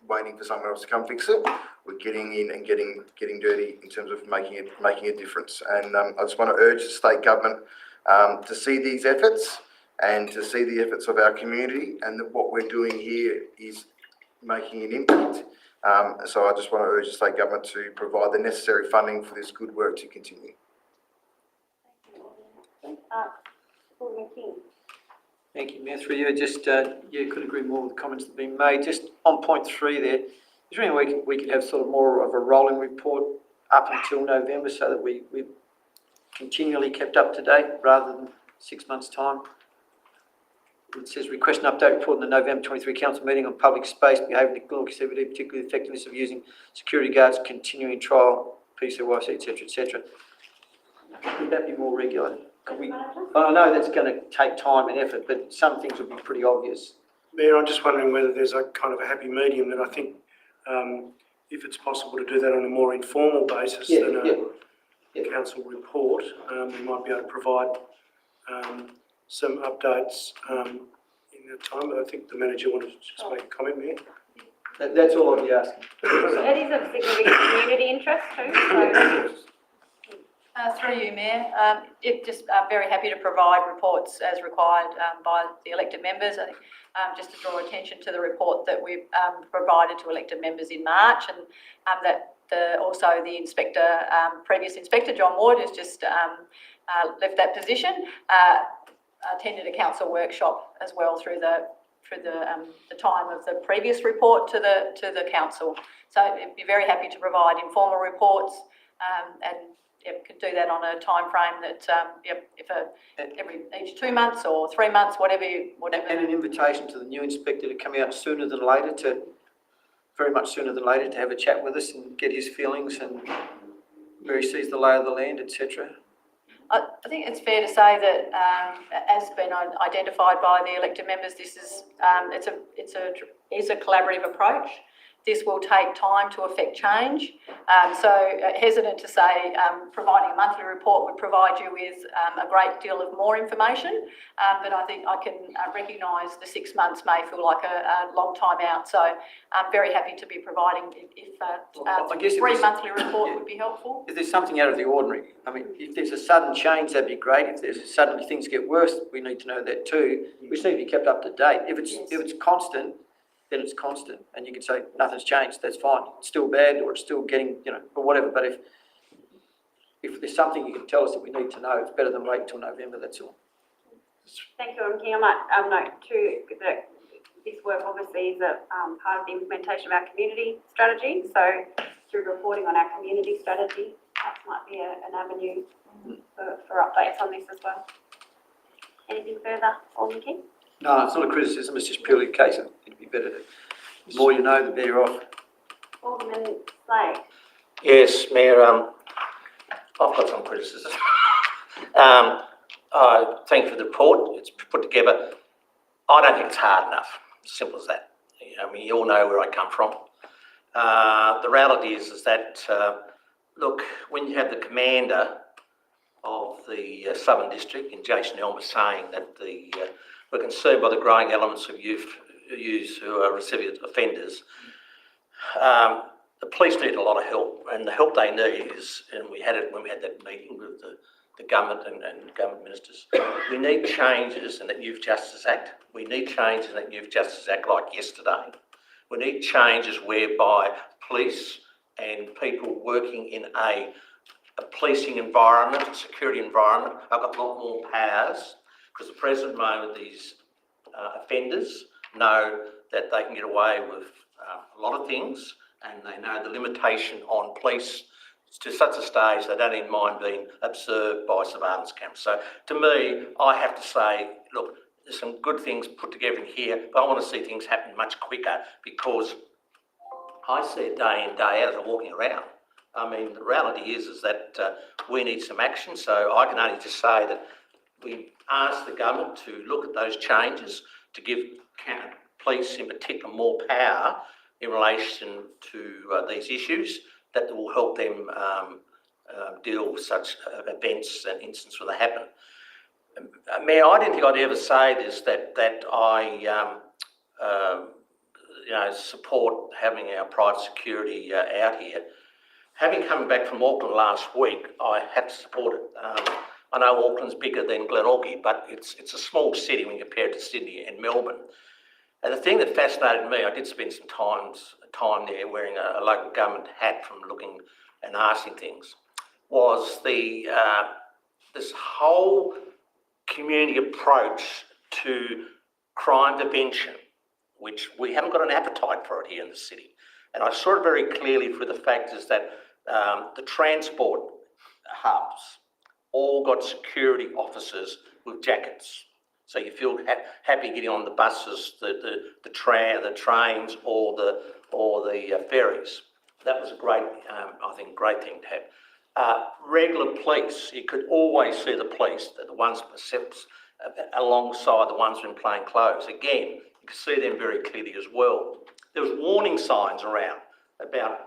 P: waiting for someone else to come fix it. We're getting in and getting dirty in terms of making a difference. And I just want to urge the state government to see these efforts and to see the efforts of our community, and that what we're doing here is making an impact. So I just want to urge the state government to provide the necessary funding for this good work to continue.
L: Thank you, Mayor. Through you, just could agree more with the comments that have been made. Just on point 3 there, is there any way we could have sort of more of a rolling report up until November, so that we continually kept up to date rather than 6 months' time. It says request an update report in the November 23 council meeting on public space behaviour in Glenorchy CBD, particularly the effectiveness of using security guards, continuing trial, PCYC, etc., etc. Would that be more regular? Could we, I know that's going to take time and effort, but some things would be pretty obvious.
H: Mayor, I'm just wondering whether there's a kind of a happy medium that I think if it's possible to do that on a more informal basis than a council report, we might be able to provide some updates in that time. But I think the manager wanted to just make a comment, Mayor.
L: That's all I'd be asking.
A: It is of significant community interest too, so.
R: Through you, Mayor. Just very happy to provide reports as required by the elected members. I think just to draw attention to the report that we've provided to elected members in March, and that also the inspector, previous inspector John Ward, has just left that position. Attended a council workshop as well through the time of the previous report to the council. So I'd be very happy to provide informal reports and could do that on a time frame that each 2 months or 3 months, whatever.
L: And an invitation to the new inspector to come out sooner than later, very much sooner than later, to have a chat with us and get his feelings and where he sees the lay of the land, etc.
R: I think it's fair to say that, as been identified by the elected members, this is it's a collaborative approach. This will take time to affect change. So hesitant to say providing a monthly report would provide you with a great deal of more information, but I think I can recognise the 6 months may feel like a long time out. So I'm very happy to be providing if a 3 monthly report would be helpful.
L: If there's something out of the ordinary, I mean, if there's a sudden change, that'd be great. If there's suddenly things get worse, we need to know that too. We just need to be kept up to date. If it's constant, then it's constant, and you can say nothing's changed. That's fine. It's still bad, or it's still getting, or whatever. But if there's something you can tell us that we need to know, it's better than wait until November. That's all.
A: Thank you, and King. I might note too that this work obviously is a part of the implementation of our community strategy. So through reporting on our community strategy, that might be an avenue for updates on this as well. Anything further, Alderman King?
L: No, it's not a criticism. It's just purely a case of it'd be better. The more you know, the better off.
A: Alderman Slade.
Q: Yes, Mayor, I've got some criticism. I thank you for the report. It's put together. I don't think it's hard enough. Simple as that. I mean, you all know where I come from. The reality is that, look, when you have the commander of the Southern District, in Jason Elmer, saying that we're concerned by the growing elements of youth who are recidivist offenders. The police need a lot of help, and the help they need is, and we had it when we had that meeting with the government and government ministers, we need changes in that Youth Justice Act. We need changes in that Youth Justice Act like yesterday. We need changes whereby police and people working in a policing environment, a security environment, have got a lot more powers, because the present moment these offenders know that they can get away with a lot of things, and they know the limitation on police to such a stage they don't even mind being observed by surveillance cameras. So to me, I have to say, look, there's some good things put together in here, but I want to see things happen much quicker, because I see it day in, day out as I'm walking around. I mean, the reality is that we need some action, so I can only just say that we ask the government to look at those changes, to give police in particular more power in relation to these issues that will help them deal with such events and incidents when they happen. Mayor, I didn't think I'd ever say this, that I support having our private security out here. Having come back from Auckland last week, I had to support it. I know Auckland's bigger than Glenorchy, but it's a small city when compared to Sydney and Melbourne. And the thing that fascinated me, I did spend some time there wearing a local government hat from looking and asking things, was this whole community approach to crime prevention, which we haven't got an appetite for it here in the city. And I saw it very clearly for the fact is that the transport hubs all got security officers with jackets. So you feel happy getting on the buses, the trains, or the ferries. That was a great, I think, great thing to have. Regular police, you could always see the police, the ones alongside the ones in plain clothes. Again, you could see them very clearly as well. There was warning signs around about,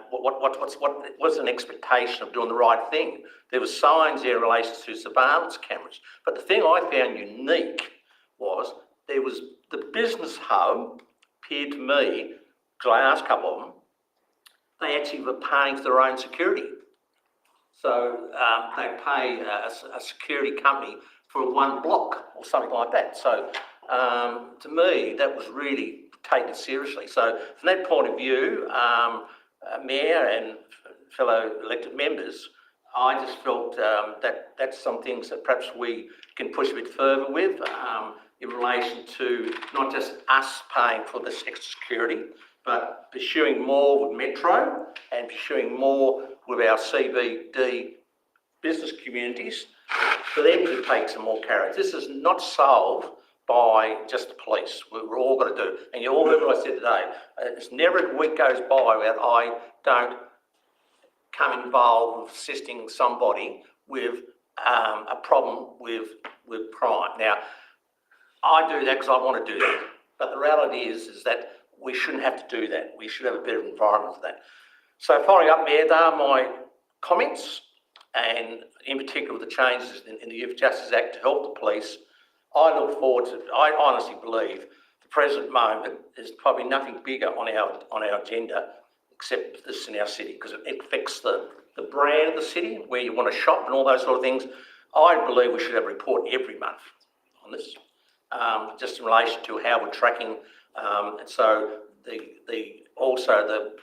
Q: what's an expectation of doing the right thing. There were signs there in relation to surveillance cameras. But the thing I found unique was there was the business hub, appeared to me, because I asked a couple of them, they actually were paying for their own security. So they pay a security company for one block or something like that. So to me, that was really taken seriously. So from that point of view, Mayor and fellow elected members, I just felt that that's some things that perhaps we can push a bit further with in relation to not just us paying for this extra security, but pursuing more with Metro and pursuing more with our CBD business communities for them to take some more carriage. This is not solved by just the police. We're all going to do it. And you all heard what I said today. It's never a week goes by without I don't come involved with assisting somebody with a problem with crime. Now, I do that because I want to do that. But the reality is that we shouldn't have to do that. We should have a better environment for that. So following up, Mayor, they are my comments, and in particular the changes in the Youth Justice Act to help the police. I look forward to, I honestly believe the present moment is probably nothing bigger on our agenda except this in our city, because it affects the brand of the city, where you want to shop and all those sort of things. I believe we should have a report every month on this, just in relation to how we're tracking, and so also the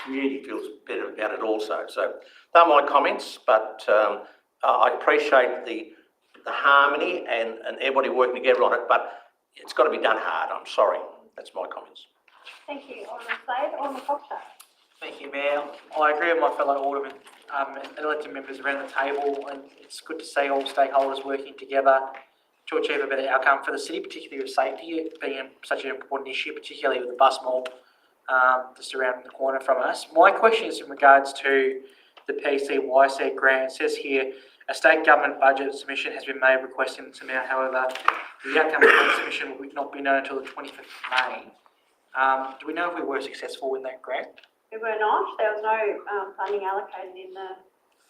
Q: community feels better about it also. So they're my comments, but I appreciate the harmony and everybody working together on it, but it's got to be done hard. I'm sorry. That's my comments.
A: Thank you, Alderman Slade. Alderman Cockburn.
S: Thank you, Mayor. I agree with my fellow aldermen and elected members around the table, and it's good to see all stakeholders working together to achieve a better outcome for the city, particularly with safety being such an important issue, particularly with the bus mall just around the corner from us. My question is in regards to the PCYC grant. It says here, a state government budget submission has been made requesting this amount. However, the outcome of that submission will not be known until the 25th of May. Do we know if we were successful in that grant?
A: We were not. There was no funding allocated in the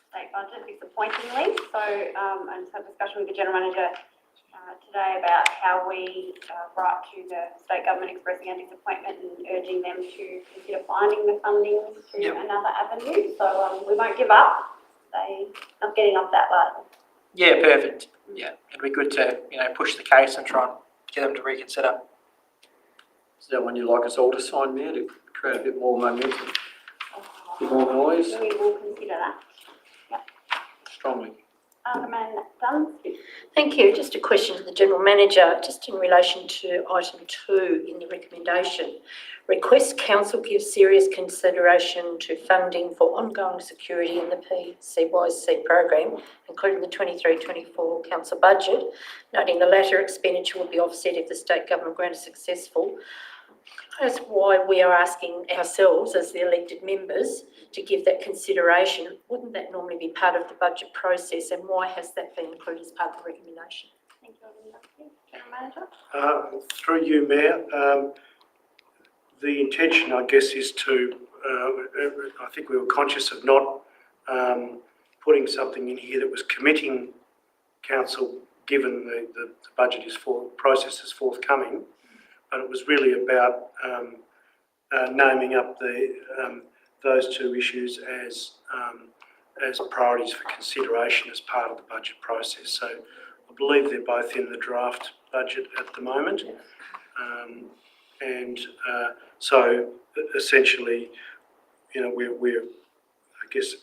A: state budget, disappointingly. So I just had a discussion with the General Manager today about how we write to the state government expressing our disappointment and urging them to consider finding the funding through another avenue. So we won't give up. They're not getting off that lightly.
S: Yeah, perfect. Yeah, it'd be good to push the case and try and get them to reconsider.
L: Is that one you'd like us all to sign, Mayor, to create a bit more momentum, a bit more noise?
A: We will consider that. Yep.
L: Strongly.
A: Alderman Dunsby.
O: Thank you. Just a question to the General Manager, just in relation to item 2 in the recommendation. Request Council give serious consideration to funding for ongoing security in the PCYC program, including the 23-24 Council budget, noting the latter expenditure will be offset if the state government grant is successful. That's why we are asking ourselves as the elected members to give that consideration. Wouldn't that normally be part of the budget process, and why has that been included as part of the recommendation?
A: Thank you, Alderman Dunsby. General Manager.
H: Through you, Mayor, the intention, I guess, is to, I think we were conscious of not putting something in here that was committing council, given the budget process is forthcoming, but it was really about naming up those two issues as priorities for consideration as part of the budget process. So I believe they're both in the draft budget at the moment. So essentially, we're I guess,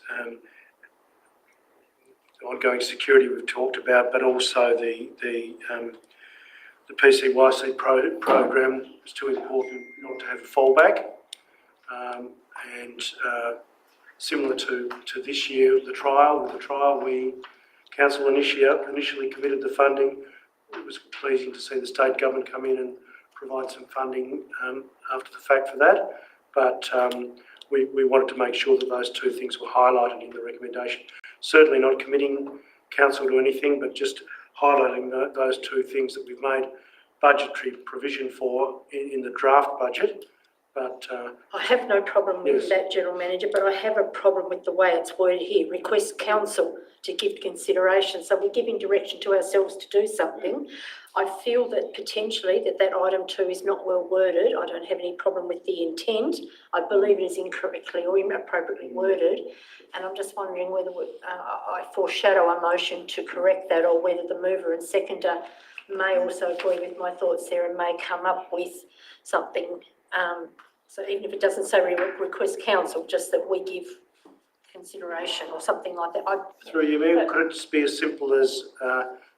H: ongoing security we've talked about, but also the PCYC program is too important not to have a fallback. similar to this year, the trial. With the trial, council initially committed the funding. It was pleasing to see the state government come in and provide some funding after the fact for that. But we wanted to make sure that those two things were highlighted in the recommendation. Certainly not committing council to anything, but just highlighting those two things that we've made budgetary provision for in the draft budget. But
O: I have no problem with that, General Manager, but I have a problem with the way it's worded here. Request council to give consideration. So we're giving direction to ourselves to do something. I feel that potentially that item 2 is not well worded. I don't have any problem with the intent. I believe it is incorrectly or inappropriately worded. And I'm just wondering whether I foreshadow a motion to correct that, or whether the mover and seconder may also agree with my thoughts there and may come up with something. So even if it doesn't say request council, just that we give consideration or something like that.
H: through you, Mayor, could it just be as simple as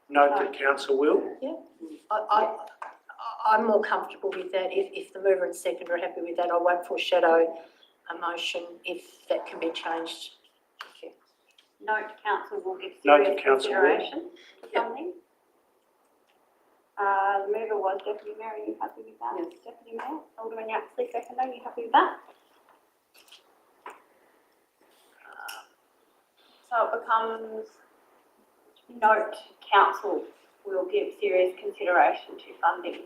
H: note that council will?
O: Yeah, I'm more comfortable with that. If the mover and seconder are happy with that, I won't foreshadow a motion if that can be changed. Thank you.
A: Note council will give
H: Note
A: serious
H: that council will.
A: consideration for something. The mover was Deputy Mayor, are you happy with that? Yes. Deputy Mayor, Alderman Yaxley, seconder, are you happy with that? So it becomes note council will give serious consideration to funding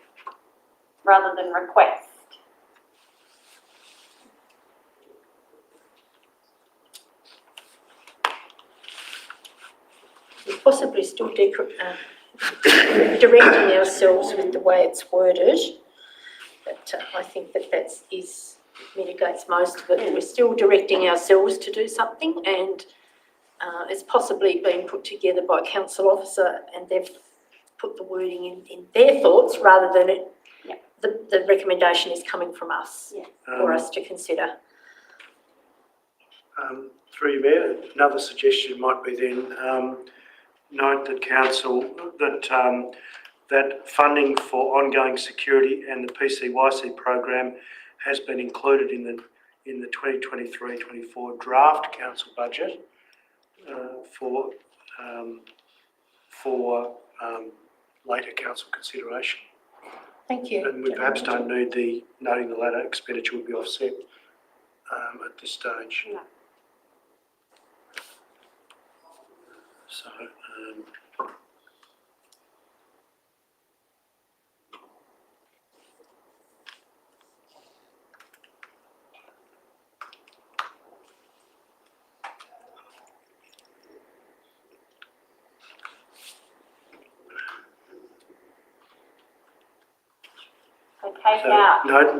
A: rather than request.
O: We're possibly still directing ourselves with the way it's worded, but I think that mitigates most of it. We're still directing ourselves to do something, and it's possibly been put together by a council officer, and they've put the wording in their thoughts rather than it.
A: Yeah.
O: The recommendation is coming from us for us to consider.
H: Through you, Mayor, another suggestion might be then note that council that funding for ongoing security and the PCYC program has been included in the 2023-24 draft council budget for later council consideration.
O: Thank you.
H: And we perhaps don't need noting the latter expenditure will be offset at this stage.
A: No.
H: So,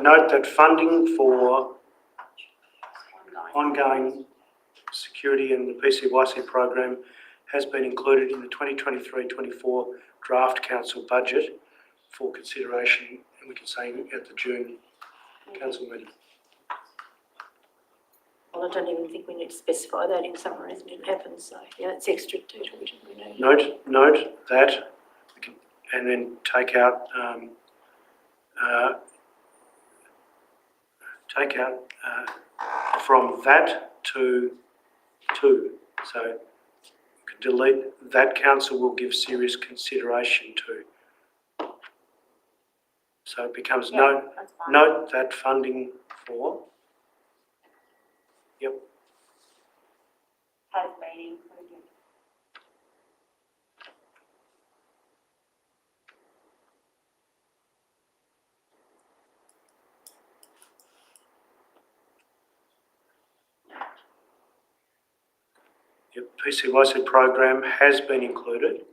H: note that funding for ongoing security and the PCYC program has been included in the 2023-24 draft council budget for consideration, and we can say at the June council meeting.
O: Well, I don't even think we need to specify that in some reason it happens, so yeah, it's extra detail we don't need.
H: Note that, and then take out from that to two. So you can delete that council will give serious consideration to. So it becomes note that funding for. Yep.
A: Has been included.
H: Yep, PCYC program has been included.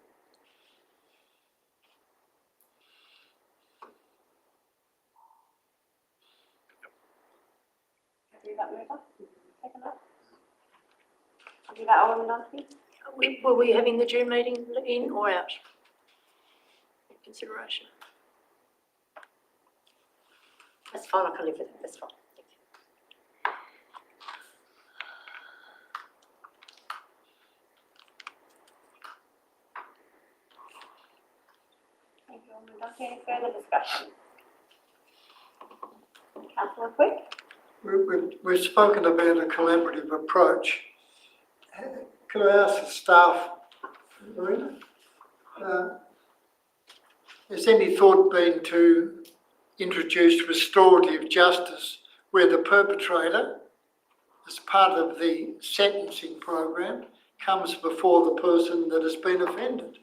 A: Happy with that, mover? Second that? Happy with that, Alderman Dunphy?
O: Were we having the June meeting in or out? Consideration. That's fine, I can live with it, that's fine.
A: Thank you, Alderman Dunphy. Any further discussion? Councillor Quick?
N: we've spoken about a collaborative approach. Could I ask the staff, Marina, has any thought been to introduce restorative justice where the perpetrator, as part of the sentencing program, comes before the person that has been offended?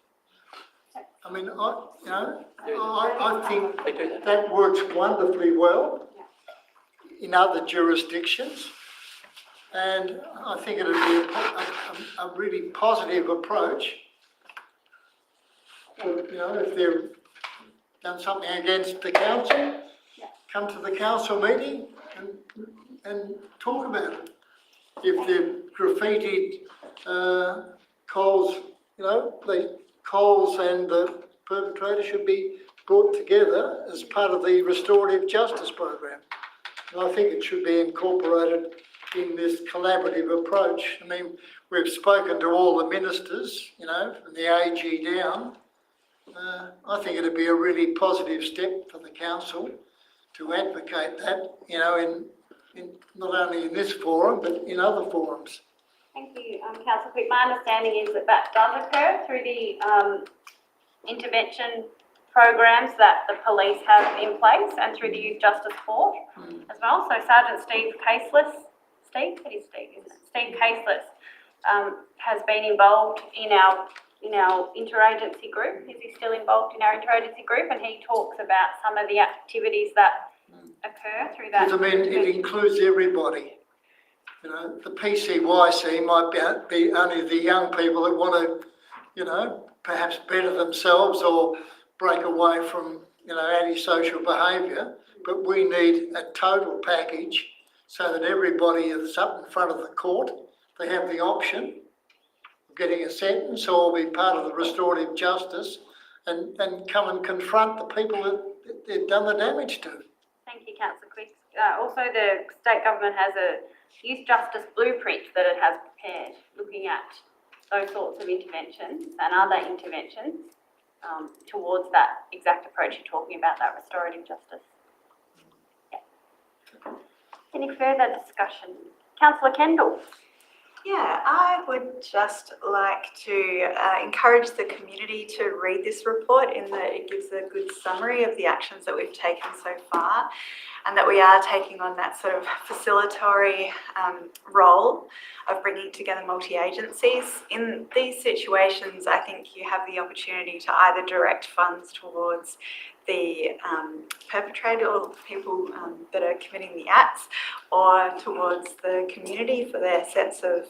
N: I mean, I think that works wonderfully well in other jurisdictions, and I think it would be a really positive approach. If they've done something against the council, come to the council meeting and talk about it. If they've graffitied Coles, the Coles and the perpetrator should be brought together as part of the restorative justice program. And I think it should be incorporated in this collaborative approach. I mean, we've spoken to all the ministers, from the AG down. I think it'd be a really positive step for the council to advocate that, in not only in this forum, but in other forums.
A: Thank you, Councillor Quick. My understanding is that does occur through the intervention programs that the police have in place and through the Youth Justice Court as well. So Sergeant Steve Caseless, Steve Caseless has been involved in our interagency group. Is he still involved in our interagency group? And he talks about some of the activities that occur through that.
N: Because, I mean, it includes everybody. The PCYC might be only the young people that want to, perhaps better themselves or break away from, antisocial behaviour. But we need a total package so that everybody that's up in front of the court, they have the option of getting a sentence or be part of the restorative justice and come and confront the people that they've done the damage to.
A: Thank you, Councillor Quick. Also, the state government has a youth justice blueprint that it has prepared, looking at those sorts of interventions and other interventions towards that exact approach you're talking about, that restorative justice. Yeah. Any further discussion? Councillor Kendall.
M: Yeah, I would just like to encourage the community to read this report in that it gives a good summary of the actions that we've taken so far, and that we are taking on that sort of facilitatory role of bringing together multi-agencies. In these situations, I think you have the opportunity to either direct funds towards the perpetrator or people that are committing the acts, or towards the community for their sense of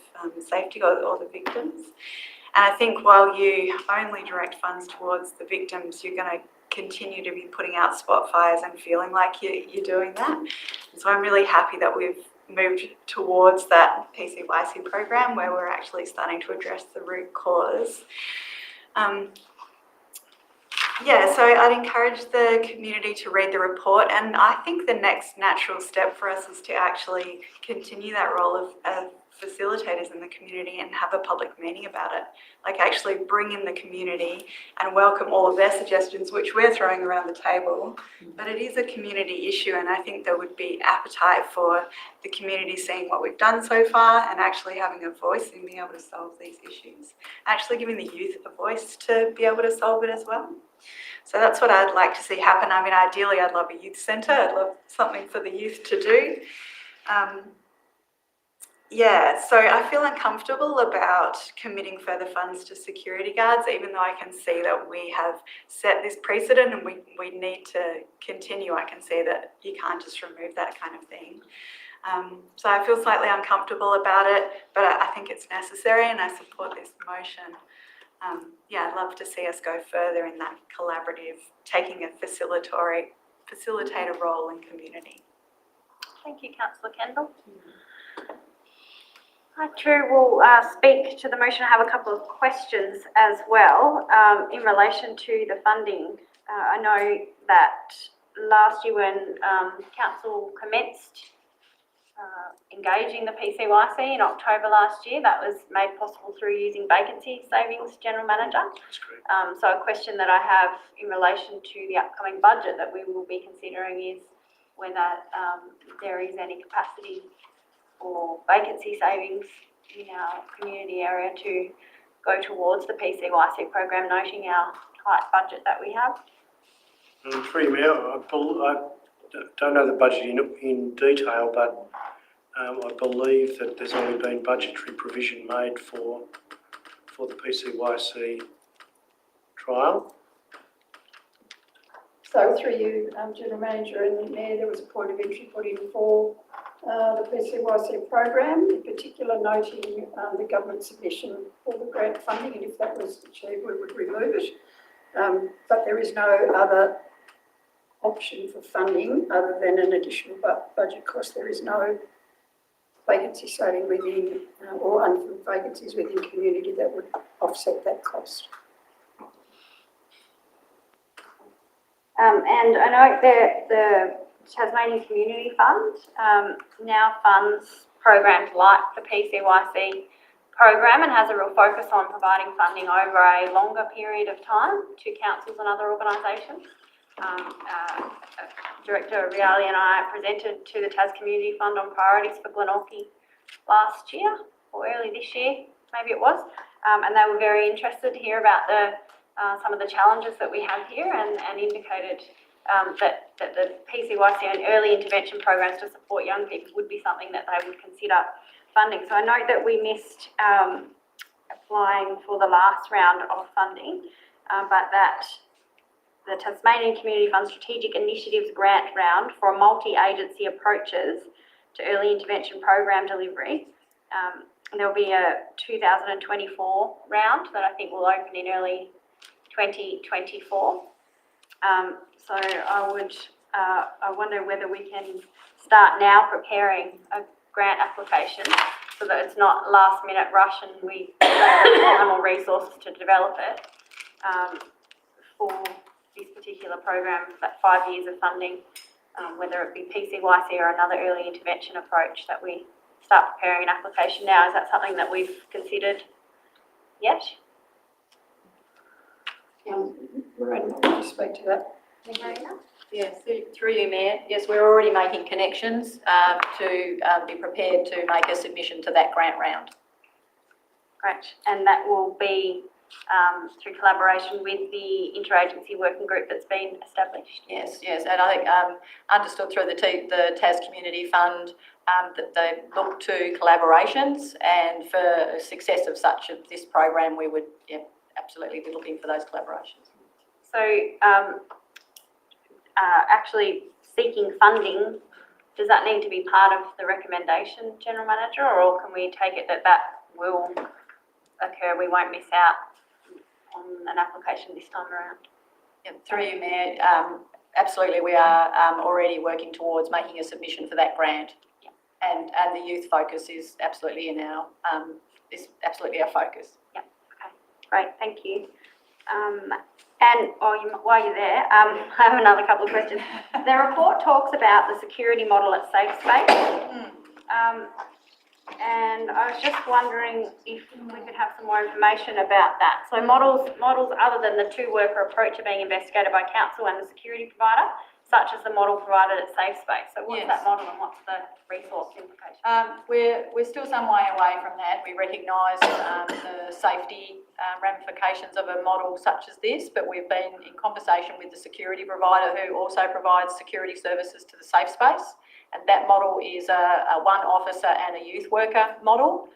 M: safety, or the victims. And I think while you only direct funds towards the victims, you're going to continue to be putting out spot fires and feeling like you're doing that. And so I'm really happy that we've moved towards that PCYC program where we're actually starting to address the root cause. So I'd encourage the community to read the report, and I think the next natural step for us is to actually continue that role of facilitators in the community and have a public meeting about it. Like actually bring in the community and welcome all of their suggestions, which we're throwing around the table. But it is a community issue, and I think there would be appetite for the community seeing what we've done so far and actually having a voice in being able to solve these issues. Actually giving the youth a voice to be able to solve it as well. So that's what I'd like to see happen. I mean, ideally, I'd love a youth centre. I'd love something for the youth to do. So I feel uncomfortable about committing further funds to security guards, even though I can see that we have set this precedent and we need to continue. I can see that you can't just remove that kind of thing. So I feel slightly uncomfortable about it, but I think it's necessary and I support this motion. I'd love to see us go further in that collaborative, taking a facilitator role in community.
A: Thank you, Councillor Kendall. I too will speak to the motion. I have a couple of questions as well in relation to the funding. I know that last year when Council commenced engaging the PCYC in October last year, that was made possible through using vacancy savings general manager.
C: That's great.
A: So a question that I have in relation to the upcoming budget that we will be considering is whether there is any capacity or vacancy savings in our community area to go towards the PCYC program, noting our tight budget that we have.
H: Through you, Mayor, I don't know the budget in detail, but I believe that there's only been budgetary provision made for the PCYC trial.
O: So through you, General Manager and Mayor, there was a point of entry put in for the PCYC program, in particular noting the government submission for the grant funding, and if that was achieved, we would remove it. But there is no other option for funding other than an additional budget cost. There is no vacancy saving within or unfilled vacancies within community that would offset that cost.
A: And I know the Tasmanian Community Fund now funds programs like the PCYC program and has a real focus on providing funding over a longer period of time to councils and other organisations. Director Riali and I presented to the Tas Community Fund on priorities for Glenorchy last year or early this year, maybe it was, and they were very interested to hear about some of the challenges that we have here and indicated that the PCYC and early intervention programs to support young people would be something that they would consider funding. So I note that we missed applying for the last round of funding, but that the Tasmanian Community Fund Strategic Initiatives Grant Round for multi-agency approaches to early intervention program delivery. And there'll be a 2024 round that I think will open in early 2024. So I wonder whether we can start now preparing a grant application so that it's not last minute rush and we don't have time or resources to develop it for this particular program, that 5 years of funding, whether it be PCYC or another early intervention approach, that we start preparing an application now. Is that something that we've considered yet?
O: Lorraine, would you speak to that?
R: Yes, through you, Mayor. Yes, we're already making connections to be prepared to make a submission to that grant round.
A: Great, and that will be through collaboration with the interagency working group that's been established.
R: Yes, and I think understood through the Tas Community Fund that they look to collaborations, and for success of such of this program, we would absolutely be looking for those collaborations.
A: So actually seeking funding, does that need to be part of the recommendation, General Manager, or can we take it that that will occur, we won't miss out on an application this time around?
R: Through you, Mayor, absolutely we are already working towards making a submission for that grant. And the youth focus is absolutely in our, is absolutely our focus.
A: Yeah, okay, great, thank you. And while you're there, I have another couple of questions. The report talks about the security model at Safe Space. And I was just wondering if we could have some more information about that. So models other than the two-worker approach are being investigated by council and the security provider, such as the model provided at Safe Space. So what's that model and what's the resource implication?
R: We're still some way away from that. We recognise the safety ramifications of a model such as this, but we've been in conversation with the security provider who also provides security services to the Safe Space. And that model is a one officer and a youth worker model.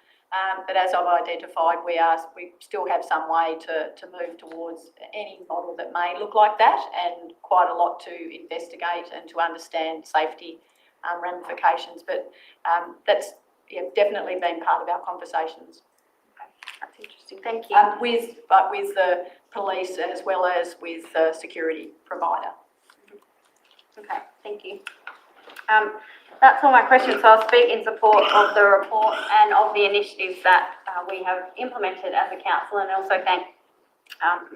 R: But as I've identified, we still have some way to move towards any model that may look like that, and quite a lot to investigate and to understand safety ramifications. But that's definitely been part of our conversations.
A: Okay, that's interesting. Thank you.
R: With the police as well as with the security provider.
A: Okay, thank you. That's all my questions, so I'll speak in support of the report and of the initiatives that we have implemented as a council, and also thank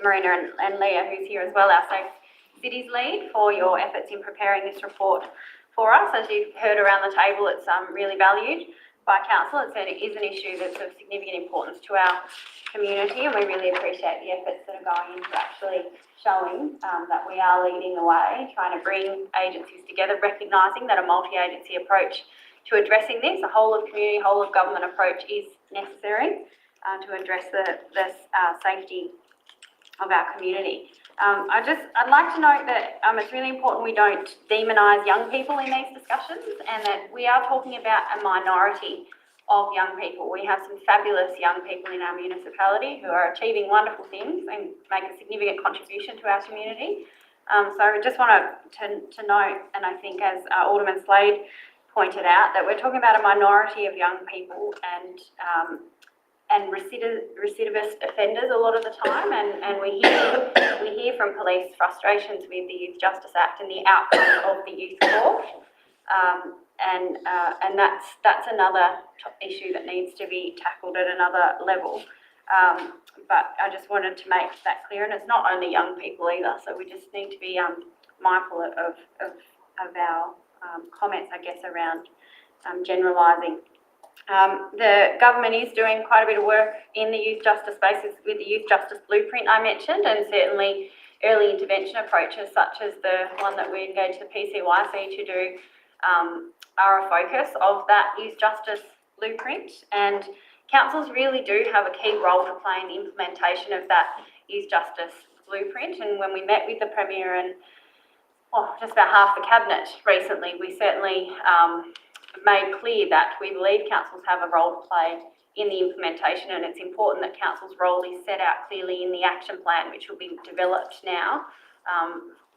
A: Marina and Leah, who's here as well, our Safe Cities lead, for your efforts in preparing this report for us. As you've heard around the table, it's really valued by council. It is an issue that's of significant importance to our community, and we really appreciate the efforts that are going into actually showing that we are leading the way, trying to bring agencies together, recognising that a multi-agency approach to addressing this, a whole of community, whole of government approach is necessary to address the safety of our community. I'd like to note that it's really important we don't demonise young people in these discussions, and that we are talking about a minority of young people. We have some fabulous young people in our municipality who are achieving wonderful things and make a significant contribution to our community. So I just want to note, and I think as Alderman Slade pointed out, that we're talking about a minority of young people and recidivist offenders a lot of the time, and we hear from police frustrations with the Youth Justice Act and the outcome of the youth court, and that's another issue that needs to be tackled at another level. But I just wanted to make that clear, and it's not only young people either. So we just need to be mindful of our comments, I guess, around generalising. The government is doing quite a bit of work in the youth justice spaces with the youth justice blueprint I mentioned, and certainly early intervention approaches such as the one that we engaged the PCYC to do are a focus of that youth justice blueprint, and councils really do have a key role to play in the implementation of that youth justice blueprint. And when we met with the Premier and just about half the Cabinet recently, we certainly made clear that we believe councils have a role to play in the implementation, and it's important that council's role is set out clearly in the action plan, which will be developed now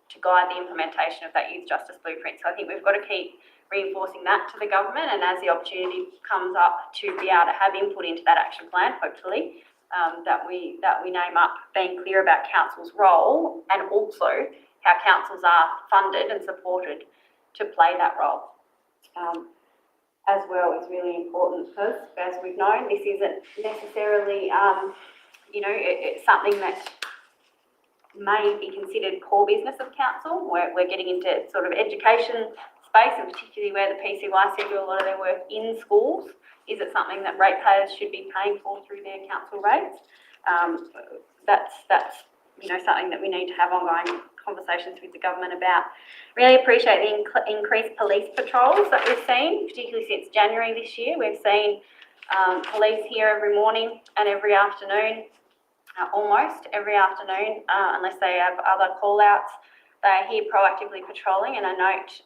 A: to guide the implementation of that youth justice blueprint. So I think we've got to keep reinforcing that to the government, and as the opportunity comes up to be able to have input into that action plan, hopefully, that we name up being clear about council's role, and also how councils are funded and supported to play that role. As well is really important because, as we've known, this isn't necessarily, it's something that may be considered core business of council. We're getting into sort of education space, and particularly where the PCYC do a lot of their work in schools. Is it something that ratepayers should be paying for through their council rates? That's something that we need to have ongoing conversations with the government about. Really appreciate the increased police patrols that we've seen, particularly since January this year. We've seen police here every morning and every afternoon, almost every afternoon, unless they have other call-outs. They are here proactively patrolling, and I note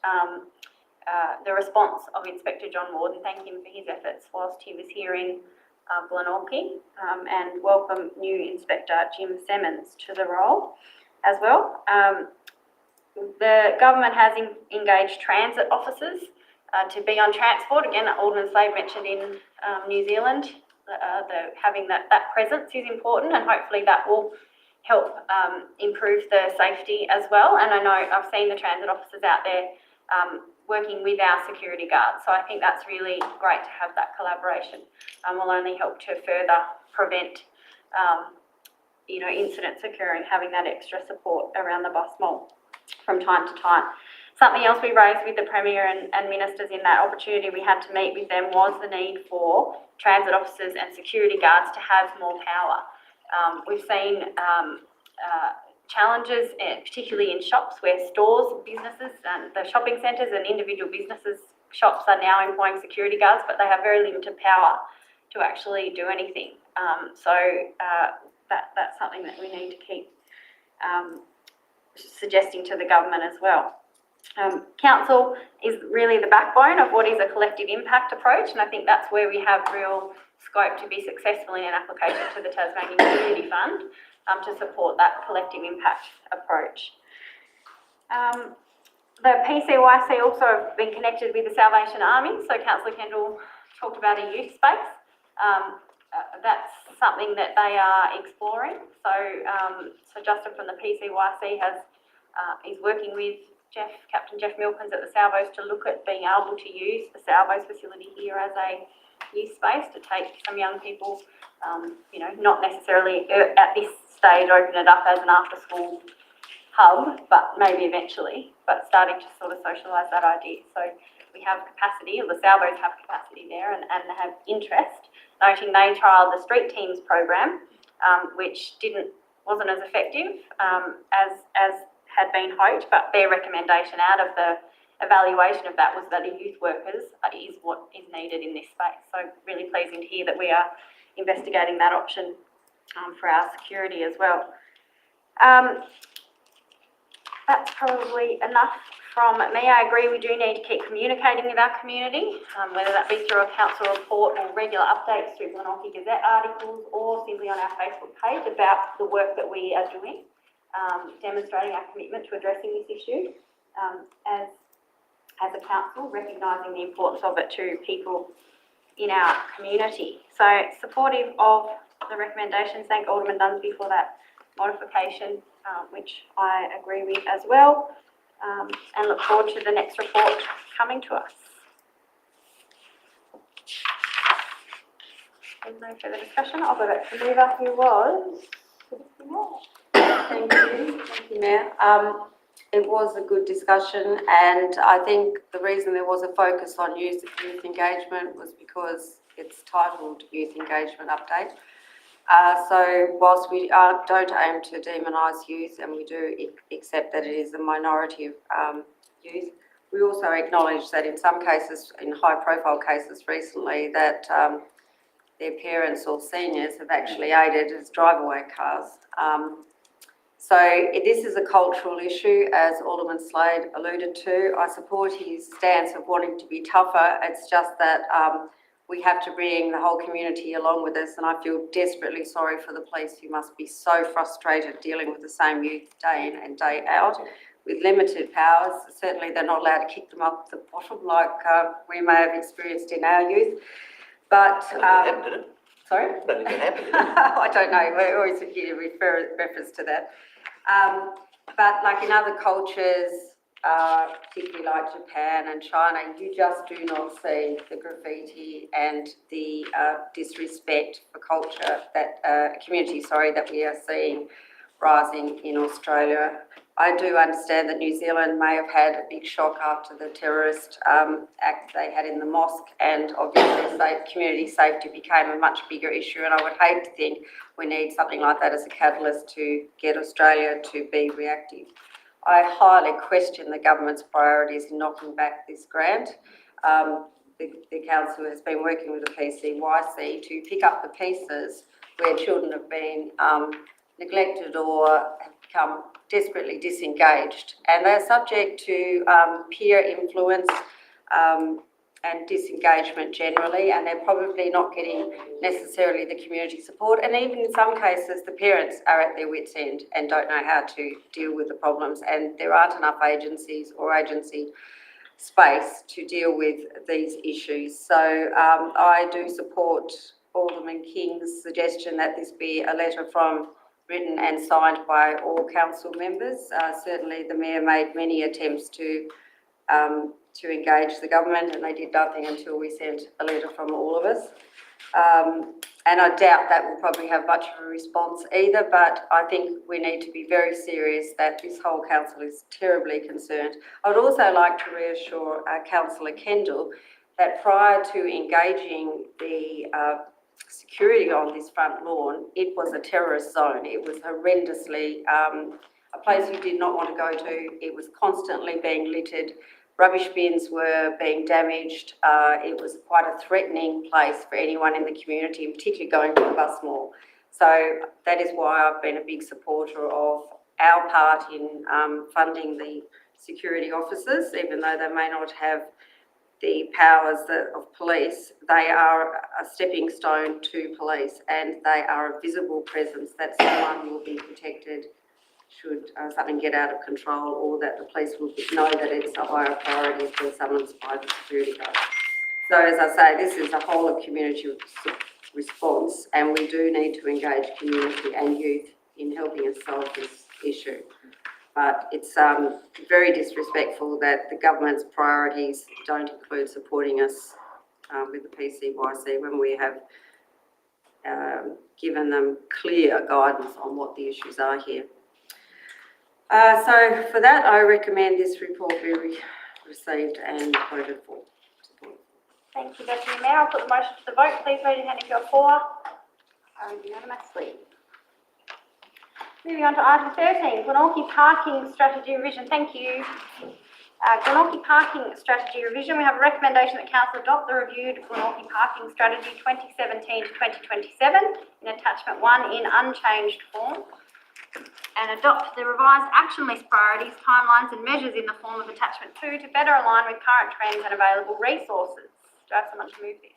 A: the response of Inspector John Ward, and thank him for his efforts whilst he was here in Glenorchy, and welcome new Inspector Jim Semmons to the role as well. The government has engaged transit officers to be on transport. Again, Alderman Slade mentioned in New Zealand, having that presence is important, and hopefully that will help improve the safety as well. And I know I've seen the transit officers out there working with our security guards. So I think that's really great to have that collaboration. Will only help to further prevent incidents occurring, having that extra support around the bus mall from time to time. Something else we raised with the Premier and ministers in that opportunity we had to meet with them was the need for transit officers and security guards to have more power. We've seen challenges, particularly in shops where stores, businesses, and the shopping centres and individual businesses, shops are now employing security guards, but they have very limited power to actually do anything. That's something that we need to keep suggesting to the government as well. Council is really the backbone of what is a collective impact approach, and I think that's where we have real scope to be successful in an application to the Tasmanian Community Fund to support that collective impact approach. The PCYC also have been connected with the Salvation Army, so Councillor Kendall talked about a youth space. That's something that they are exploring. So Justin from the PCYC is working with Captain Jeff Milkins at the Salvos to look at being able to use the Salvos facility here as a youth space to take some young people, not necessarily at this stage open it up as an after-school hub, but maybe eventually, but starting to sort of socialise that idea. So we have capacity, or the Salvos have capacity there and have interest, noting they trialled the street teams program, which wasn't as effective as had been hoped, but their recommendation out of the evaluation of that was that a youth workers is what is needed in this space. So really pleasing to hear that we are investigating that option for our security as well. That's probably enough from me. I agree we do need to keep communicating with our community, whether that be through a council report or regular updates through Glenorchy Gazette articles or simply on our Facebook page about the work that we are doing, demonstrating our commitment to addressing this issue as a council, recognising the importance of it to people in our community. So supportive of the recommendations. Thank Alderman Dunsby for that modification, which I agree with as well, and look forward to the next report coming to us. There's no further discussion. I'll go back to Leva, who was...
K: Thank you, Mayor. It was a good discussion, and I think the reason there was a focus on youth engagement was because it's titled Youth Engagement Update. So whilst we don't aim to demonise youth, and we do accept that it is a minority of youth, we also acknowledge that in some cases, in high-profile cases recently, that their parents or seniors have actually aided as drive-away cars. So this is a cultural issue, as Alderman Slade alluded to. I support his stance of wanting to be tougher. It's just that we have to bring the whole community along with us, and I feel desperately sorry for the police who must be so frustrated dealing with the same youth day in and day out with limited powers. Certainly they're not allowed to kick them up the bottom like we may have experienced in our youth. But sorry? I don't know. We always get a reference to that. But like in other cultures, particularly like Japan and China, you just do not see the graffiti and the disrespect for culture, that community, that we are seeing rising in Australia. I do understand that New Zealand may have had a big shock after the terrorist act they had in the mosque, and obviously community safety became a much bigger issue, and I would hate to think we need something like that as a catalyst to get Australia to be reactive. I highly question the government's priorities in knocking back this grant. The council has been working with the PCYC to pick up the pieces where children have been neglected or have become desperately disengaged, and they're subject to peer influence and disengagement generally, and they're probably not getting necessarily the community support, and even in some cases the parents are at their wits' end and don't know how to deal with the problems, and there aren't enough agencies or agency space to deal with these issues. So I do support Alderman King's suggestion that this be a letter written and signed by all council members. Certainly the Mayor made many attempts to engage the government, and they did nothing until we sent a letter from all of us. And I doubt that will probably have much of a response either, but I think we need to be very serious that this whole council is terribly concerned. I would also like to reassure Councillor Kendall that prior to engaging the security on this front lawn, it was a terrorist zone. It was horrendously a place you did not want to go to. It was constantly being littered. Rubbish bins were being damaged. It was quite a threatening place for anyone in the community, particularly going to the bus mall. So that is why I've been a big supporter of our part in funding the security officers, even though they may not have the powers of police. They are a stepping stone to police, and they are a visible presence that someone will be protected should something get out of control, or that the police will know that it's a higher priority if they're summoned by the security guard. So as I say, this is a whole of community response, and we do need to engage community and youth in helping us solve this issue. But it's very disrespectful that the government's priorities don't include supporting us with the PCYC when we have given them clear guidance on what the issues are here. So for that, I recommend this report be received and voted for.
A: Thank you, Deputy Mayor. I'll put the motion to the vote. Please raise your hand if you're for. Carried unanimously. Moving on to item 13, Glenorchy Parking Strategy Revision. Thank you. Glenorchy Parking Strategy Revision. We have a recommendation that Council adopt the reviewed Glenorchy Parking Strategy 2017 to 2027 in Attachment 1 in unchanged form, and adopt the revised action list priorities, timelines and measures in the form of Attachment 2 to better align with current trends and available resources. Do I have someone to move this?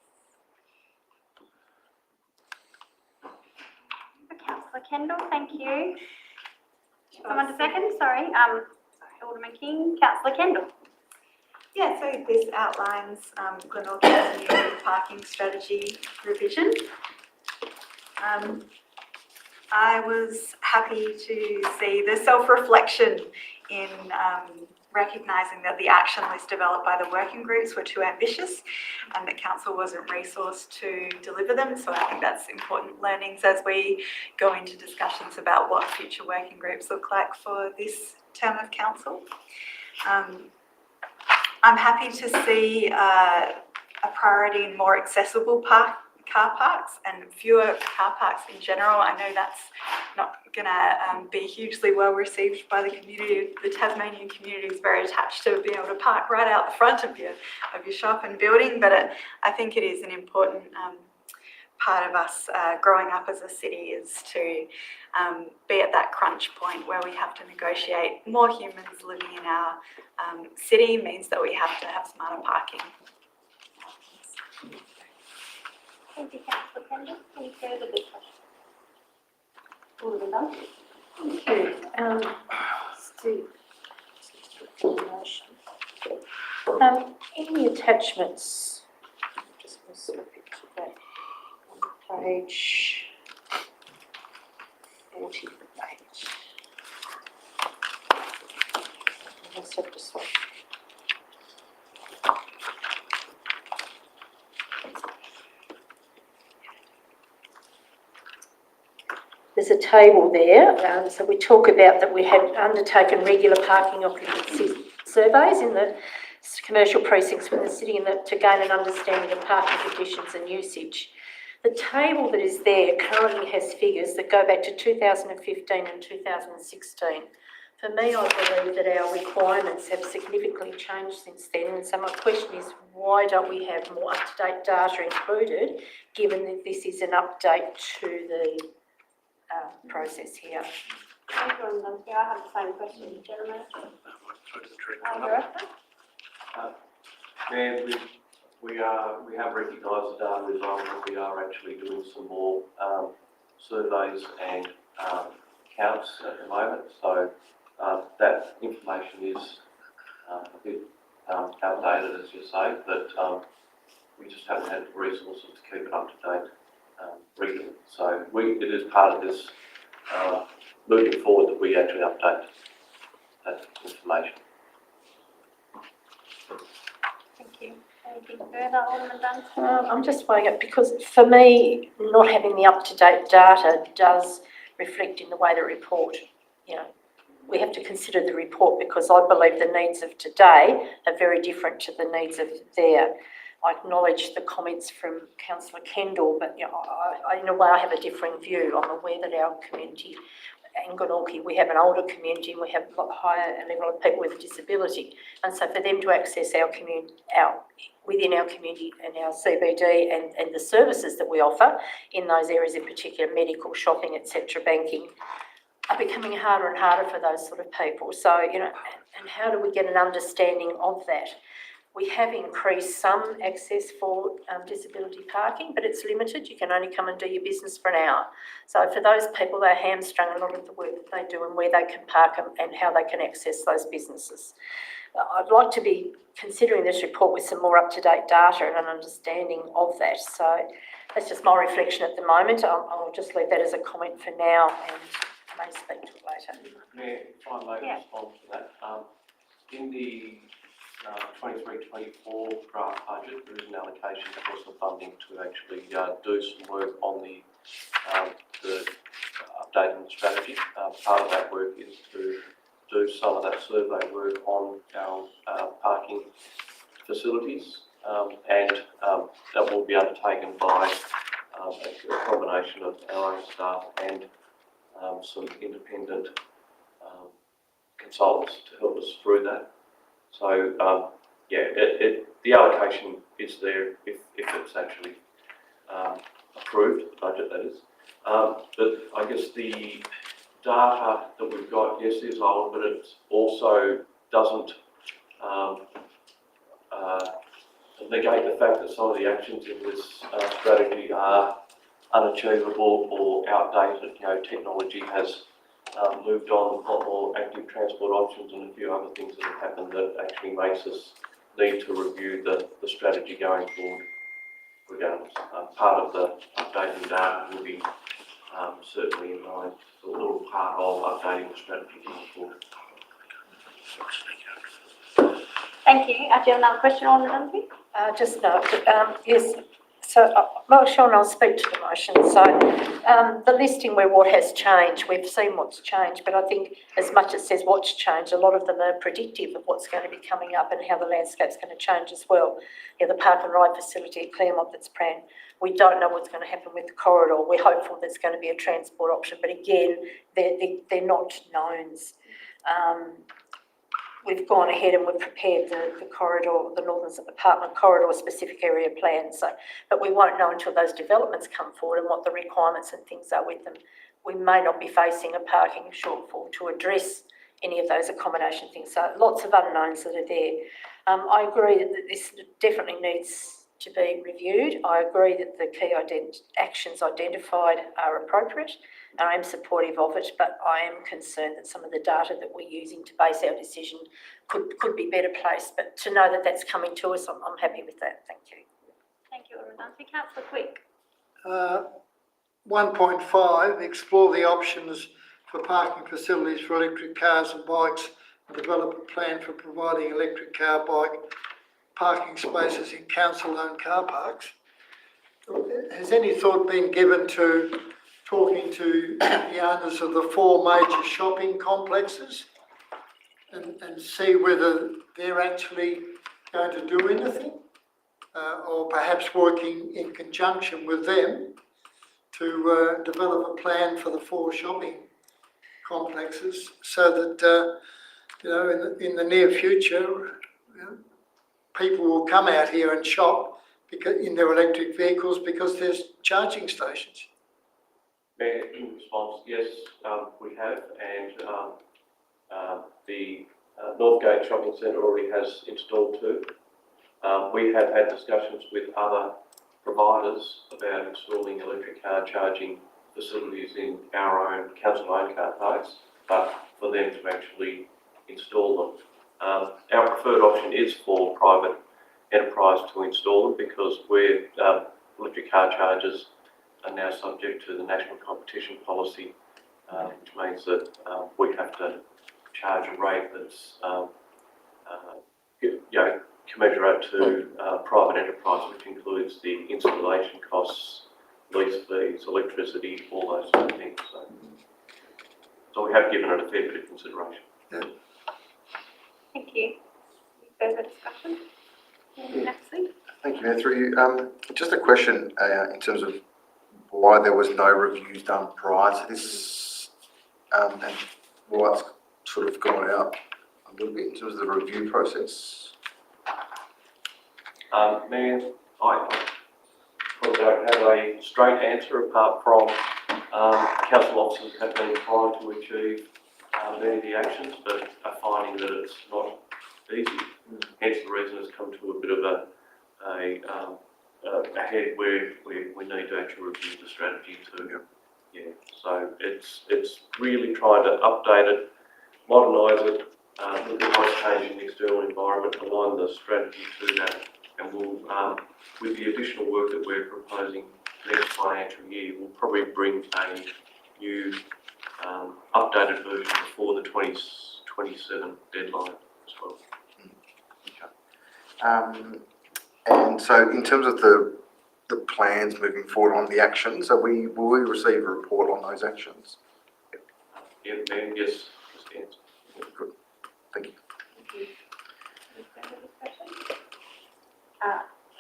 A: Councillor Kendall, thank you. Someone to second, sorry. Alderman King, Councillor Kendall.
M: Yeah, so this outlines Glenorchy's new parking strategy revision. I was happy to see the self-reflection in recognising that the action list developed by the working groups were too ambitious and that council wasn't resourced to deliver them. So I think that's important learnings as we go into discussions about what future working groups look like for this term of council. I'm happy to see a priority in more accessible car parks and fewer car parks in general. I know that's not going to be hugely well received by the community. The Tasmanian community is very attached to being able to park right out the front of your shop and building, but I think it is an important part of us growing up as a city is to be at that crunch point where we have to negotiate. More humans living in our city means that we have to have smarter parking.
A: Thank you, Councillor Kendall. Any further discussion? Alderman Dunn.
O: Thank you. Steve. Any attachments? Just going to sort of picture that on page 40 of the page. Let's have to swap. There's a table there, so we talk about that we had undertaken regular parking occupancy surveys in the commercial precincts within the city and to gain an understanding of parking conditions and usage. The table that is there currently has figures that go back to 2015 and 2016. For me, I believe that our requirements have significantly changed since then, and so my question is, why don't we have more up-to-date data included, given that this is an update to the process here?
A: Thank you, Alderman Dunn. I have the same question, gentlemen.
B: Mayor, we have recognised the data is on, but we are actually doing some more surveys and counts at the moment. So that information is a bit outdated, as you say, but we just haven't had the resources to keep it up to date regularly. So it is part of this moving forward that we actually update that information.
A: Thank you. Anything further, Alderman Dunn?
O: I'm just weighing it because for me, not having the up-to-date data does reflect in the way the report, we have to consider the report because I believe the needs of today are very different to the needs of there. I acknowledge the comments from Councillor Kendall, but in a way I have a differing view. I'm aware that our community in Glenorchy, we have an older community and we have a lot higher level of people with a disability. And so for them to access our community, within our community and our CBD and the services that we offer in those areas, in particular medical, shopping, etc., banking, are becoming harder and harder for those sort of people. So, and how do we get an understanding of that? We have increased some access for disability parking, but it's limited. You can only come and do your business for an hour. So for those people, they're hamstrung a lot of the work that they do and where they can park and how they can access those businesses. I'd like to be considering this report with some more up-to-date data and an understanding of that. So that's just my reflection at the moment. I'll just leave that as a comment for now and may speak to it later.
B: Mayor, if I may respond to that. In the 23-24 draft budget, there is an allocation for some funding to actually do some work on the updating the strategy. Part of that work is to do some of that survey work on our parking facilities, and that will be undertaken by a combination of our own staff and some independent consultants to help us through that. So yeah, the allocation is there if it's actually approved, the budget that is. But I guess the data that we've got, yes, is old, but it also doesn't negate the fact that some of the actions in this strategy are unachievable or outdated. You know, technology has moved on, a lot more active transport options and a few other things that have happened that actually makes us need to review the strategy going forward regardless. Part of the updating data will be certainly in line, a little part of updating the strategy going forward.
A: Thank you. Do you have another question, Alderman Dunphy?
O: Just note, yes, so well, Sean, I'll speak to the motion. So the listing where what has changed, we've seen what's changed, but I think as much as it says what's changed, a lot of them are predictive of what's going to be coming up and how the landscape's going to change as well. You know, the park and ride facility at Claremont that's planned, we don't know what's going to happen with the corridor. We're hopeful there's going to be a transport option, but again, they're not knowns. We've gone ahead and we've prepared the corridor, the Northern Apartment Corridor specific area plan. So, but we won't know until those developments come forward and what the requirements and things are with them. We may not be facing a parking shortfall to address any of those accommodation things. So lots of unknowns that are there. I agree that this definitely needs to be reviewed. I agree that the key actions identified are appropriate. And I am supportive of it, but I am concerned that some of the data that we're using to base our decision could be better placed. But to know that that's coming to us, I'm happy with that. Thank you.
A: Thank you, Alderman Dunphy. Councillor Quick.
N: 1.5, explore the options for parking facilities for electric cars and bikes and develop a plan for providing electric car, bike parking spaces in council-owned car parks. Has any thought been given to talking to the owners of the 4 major shopping complexes and see whether they're actually going to do anything, or perhaps working in conjunction with them to develop a plan for the 4 shopping complexes so that, you know, in the near future, you know, people will come out here and shop because, in their electric vehicles because there's charging stations.
B: Mayor, in response, yes, we have, and the Northgate Shopping Centre already has installed 2. We have had discussions with other providers about installing electric car charging facilities in our own council-owned car parks, but for them to actually install them. Our preferred option is for private enterprise to install them because we're electric car chargers are now subject to the national competition policy, which means that we have to charge a rate that's commensurate to private enterprise, which includes the installation costs, lease fees, electricity, all those sort of things. So we have given it a fair bit of consideration.
N: Yeah.
A: Thank you. Further discussion? Natalie?
P: Thank you, Mayor. Through you. Just a question in terms of why there was no reviews done prior to this, and why it's sort of gone out a little bit in terms of the review process.
B: Mayor, I probably don't have a straight answer apart from council officers have been trying to achieve many of the actions, but are finding that it's not easy. Hence the reason it's come to a bit of a head where we need to actually review the strategy too. Yeah. So it's really trying to update it, modernise it, look at what's changing the external environment, align the strategy to that, and we'll, with the additional work that we're proposing next financial year, we'll probably bring a new updated version before the 2027 deadline as well.
P: Okay. And so in terms of the plans moving forward on the actions, will we receive a report on those actions?
B: Yeah, ma'am, yes.
P: Good.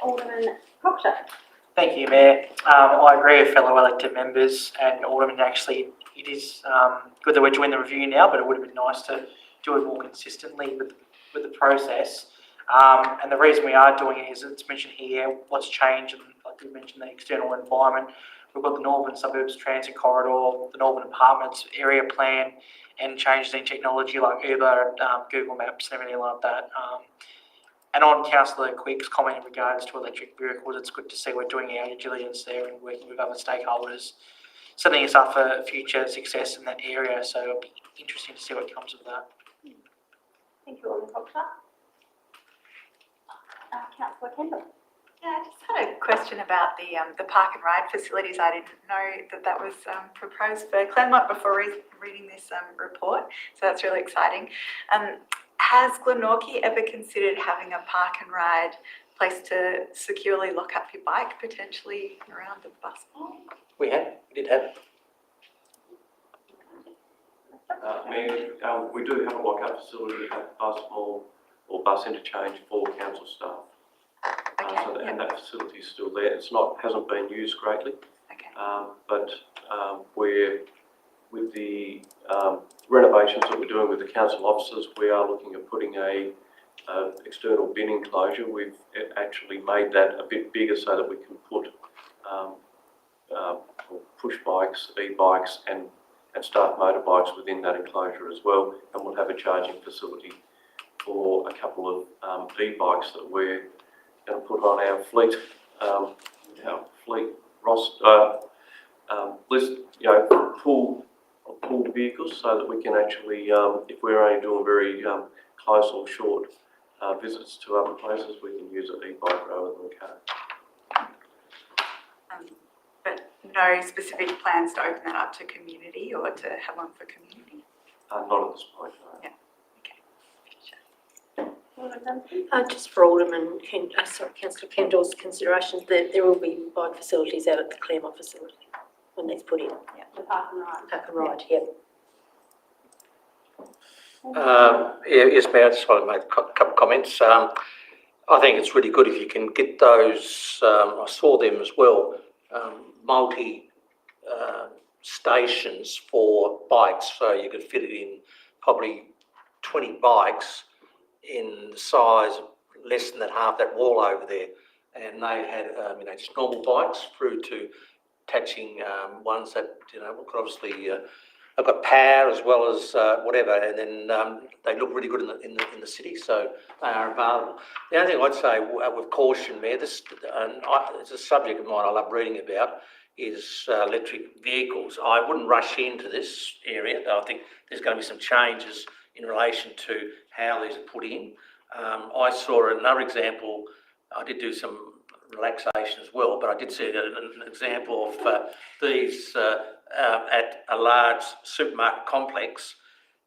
A: Alderman Proctor.
S: Thank you, Mayor. I agree with fellow elected members and Alderman. Actually, it is good that we're doing the review now, but it would have been nice to do it more consistently with the process. And the reason we are doing it is it's mentioned here what's changed, and I did mention the external environment. We've got the Northern Suburbs Transit Corridor, the Northern Apartments Area Plan, and changes in technology like Uber, Google Maps, and everything like that. And on Councillor Quick's comment in regards to electric vehicles, it's good to see we're doing our due diligence there and working with other stakeholders, setting us up for future success in that area. So it'll be interesting to see what comes of that.
A: Thank you, Alderman Proctor. Councillor Kendall.
M: Yeah, I just had a question about the park and ride facilities. I didn't know that was proposed for Claremont before reading this report, so that's really exciting. Has Glenorchy ever considered having a park and ride place to securely lock up your bike, potentially around the bus stop?
Q: We did have.
B: Mayor, we do have a lock-up facility at the bus hall or bus interchange for council staff. And that facility is still there. Hasn't been used greatly.
M: Okay.
B: But we're with the renovations that we're doing with the council offices, we are looking at putting a external bin enclosure. We've actually made that a bit bigger so that we can put push bikes, e-bikes and staff motorbikes within that enclosure as well. And we'll have a charging facility for a couple of e-bikes that we're going to put on our fleet roster list, pool vehicles, so that we can actually, if we're only doing very close or short visits to other places, we can use an e-bike rather than a car.
M: But no specific plans to open that up to community or to have one for community?
B: Not at this point, no.
M: Yeah.
O: Just for Alderman, Councillor Kendall's consideration, there will be bike facilities out at the Claremont facility when that's put in.
A: Yeah, the park and ride.
O: Park and ride, yeah.
Q: Yes, Mayor, I just want to make a couple of comments. I think it's really good if you can get those, I saw them as well, multi stations for bikes, so you could fit it in probably 20 bikes in the size less than half that wall over there. And they had, just normal bikes through to attaching ones that, could obviously I've got power as well as whatever, and then they look really good in the city, so they are available. The only thing I'd say with caution, Mayor, it's a subject of mine I love reading about, is electric vehicles. I wouldn't rush into this area. I think there's going to be some changes in relation to how these are put in. I saw another example. I did do some relaxation as well, but I did see an example of these at a large supermarket complex,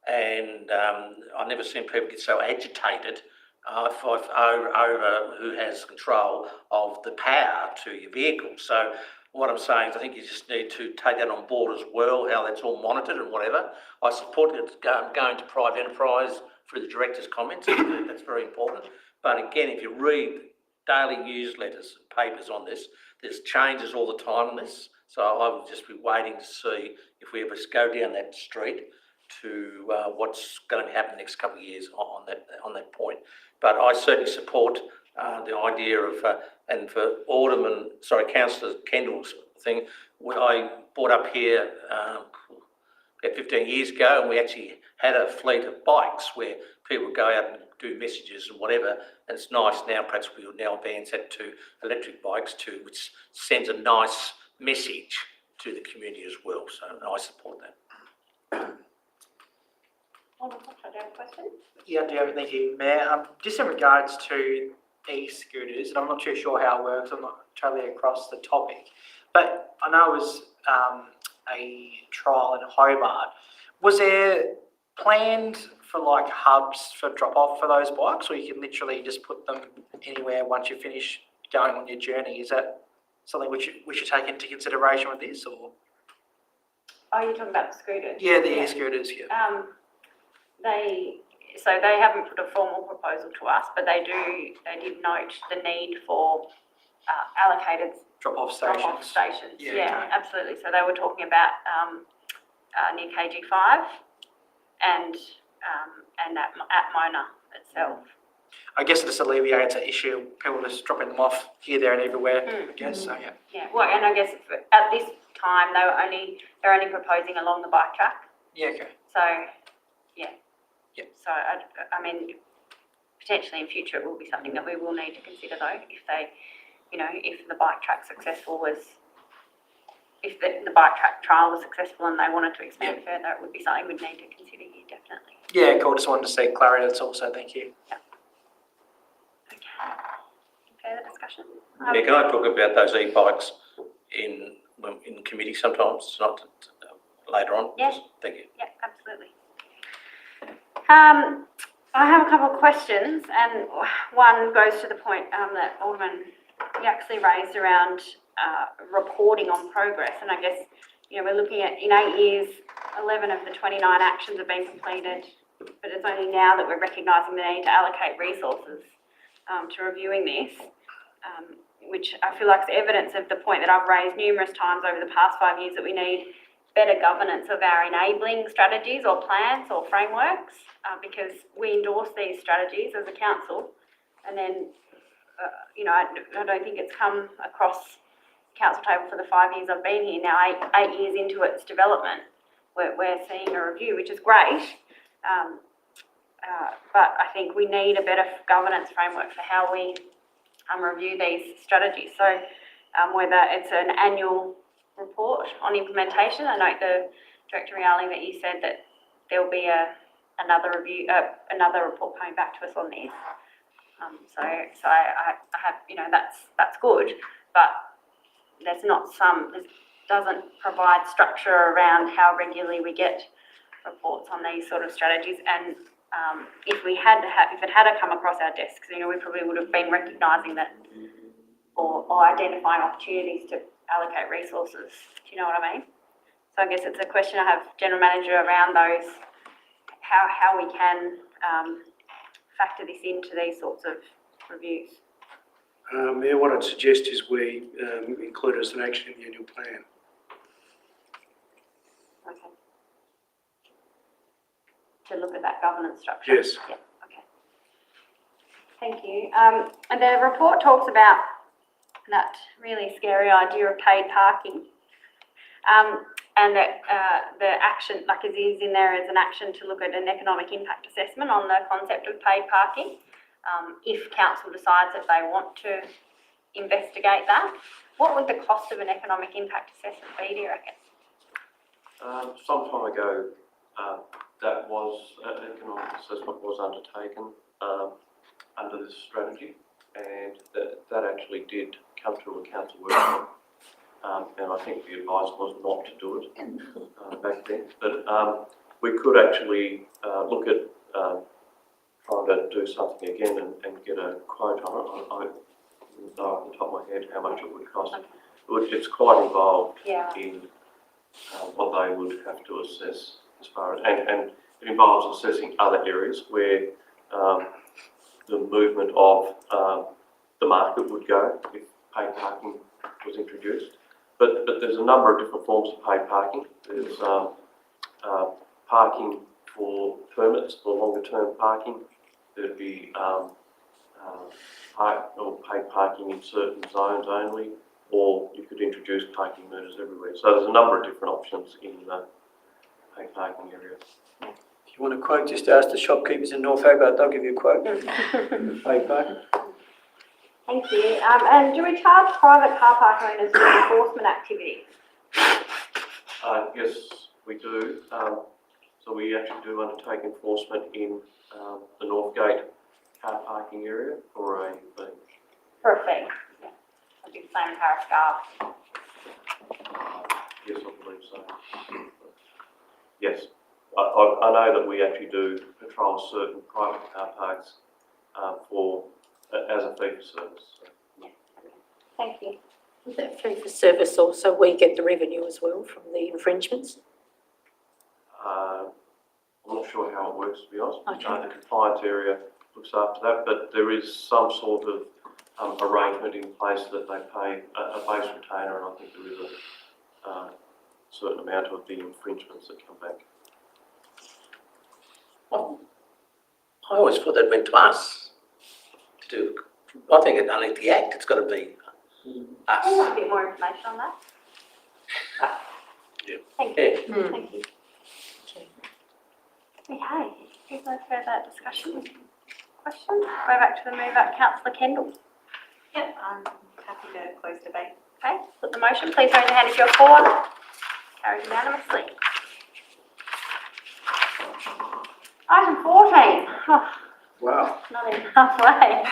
Q: and I've never seen people get so agitated over who has control of the power to your vehicle. So what I'm saying is I think you just need to take that on board as well, how that's all monitored and whatever. I support it going to private enterprise through the director's comments. That's very important. But again, if you read daily newsletters and papers on this, there's changes all the time on this. So I would just be waiting to see if we ever go down that street to what's going to happen the next couple of years on that point. But I certainly support the idea of, and for Councillor Kendall's thing, I brought up here about 15 years ago, and we actually had a fleet of bikes where people would go out and do messages and whatever. And it's nice now, perhaps we would now advance that to electric bikes too, which sends a nice message to the community as well. So I support that.
S: Yeah, I do. Thank you, Mayor. Just in regards to e-scooters, and I'm not too sure how it works. I'm not totally across the topic, but I know it was a trial in Hobart. Was there planned for like hubs for drop off for those bikes, or you can literally just put them anywhere once you finish going on your journey? Is that something we should take into consideration with this, or?
A: Oh, you're talking about the scooters?
S: Yeah, the e-scooters, yeah.
A: They haven't put a formal proposal to us, but they did note the need for allocated
S: Drop-off
A: drop-off
S: stations.
A: stations.
S: Yeah,
A: Yeah,
S: okay.
A: absolutely. So they were talking about near KG5 and at Mona itself.
S: I guess it just alleviates that issue, people just dropping them off here, there and everywhere, I guess, so yeah.
A: Yeah, well, and I guess at this time, they're only proposing along the bike track.
S: Yeah, okay.
A: So, yeah.
S: Yep.
A: So, I mean, potentially in future, it will be something that we will need to consider though, if they, you know, if the bike track if the bike track trial was successful and they wanted to expand further, it would be something we'd need to consider here, definitely.
S: Yeah, cool, just wanted to see clarity, that's all, so thank you.
A: Further discussion?
Q: Yeah, can I talk about those e-bikes in committee sometimes, not later on?
A: Yes.
Q: Thank you.
A: Yeah, absolutely. I have a couple of questions, and one goes to the point that Alderman Yaxley raised around reporting on progress. And I guess, you know, we're looking at, in 8 years, 11 of the 29 actions have been completed, but it's only now that we're recognising the need to allocate resources to reviewing this, which I feel like is evidence of the point that I've raised numerous times over the past 5 years, that we need better governance of our enabling strategies or plans or frameworks, because we endorse these strategies as a council, and then, you know, I don't think it's come across the council table for the 5 years I've been here. Now, eight years into its development, we're seeing a review, which is great, but I think we need a better governance framework for how we review these strategies. So whether it's an annual report on implementation. I note the Director Riali that you said that there will be another review, another report coming back to us on this. So I have, you know, that's good, but there's not this doesn't provide structure around how regularly we get reports on these sort of strategies. And if it had come across our desks, you know, we probably would have been recognising that or identifying opportunities to allocate resources. Do you know what I mean? So I guess it's a question I have, General Manager, around those, how we can factor this into these sorts of reviews.
H: Yeah, what I'd suggest is we include it as an action in the annual plan.
A: Okay. To look at that governance structure?
H: Yes.
A: Yeah, okay. Thank you. And the report talks about that really scary idea of paid parking. And that the action, like it is in there as an action to look at an economic impact assessment on the concept of paid parking. If council decides that they want to investigate that, what would the cost of an economic impact assessment be, do you reckon?
B: Some time ago, that was, an economic assessment was undertaken under this strategy, and that actually did come to a council workshop. And I think the advice was not to do it back then. But we could actually look at trying to do something again and get a quote on it. I don't know off the top of my head how much it would cost. It's quite involved in what they would have to assess as far as, and it involves assessing other areas where the movement of the market would go if paid parking was introduced. But there's a number of different forms of paid parking. There's parking for permits for longer term parking. There'd be paid parking in certain zones only, or you could introduce parking meters everywhere. So there's a number of different options in the paid parking area.
L: If you want a quote, just ask the shopkeepers in North Hobart, they'll give you a quote. Paid parking.
A: Thank you. And do we charge private car park owners for enforcement activities?
B: Yes, we do. So we actually do undertake enforcement in the Northgate car parking area for a fee.
A: For a fee? Yeah. I'd be the same in Harris Scar.
B: Yes, I believe so. Yes. I know that we actually do patrol certain private car parks as a fee for service. So.
A: Thank you.
O: With that fee for service also, we get the revenue as well from the infringements?
B: I'm not sure how it works, to be honest.
O: Okay.
B: The compliance area looks after that, but there is some sort of arrangement in place that they pay a base retainer, and I think there is a certain amount of the infringements that come back.
Q: I always thought that went to us to do. I think it only the Act, it's got to be us.
A: I want a bit more information on that.
Q: Yeah.
A: Thank you. Thank you. Okay, there's no further discussion. Questions? Go back to the mover, Councillor Kendall.
M: Yeah, I'm happy to close debate.
A: Okay, put the motion. Please raise your hand if you're for. Carried unanimously. Item 14. Oh,
P: Wow.
A: not even halfway.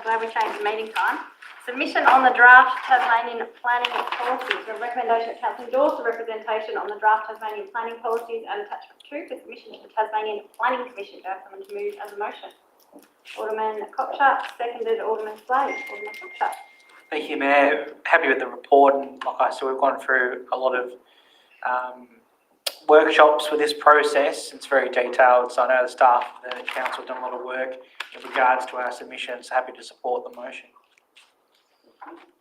A: Glad we changed the meeting time. Submission on the draft Tasmanian planning policies. The recommendation that Council endorse the representation on the draft Tasmanian planning policies and attachment 2 for submission to the Tasmanian Planning Commission. Do I have someone to move as a motion? Alderman Cockshut, seconded Alderman Slade. Alderman Cockshut.
S: Thank you, Mayor. Happy with the report, and like I said, we've gone through a lot of workshops with this process. It's very detailed, so I know the staff of the council have done a lot of work in regards to our submissions. Happy to support the motion.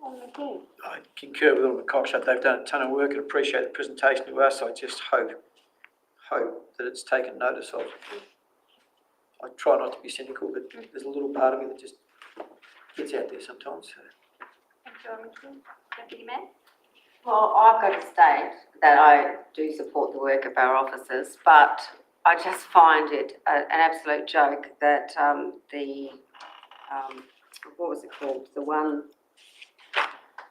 A: Alderman King.
L: I concur with Alderman Cockshut. They've done a ton of work and appreciate the presentation to us. I just hope that it's taken notice of. I try not to be cynical, but there's a little part of me that just gets out there sometimes.
A: Thank you, Alderman King. Deputy Mayor.
K: Well, I've got to state that I do support the work of our officers, but I just find it an absolute joke that what was it called? The one,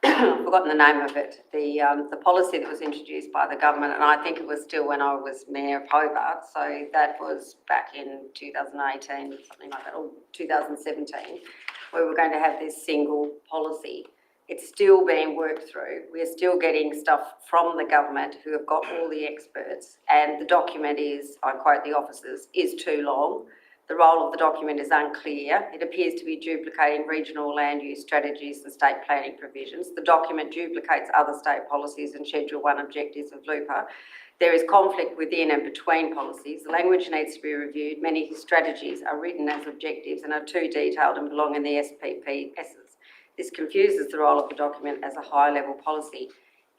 K: I've forgotten the name of it, the policy that was introduced by the government, and I think it was still when I was Mayor of Hobart, so that was back in 2018, something like that, or 2017, where we're going to have this single policy. It's still being worked through. We're still getting stuff from the government who have got all the experts, and the document is, I quote the officers, is too long. The role of the document is unclear. It appears to be duplicating regional land use strategies and state planning provisions. The document duplicates other state policies and Schedule 1 objectives of LUPA. There is conflict within and between policies. The language needs to be reviewed. Many strategies are written as objectives and are too detailed and belong in the SPPSs. This confuses the role of the document as a high-level policy.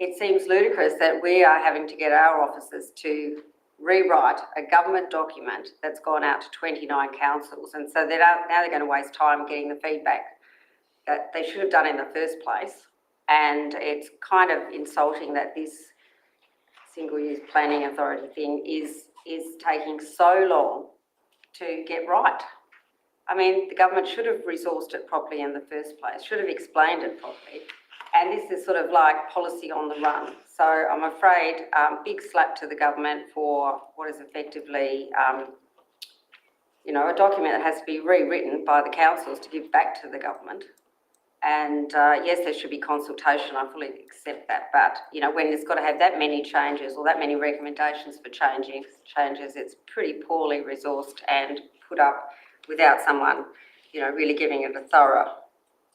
K: It seems ludicrous that we are having to get our officers to rewrite a government document that's gone out to 29 councils, and so now they're going to waste time getting the feedback that they should have done in the first place. And it's kind of insulting that this single-use planning authority thing is taking so long to get right. I mean, the government should have resourced it properly in the first place, should have explained it properly. And this is sort of like policy on the run. So I'm afraid big slap to the government for what is effectively, a document that has to be rewritten by the councils to give back to the government. And yes, there should be consultation. I fully accept that. But, when it's got to have that many changes or that many recommendations for changes, it's pretty poorly resourced and put up without someone, really giving it a thorough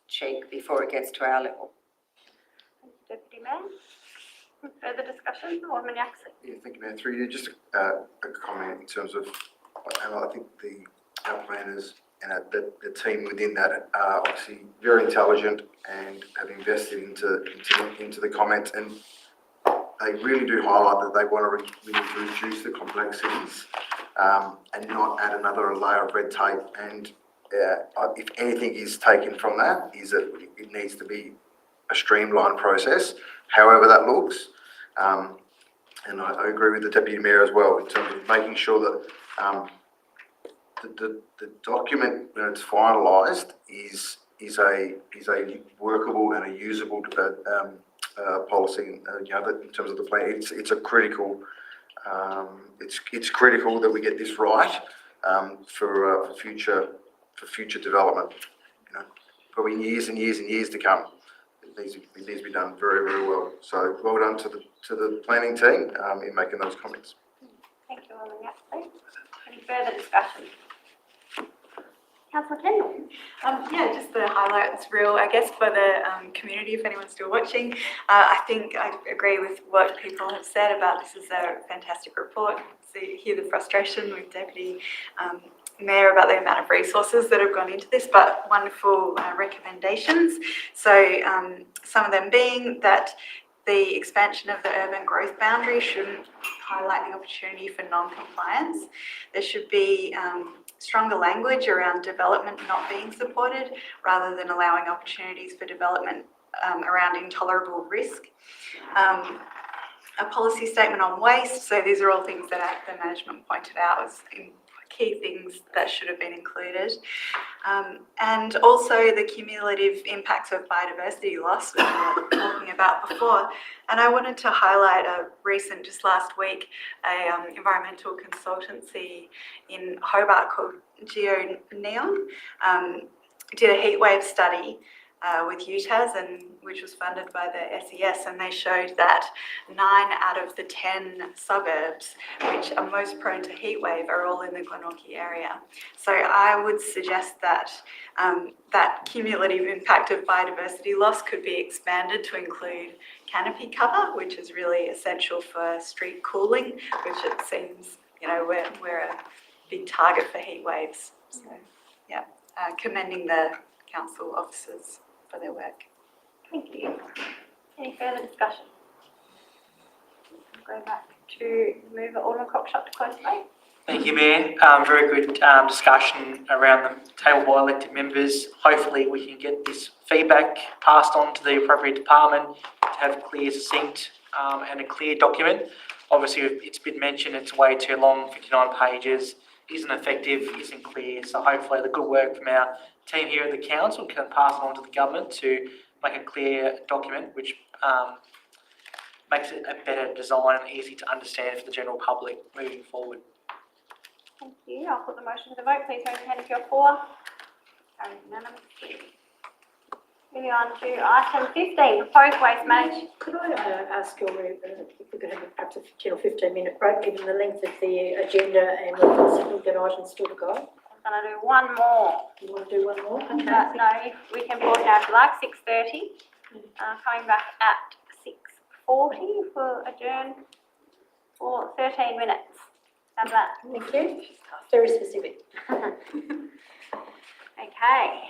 K: check before it gets to our level.
A: Deputy Mayor. Further discussion? Alderman Yaxley.
P: Yeah, thank you, Mayor. Through you, just a comment in terms of, and I think our planners and the team within that are obviously very intelligent and have invested into the comments, and they really do highlight that they want to really reduce the complexities and not add another layer of red tape. And if anything is taken from that, is that it needs to be a streamlined process, however that looks. And I agree with the Deputy Mayor as well in terms of making sure that the document, when it's finalised, is a workable and a usable policy. In terms of the plan, it's a critical. It's critical that we get this right for future development. Probably years and years and years to come. It needs to be done very, very well. So well done to the planning team in making those comments.
A: Thank you, Alderman Yaxley. Any further discussion? Councillor Kendall.
M: Just the highlights reel, I guess, for the community, if anyone's still watching. I think I agree with what people have said about this is a fantastic report. So you hear the frustration with Deputy Mayor about the amount of resources that have gone into this, but wonderful recommendations. So some of them being that the expansion of the urban growth boundary shouldn't highlight the opportunity for non-compliance. There should be stronger language around development not being supported rather than allowing opportunities for development around intolerable risk. A policy statement on waste, so these are all things that the management pointed out as key things that should have been included. And also the cumulative impacts of biodiversity loss, which we were talking about before. And I wanted to highlight a recent, just last week, a environmental consultancy in Hobart called GeoNeon did a heatwave study with UTAS, and which was funded by the SES, and they showed that 9 out of the 10 suburbs which are most prone to heatwave are all in the Glenorchy area. So I would suggest that that cumulative impact of biodiversity loss could be expanded to include canopy cover, which is really essential for street cooling, which it seems, you know, we're a big target for heat waves. So yeah, commending the council officers for their work.
A: Thank you. Any further discussion? Go back to move Alderman Cockshott to close debate.
S: Thank you, Mayor. Very good discussion around the table by elected members. Hopefully we can get this feedback passed on to the appropriate department to have a clear, succinct and a clear document. Obviously, it's been mentioned it's way too long, 59 pages, isn't effective, isn't clear. So hopefully the good work from our team here at the council can pass it on to the government to make a clear document which makes it a better design and easy to understand for the general public moving forward.
A: Thank you. I'll put the motion to the vote. Please raise your hand if you're for. Carried unanimously. Moving on to item 15, proposed waste management.
O: Could I ask you if we could have perhaps a 10 or 15 minute break given the length of the agenda and we've got significant items still to go?
A: I'm going to do one more.
O: You want to do one more? Okay.
A: No, if we can pause now if you like, 6:30. Coming back at 6:40 for adjourn for 13 minutes. How's that?
O: Thank you. Very specific.
A: Okay.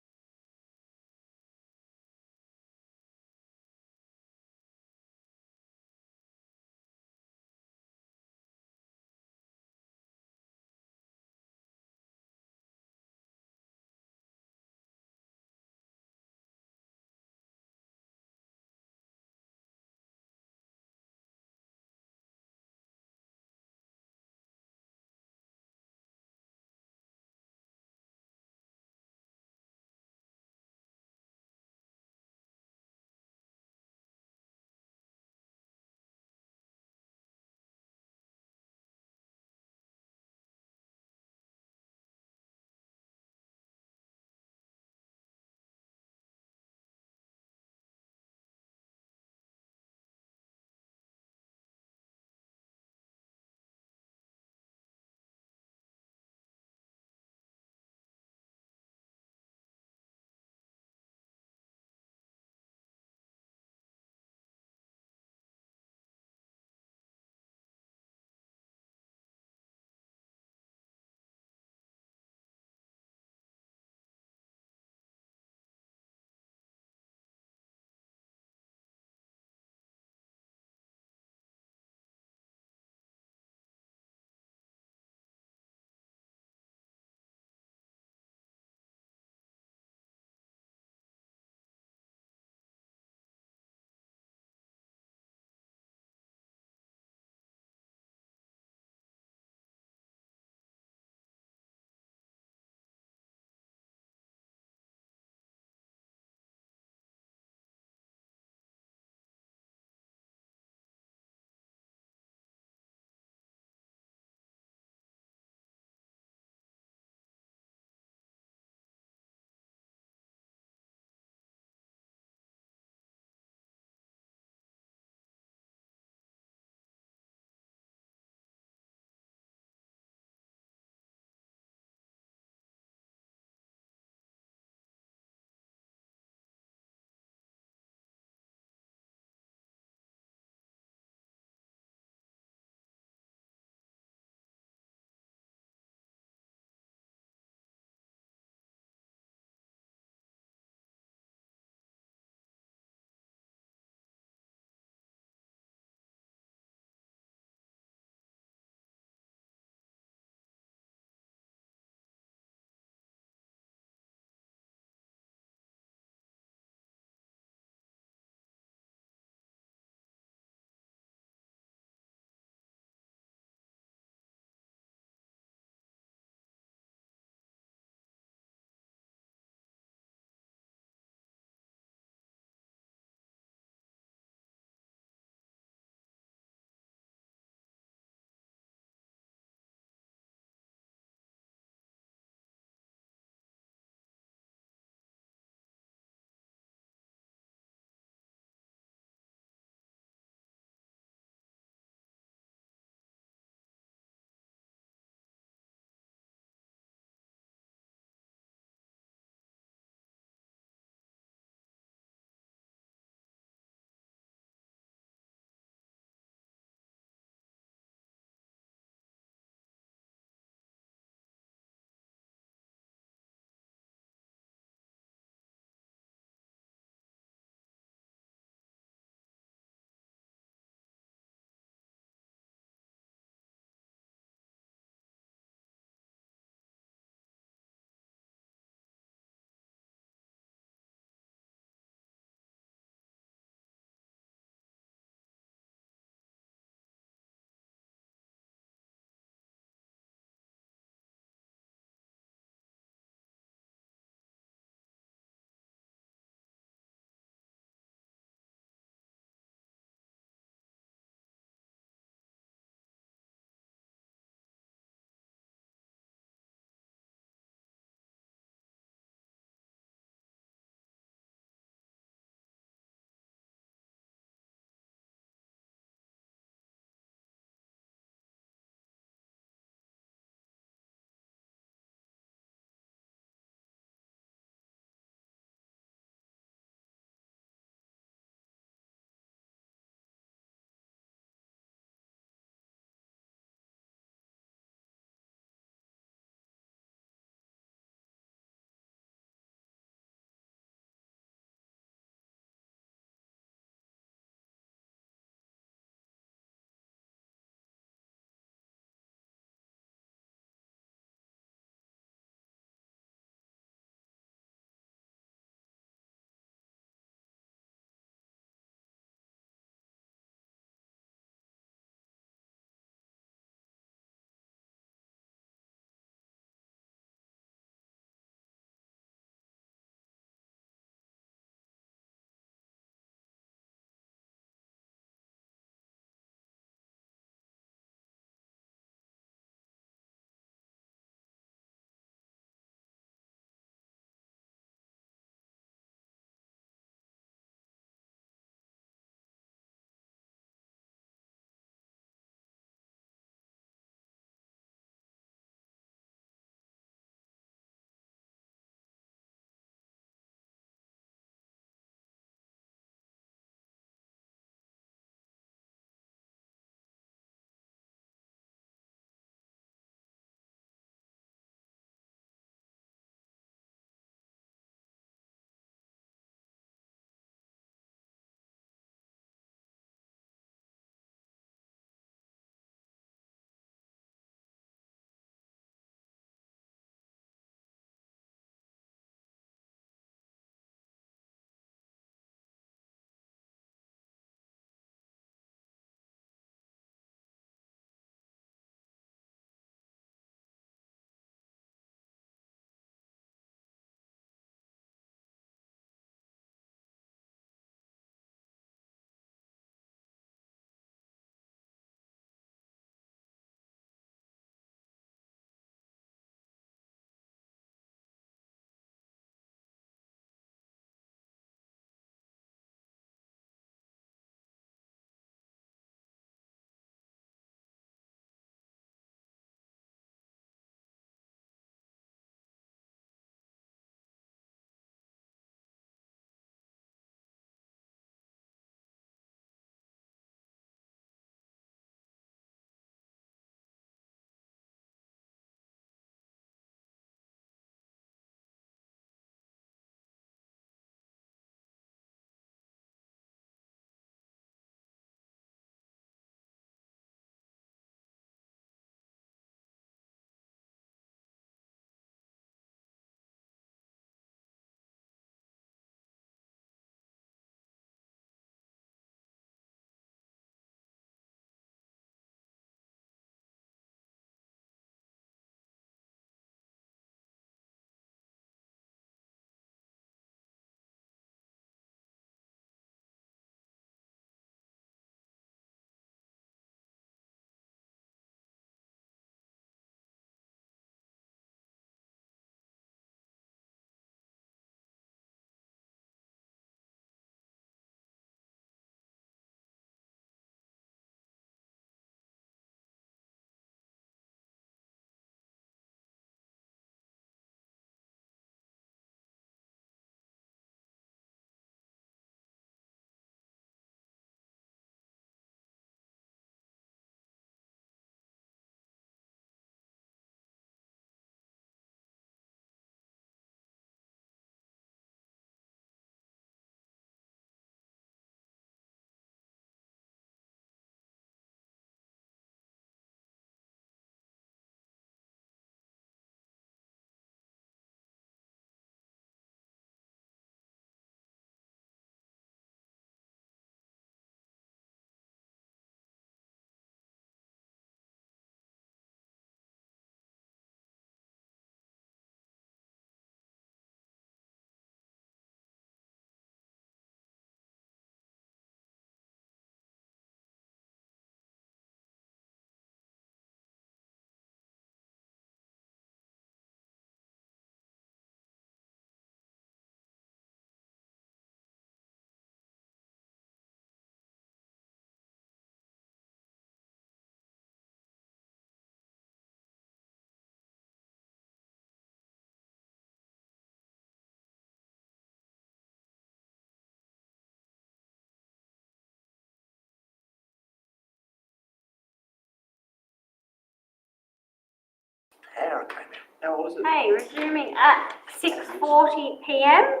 L: power came out. How was it?
A: Okay, resuming at 6:40 PM.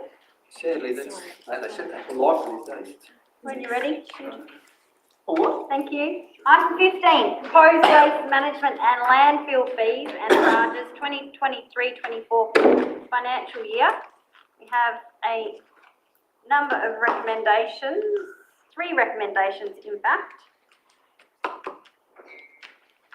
L: Sadly, they said that for life these days.
A: When you're ready.
L: For what?
A: Thank you. Item 15, proposed waste management and landfill fees and charges 2023-24 financial year. We have a number of recommendations, 3 recommendations in fact,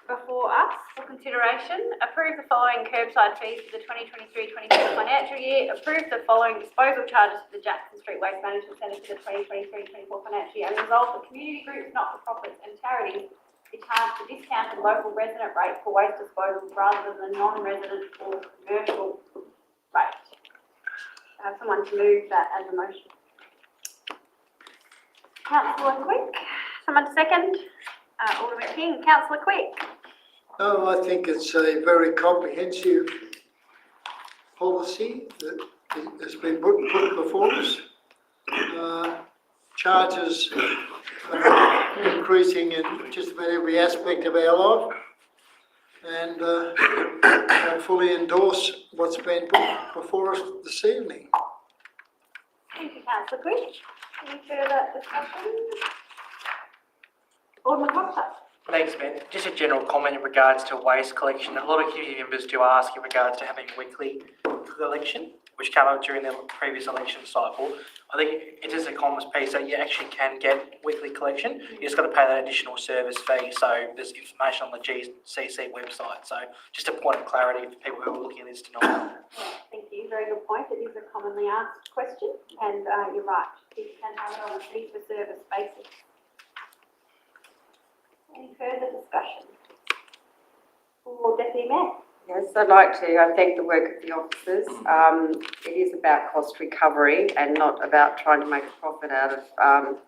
A: before us for consideration. Approve the following curbside fees for the 2023-24 financial year. Approve the following disposal charges for the Jackson Street Waste Management Centre for the 2023-24 financial year. And resolve that community groups, not-for-profits and charities be charged a discounted local resident rate for waste disposal rather than the non-resident or commercial rate. I have someone to move that as a motion. Councillor Quick. Someone to second. Alderman King. Councillor Quick.
N: No, I think it's a very comprehensive policy that has been put before us. Charges are increasing in just about every aspect of our life, and I fully endorse what's been put before us this evening.
A: Thank you, Councillor Quick. Any further discussion? Alderman Coxon.
S: Thanks, Ben. Just a general comment in regards to waste collection. A lot of community members do ask in regards to having weekly collection, which came up during the previous election cycle. I think it is a commerce piece that you actually can get weekly collection. You just got to pay that additional service fee. So there's information on the GCC website. So just a point of clarity for people who are looking at this tonight.
A: Thank you. Very good point. It is a commonly asked question, and you're right. You can have it on a fee for service basis. Any further discussion? For Deputy Mayor.
K: Yes, I'd like to thank the work of the officers. It is about cost recovery and not about trying to make a profit out of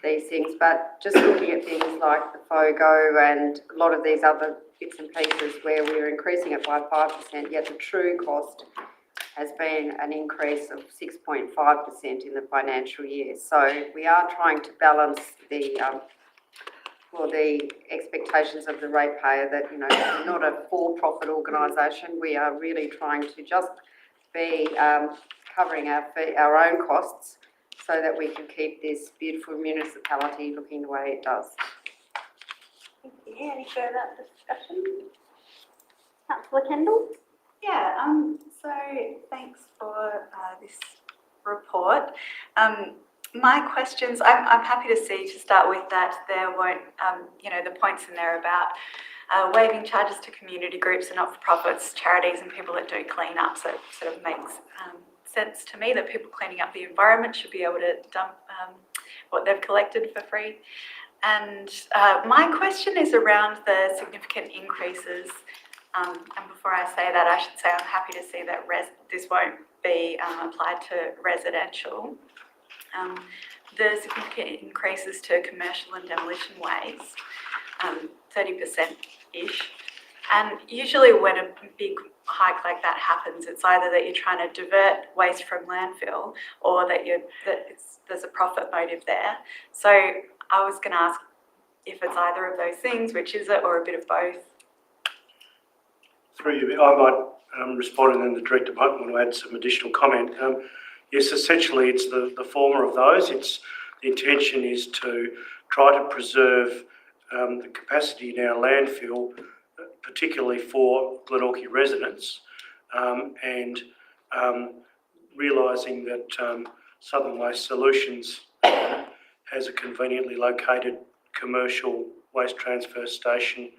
K: these things, but just looking at things like the FOGO and a lot of these other bits and pieces where we're increasing it by 5%, yet the true cost has been an increase of 6.5% in the financial year. So we are trying to balance the expectations of the ratepayer that, you know, we're not a for-profit organisation. We are really trying to just be covering our own costs so that we can keep this beautiful municipality looking the way it does.
A: Thank you. Any further discussion? Councillor Kendall?
M: Yeah, so thanks for this report. My questions, I'm happy to see, to start with, that there won't, the points in there about waiving charges to community groups and not-for-profits, charities and people that do clean up. So it sort of makes sense to me that people cleaning up the environment should be able to dump what they've collected for free. And my question is around the significant increases. And before I say that, I should say I'm happy to see that this won't be applied to residential. The significant increases to commercial and demolition waste, 30%-ish. And usually when a big hike like that happens, it's either that you're trying to divert waste from landfill or that there's a profit motive there. So I was going to ask if it's either of those things, which is it, or a bit of both.
H: Through you, I might respond, and then the director might want to add some additional comment. Yes, essentially it's the former of those. The intention is to try to preserve the capacity in our landfill, particularly for Glenorchy residents, and realising that Southern Waste Solutions has a conveniently located commercial waste transfer station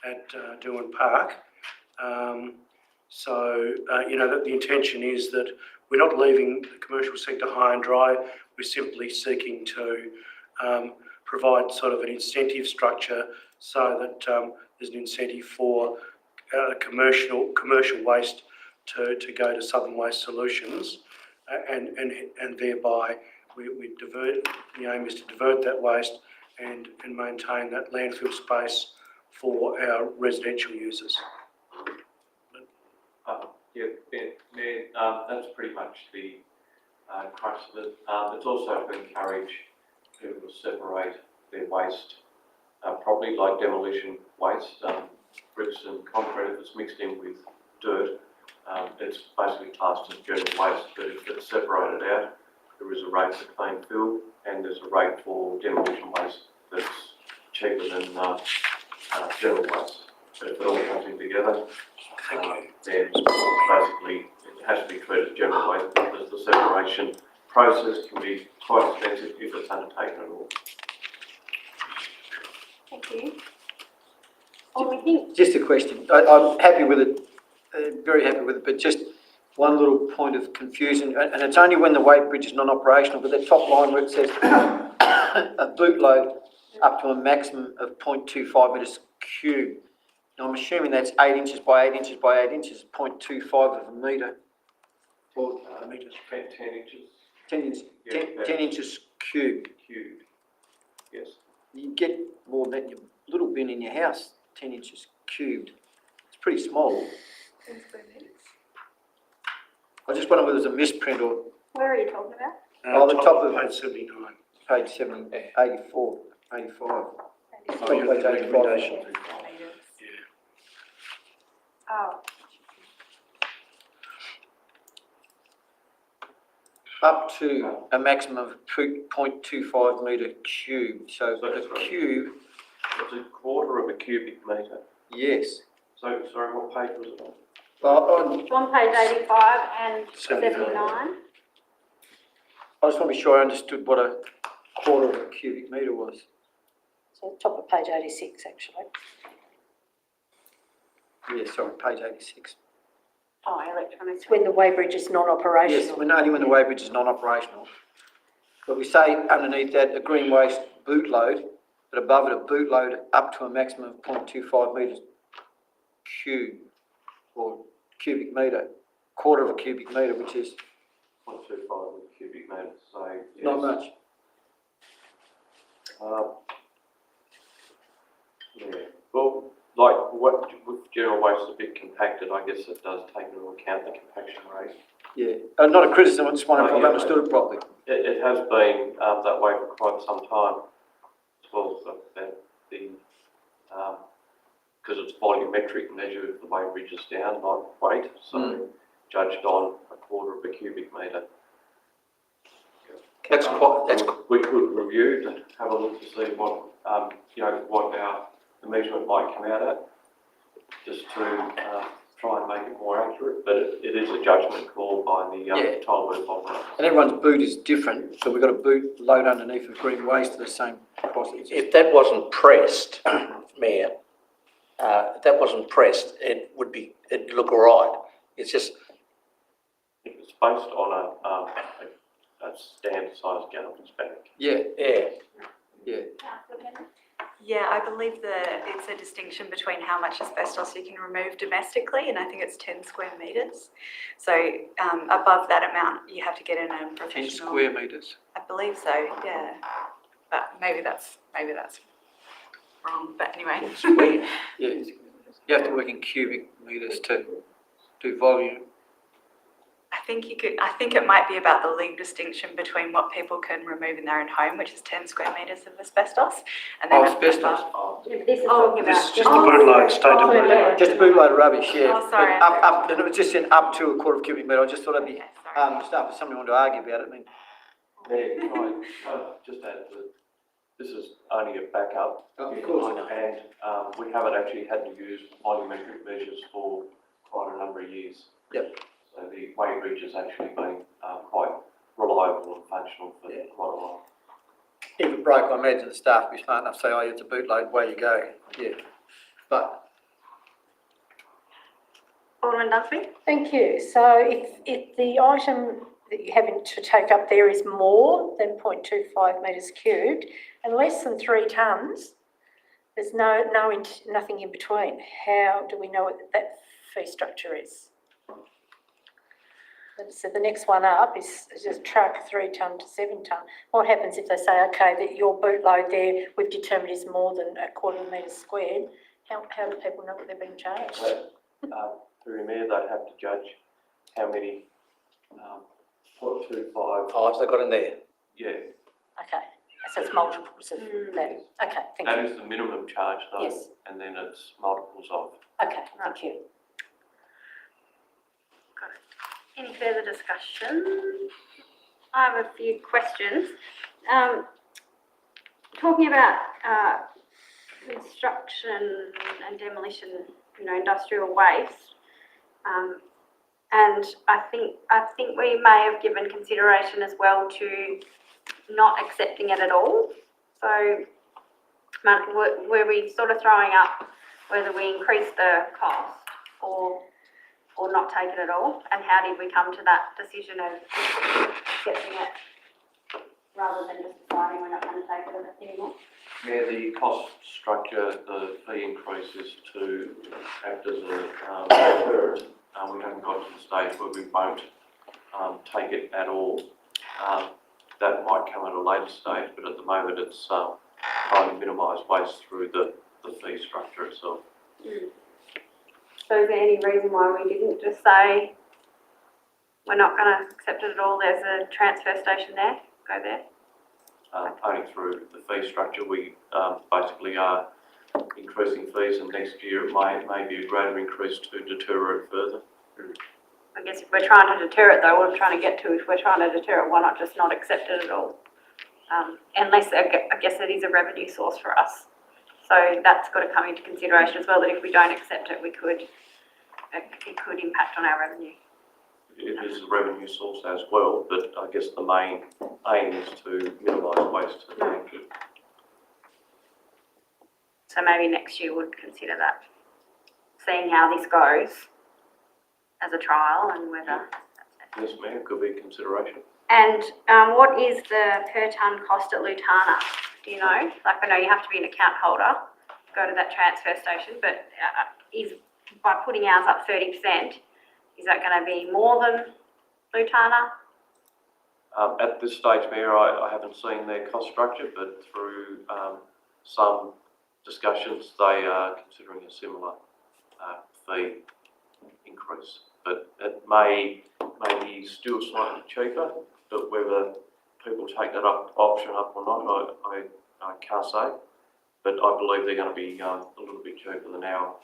H: at Doohan Park. That the intention is that we're not leaving the commercial sector high and dry. We're simply seeking to provide sort of an incentive structure so that there's an incentive for commercial waste to go to Southern Waste Solutions, and thereby we divert. The aim is to divert that waste and maintain that landfill space for our residential users.
B: Mayor, that's pretty much the crux of it. It's also to encourage people to separate their waste properly, like demolition waste, bricks and concrete. If it's mixed in with dirt, it's basically classed as general waste, but if it's separated out, there is a rate for clean fill and there's a rate for demolition waste that's cheaper than general waste. But if it all comes in together, then basically it has to be treated as general waste because the separation process can be quite expensive if it's undertaken at all.
A: Thank you. We think
L: Just a question. I'm happy with it, very happy with it, but just one little point of confusion, and it's only when the weight bridge is non-operational, but the top line where it says a boot load up to a maximum of 0.25 metres cubed. Now, I'm assuming that's 8 inches by 8 inches by 8 inches, 0.25 of a metre. Or
B: metres, 10 inches.
L: 10 inches,
B: Yeah,
L: 10 inches cubed.
B: Cubed, yes.
L: You get more than your little bin in your house, 10 inches cubed. It's pretty small.
M: 10 square metres.
L: I just wonder whether there's a misprint or...
A: where are you talking about?
L: Oh, the top of
H: Page 79.
L: page 70, 84, 85.
H: Oh,
L: Top page 85.
A: Oh,
L: Up to a maximum of 0.25 metre cubed. So the cube,
B: It's a quarter of a cubic metre.
L: yes.
B: So, sorry, what page was it on?
A: it's on page 85 and 79.
L: I just want to be sure I understood what a quarter of a cubic metre was.
O: So top of page 86, actually.
L: Yeah, sorry, page 86.
A: Oh, electronic.
O: It's when the weighbridge is non-operational.
L: Yes, only when the weighbridge is non-operational. But we say underneath that a green waste boot load, but above it a boot load up to a maximum of 0.25 metres cubed, or cubic metre, quarter of a cubic metre, which is
B: 0.25 cubic metres, so yes.
L: not much.
B: Yeah, well, like what with general waste is a bit compacted, I guess it does take into account the compaction rate.
L: Yeah, not a criticism, I just wonder if I've understood it properly.
B: It has been that way for quite some time, as well as the because it's volumetric measure of the weighbridge is down, not weight, so judged on a quarter of a cubic metre.
Q: That's
B: we could review to have a look to see what what the measurement might come out at, just to try and make it more accurate. But it is a judgment call by the tile booth operator.
L: And everyone's boot is different, so we've got a boot load underneath of green waste to the same process.
Q: If that wasn't pressed, Mayor, if that wasn't pressed, it'd look all right. It's just...
B: It's based on a standard size gallons bank.
L: Yeah.
M: Yeah, I believe it's a distinction between how much asbestos you can remove domestically, and I think it's 10 square metres. So above that amount, you have to get in a professional.
L: 10 square metres.
M: I believe so, yeah. But maybe that's wrong. But anyway.
L: Yeah, you have to work in cubic metres to do volume.
M: I think it might be about the legal distinction between what people can remove in their own home, which is 10 square metres of asbestos, and then
L: asbestos.
A: This is talking about
H: Just a bootload, stated
L: Just a bootload of rubbish, yeah.
M: Oh, sorry.
L: But up, and it was just saying up to a quarter of a cubic metre. I just thought it'd be stuff if somebody wanted to argue about it. I mean,
B: Yeah, can I just add that this is only a backup.
L: Of course.
B: And we haven't actually had to use volumetric measures for quite a number of years.
L: Yep.
B: So the weighbridge has actually been quite reliable and functional for quite a while.
L: if it broke, I imagine the staff would be smart enough to say, oh, it's a bootload, away you go. Yeah. But
A: Alderman Dunsby?
O: Thank you. So if the item that you're having to take up there is more than 0.25 metres cubed and less than 3 tonnes, there's nothing in between. How do we know what that fee structure is? So the next one up is just truck 3 tonne to 7 tonne. What happens if they say, okay, that your bootload there we've determined is more than a quarter of a metre squared? How do people know what they're being charged?
B: Through Mayor, they'd have to judge how many 0.25.
Q: Oh, they've got in there?
B: Yeah.
O: Okay, so it's multiples of that. Okay, thank you.
B: That is the minimum charge though.
O: Yes.
B: And then it's multiples of.
O: Okay, thank you.
A: Any further discussion? I have a few questions. Talking about construction and demolition, industrial waste, and I think we may have given consideration as well to not accepting it at all. So were we sort of throwing up whether we increase the cost or not take it at all? And how did we come to that decision of accepting it rather than just deciding we're not going to take it anymore?
B: Yeah, the cost structure, the fee increase is to act as a deterrent. We haven't got to the stage where we won't take it at all. That might come at a later stage, but at the moment it's trying to minimise waste through the fee structure itself.
A: So is there any reason why we didn't just say we're not going to accept it at all? There's a transfer station there, go there.
B: Only through the fee structure, we basically are increasing fees, and next year it may be a greater increase to deter it further.
A: I guess if we're trying to deter it though, what I'm trying to get to, if we're trying to deter it, why not just not accept it at all? Unless, I guess it is a revenue source for us. So that's got to come into consideration as well, that if we don't accept it, it could impact on our revenue.
B: It is a revenue source as well, but I guess the main aim is to minimise waste to the landfill.
A: So maybe next year we'd consider that, seeing how this goes as a trial and whether.
B: Yes, ma'am, could be a consideration.
A: And what is the per tonne cost at Lutana? Do you know? Like, I know you have to be an account holder, go to that transfer station, but is by putting ours up 30%, is that going to be more than Lutana?
B: At this stage, Mayor, I haven't seen their cost structure, but through some discussions, they are considering a similar fee increase. But it may be still slightly cheaper, but whether people take that option up or not, I can't say. But I believe they're going to be a little bit cheaper than our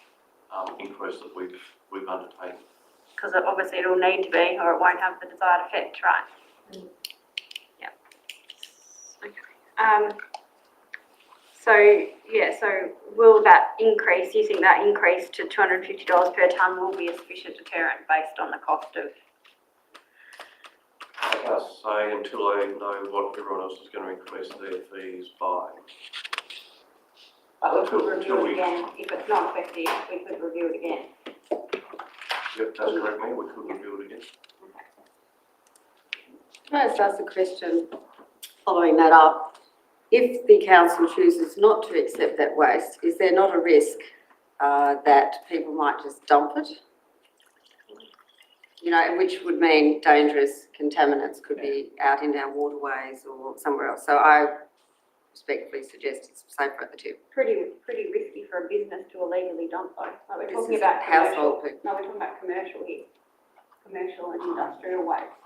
B: increase that we've undertaken.
A: Because obviously it'll need to be, or it won't have the desired effect, right? Yeah. Okay. So will that increase, do you think that increase to $250 per tonne will be a sufficient deterrent based on the cost of?
B: I can't say until I know what everyone else is going to increase their fees by.
A: But we could review it again. If it's not effective, we could review it again.
B: Yep, that's correct, ma'am. We could review it again.
K: Can I just ask a question following that up? If the council chooses not to accept that waste, is there not a risk that people might just dump it? Which would mean dangerous contaminants could be out in our waterways or somewhere else. So I respectfully suggest it's safer at the tip.
A: Pretty risky for a business to illegally dump though. Like we're
K: This
A: talking
K: is
A: about
K: household
A: commercial. No, we're talking about commercial here. Commercial and industrial waste.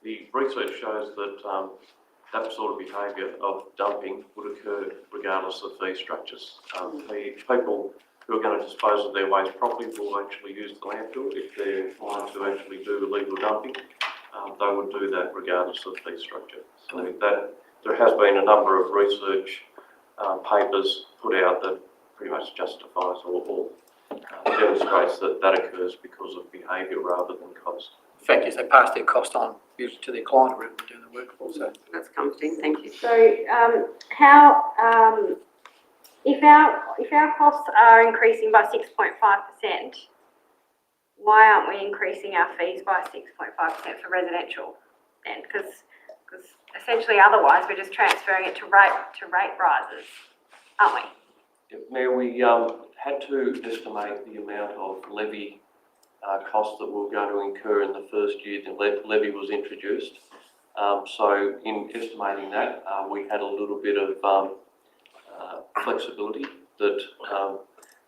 B: The research shows that that sort of behaviour of dumping would occur regardless of fee structures. People who are going to dispose of their waste properly will actually use the landfill. If they're inclined to actually do illegal dumping, they would do that regardless of fee structure. So that there has been a number of research papers put out that pretty much justifies or demonstrates that occurs because of behaviour rather than cost.
L: The fact is they pass their cost on usually to their client rather than doing the work for. So
K: that's comforting. Thank you.
A: So if our costs are increasing by 6.5%, why aren't we increasing our fees by 6.5% for residential then? Because essentially otherwise we're just transferring it to rate rises, aren't we?
B: Mayor, we had to estimate the amount of levy costs that we're going to incur in the first year the levy was introduced. So in estimating that, we had a little bit of flexibility that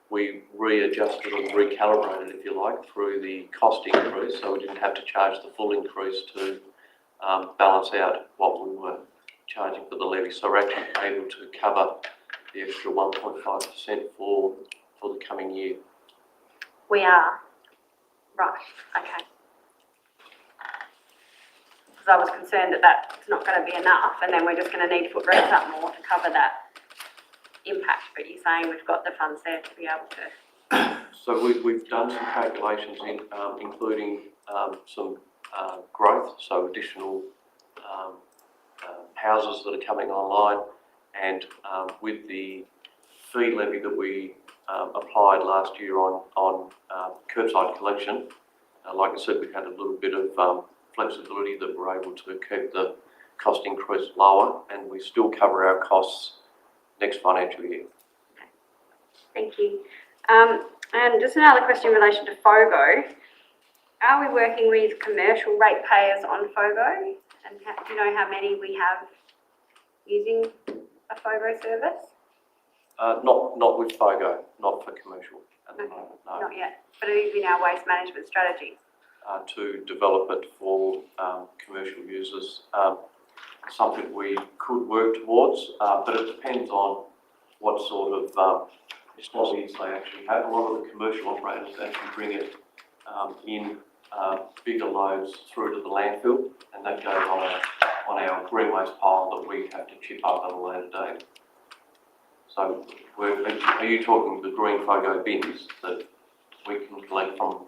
B: we readjusted or recalibrated, if you like, through the cost increase, so we didn't have to charge the full increase to balance out what we were charging for the levy. So we're actually able to cover the extra 1.5% for the coming year.
A: We are. Right, okay. Because I was concerned that that's not going to be enough, and then we're just going to need to put rents up more to cover that impact, but you're saying we've got the funds there to be able to.
B: So we've done some calculations including some growth, so additional houses that are coming online, and with the fee levy that we applied last year on curbside collection, like I said, we had a little bit of flexibility that we're able to keep the cost increase lower, and we still cover our costs next financial year.
A: Thank you. And just another question in relation to FOGO. Are we working with commercial ratepayers on FOGO? And do you know how many we have using a FOGO service?
B: Not with FOGO, not for commercial at the moment, no.
A: Not yet, but it is in our waste management strategy.
B: To develop it for commercial users, something we could work towards, but it depends on what sort of responsibilities they actually have. A lot of the commercial operators actually bring it in bigger loads through to the landfill, and that goes on our green waste pile that we have to chip up at a later date. So are you talking the green FOGO bins that we can collect from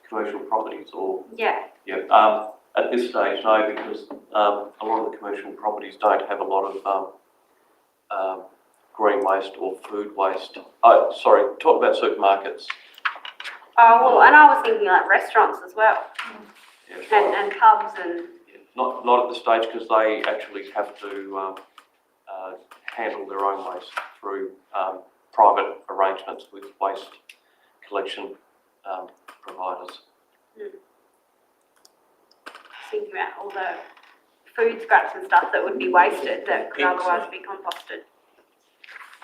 B: commercial properties, or?
A: Yeah.
B: Yeah. At this stage, no, because a lot of the commercial properties don't have a lot of green waste or food waste. Oh, sorry, talk about supermarkets.
A: Oh, well, and I was thinking like restaurants as well,
B: Yeah,
A: and pubs and.
B: Not at this stage, because they actually have to handle their own waste through private arrangements with waste collection providers.
A: Thinking about all the food scraps and stuff that would be wasted that could otherwise be composted.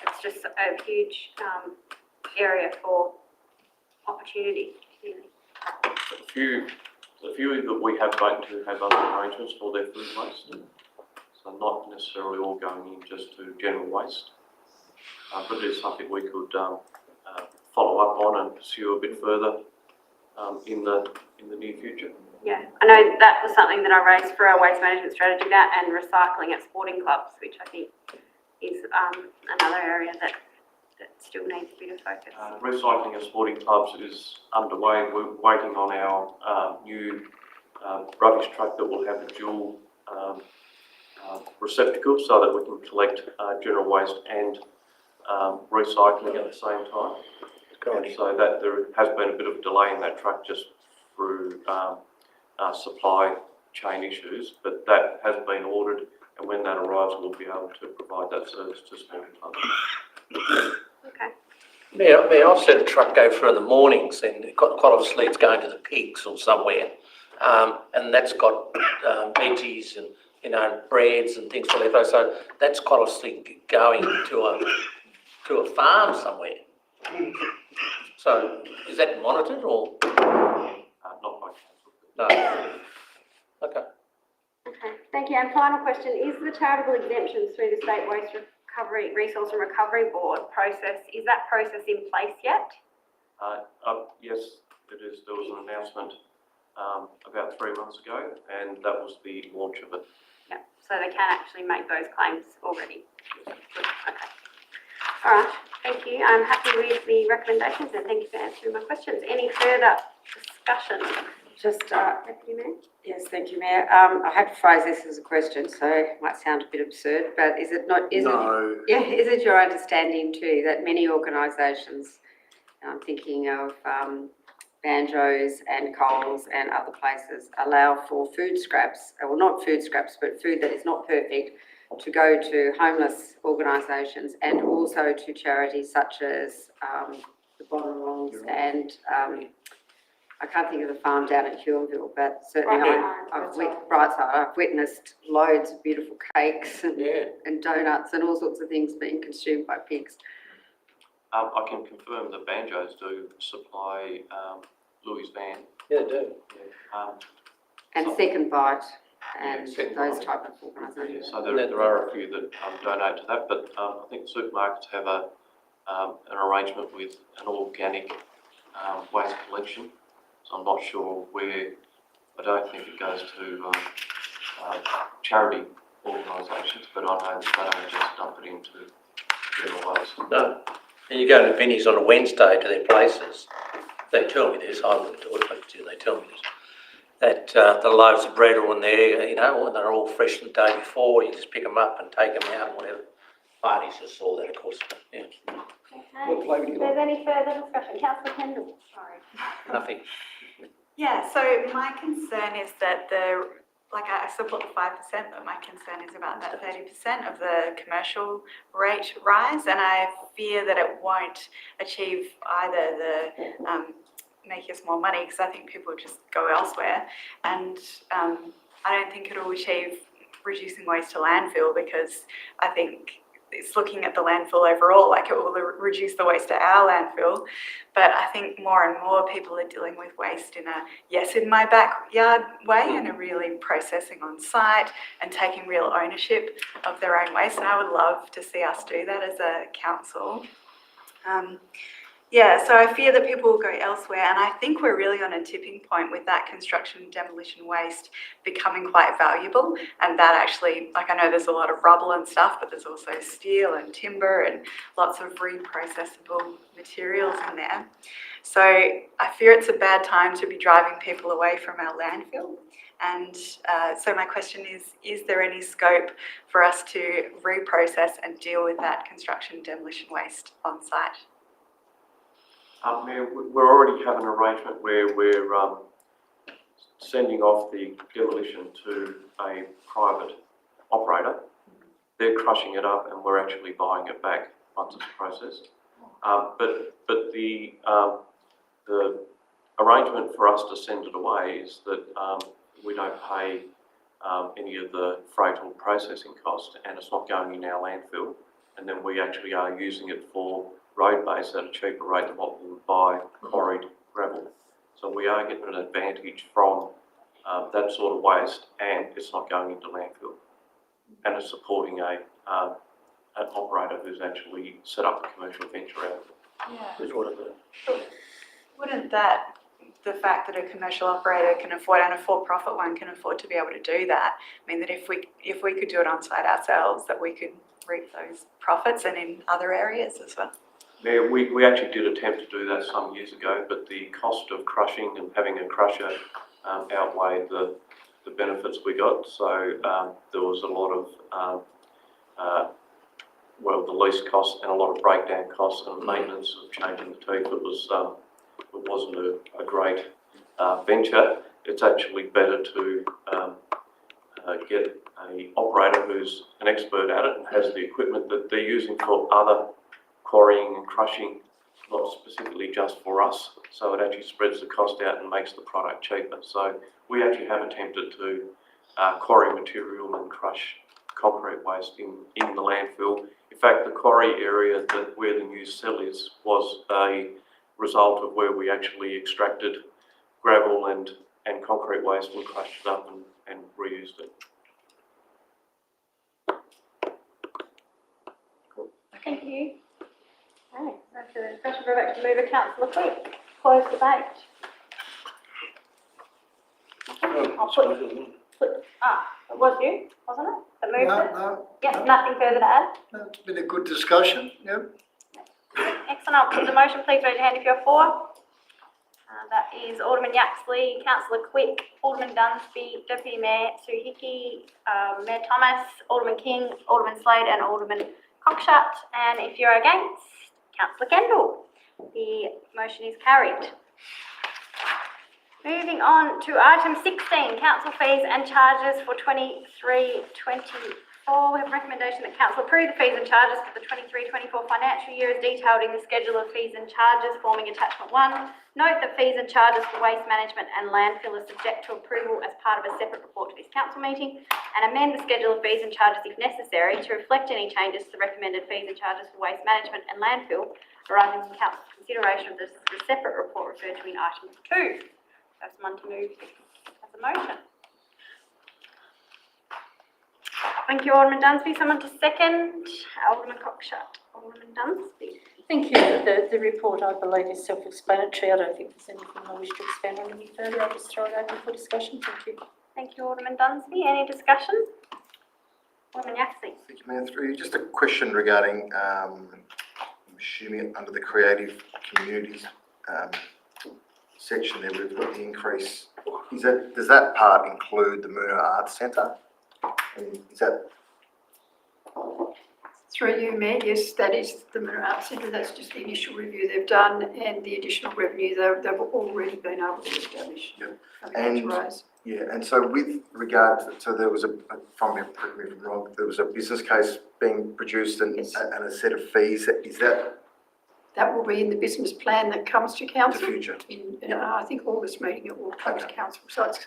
A: It's just a huge area for opportunity. Really.
B: A few that we have spoken to have other arrangements for their food waste, so not necessarily all going in just to general waste, but it is something we could follow up on and pursue a bit further in the near future.
A: Yeah, I know that was something that I raised for our waste management strategy, that and recycling at sporting clubs, which I think is another area that still needs a bit of focus.
B: Recycling at sporting clubs is underway. We're waiting on our new rubbish truck that will have a dual receptacle so that we can collect general waste and recycling at the same time. And so that there has been a bit of a delay in that truck just through supply chain issues, but that has been ordered, and when that arrives, we'll be able to provide that service to sporting clubs.
A: Okay.
Q: Mayor, I've seen a truck go through in the mornings, and quite obviously it's going to the pigs or somewhere, and that's got veggies and breads and things like that. So that's quite obviously going to a farm somewhere. So is that monitored or?
B: Not by council.
Q: No. Okay.
A: Okay, thank you. And final question, is the charitable exemptions through the State Waste Recovery, Resource and Recovery Board process, is that process in place yet?
B: Yes, it is. There was an announcement about 3 months ago, and that was the launch of it.
A: Yeah, so they can actually make those claims already. Good. Okay. All right, thank you. I'm happy with the recommendations, and thank you for answering my questions. Any further discussion?
K: Just,
A: Deputy Mayor?
K: yes, thank you, Mayor. I had to phrase this as a question, so it might sound a bit absurd, but is it not, is it your understanding too that many organisations, I'm thinking of Banjos and Coles and other places, allow for food scraps, well not food scraps, but food that is not perfect, to go to homeless organisations and also to charities such as the Bonnerongs and I can't think of the farm down at Huonville, but certainly Brightside, I've witnessed loads of beautiful cakes and donuts and all sorts of things being consumed by pigs.
B: I can confirm that Banjos do supply Louis van.
Q: Yeah, they do.
K: And Second Bite and those type of organisations.
B: So there are a few that donate to that, but I think supermarkets have an arrangement with an organic waste collection. I'm not sure where, I don't think it goes to charity organisations, but I know that they don't just dump it into general waste.
Q: No. And you go to Vinnie's on a Wednesday to their places, they tell me this, I wouldn't do it, but they tell me this, that the loaves of bread are on there, you know, and they're all fresh the day before, you just pick them up and take them out and whatever. Barney's just saw that, of course, yeah.
A: Okay, if there's any further discussion, councillor Kendall, sorry.
Q: Nothing.
M: Yeah, so my concern is that I support the 5%, but my concern is about that 30% of the commercial rate rise, and I fear that it won't achieve either the make us more money, because I think people just go elsewhere, and I don't think it'll achieve reducing waste to landfill, because I think it's looking at the landfill overall, like it will reduce the waste to our landfill. But I think more and more people are dealing with waste in a yes in my backyard way, and are really processing on site and taking real ownership of their own waste. And I would love to see us do that as a council. So I fear that people will go elsewhere, and I think we're really on a tipping point with that construction and demolition waste becoming quite valuable, and that actually, like, I know there's a lot of rubble and stuff, but there's also steel and timber and lots of reprocessable materials in there. So I fear it's a bad time to be driving people away from our landfill. And so my question is there any scope for us to reprocess and deal with that construction and demolition waste on site?
B: Mayor, we already have an arrangement where we're sending off the demolition to a private operator. They're crushing it up and we're actually buying it back once it's processed. But the arrangement for us to send it away is that we don't pay any of the freight or processing cost, and it's not going in our landfill, and then we actually are using it for road base at a cheaper rate than what we would buy quarried gravel. So we are getting an advantage from that sort of waste, and it's not going into landfill. And it's supporting an operator who's actually set up a commercial venture out of it.
M: Yeah. Wouldn't the fact that a commercial operator can afford, and a for-profit one can afford to be able to do that, mean that if we could do it on site ourselves, that we could reap those profits, and in other areas as well?
B: Yeah, we actually did attempt to do that some years ago, but the cost of crushing and having a crusher outweighed the benefits we got. So there was a lot of the lease costs and a lot of breakdown costs and maintenance of changing the teeth. It wasn't a great venture. It's actually better to get an operator who's an expert at it and has the equipment that they're using for other quarrying and crushing, not specifically just for us. So it actually spreads the cost out and makes the product cheaper. So we actually have attempted to quarry material and crush concrete waste in the landfill. In fact, the quarry area where the new cell is was a result of where we actually extracted gravel and concrete waste and crushed it up and reused it.
A: Thank you. Okay, that's a discussion. We're back to Mover, councillor Quick. Close debate. It was you, wasn't it? That moved it?
N: No.
A: Yep, nothing further to add?
N: No, it's been a good discussion, yep.
A: Excellent. I'll put the motion. Please raise your hand if you're for. That is Alderman Yaxley, councillor Quick, Alderman Dunsby, Deputy Mayor Sue Hickey, Mayor Thomas, Alderman King, Alderman Slade and Alderman Cockshut. And if you're against, councillor Kendall. The motion is carried. Moving on to item 16, council fees and charges for 23-24. We have a recommendation that council approve the fees and charges for the 23-24 financial year as detailed in the schedule of fees and charges forming attachment 1. Note that fees and charges for waste management and landfill are subject to approval as part of a separate report to this council meeting, and amend the schedule of fees and charges if necessary to reflect any changes to the recommended fees and charges for waste management and landfill arising from council's consideration of the separate report referred to in item 2. Have someone to move as a motion. Thank you, Alderman Dunsby. Someone to second. Alderman Cockshut. Alderman Dunsby.
O: Thank you. The report, I believe, is self-explanatory. I don't think there's anything I wish to expand on any further. I'll just throw it open for discussion. Thank you.
A: Thank you, Alderman Dunsby. Any discussion? Alderman Yaxley.
P: Thank you, Mayor. Through you, just a question regarding, I'm assuming under the creative communities section there, we've got the increase. Does that part include the Moona Arts Centre? And is that
J: Through you, Mayor, yes, that is the Moona Arts Centre. That's just the initial review they've done and the additional revenue they've already been able to establish.
P: Yep.
J: And to raise.
P: Yeah, and so with regard to, so there was from me, correct me if I'm wrong, there was a business case being produced and,
J: Yes.
P: and a set of fees. Is that
J: That will be in the business plan that comes to
P: the
J: council.
P: future?
J: In, I think August meeting it will come to council. So it's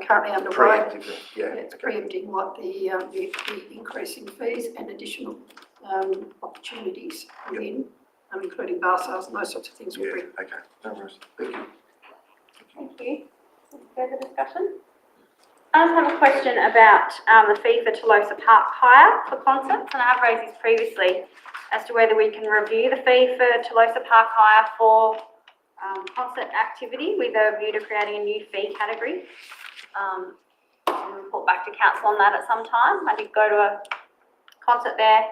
J: currently underway.
P: Preemptively, yeah.
J: It's preempting what the increase in fees and additional opportunities within, including bar sales and those sorts of things will
P: Yeah,
J: bring.
P: okay, no worries. Thank you.
A: Thank you. Any further discussion? I just have a question about the fee for Tolosa Park hire for concerts, and I have raised this previously as to whether we can review the fee for Tolosa Park hire for concert activity with a view to creating a new fee category. And report back to council on that at some time. I did go to a concert there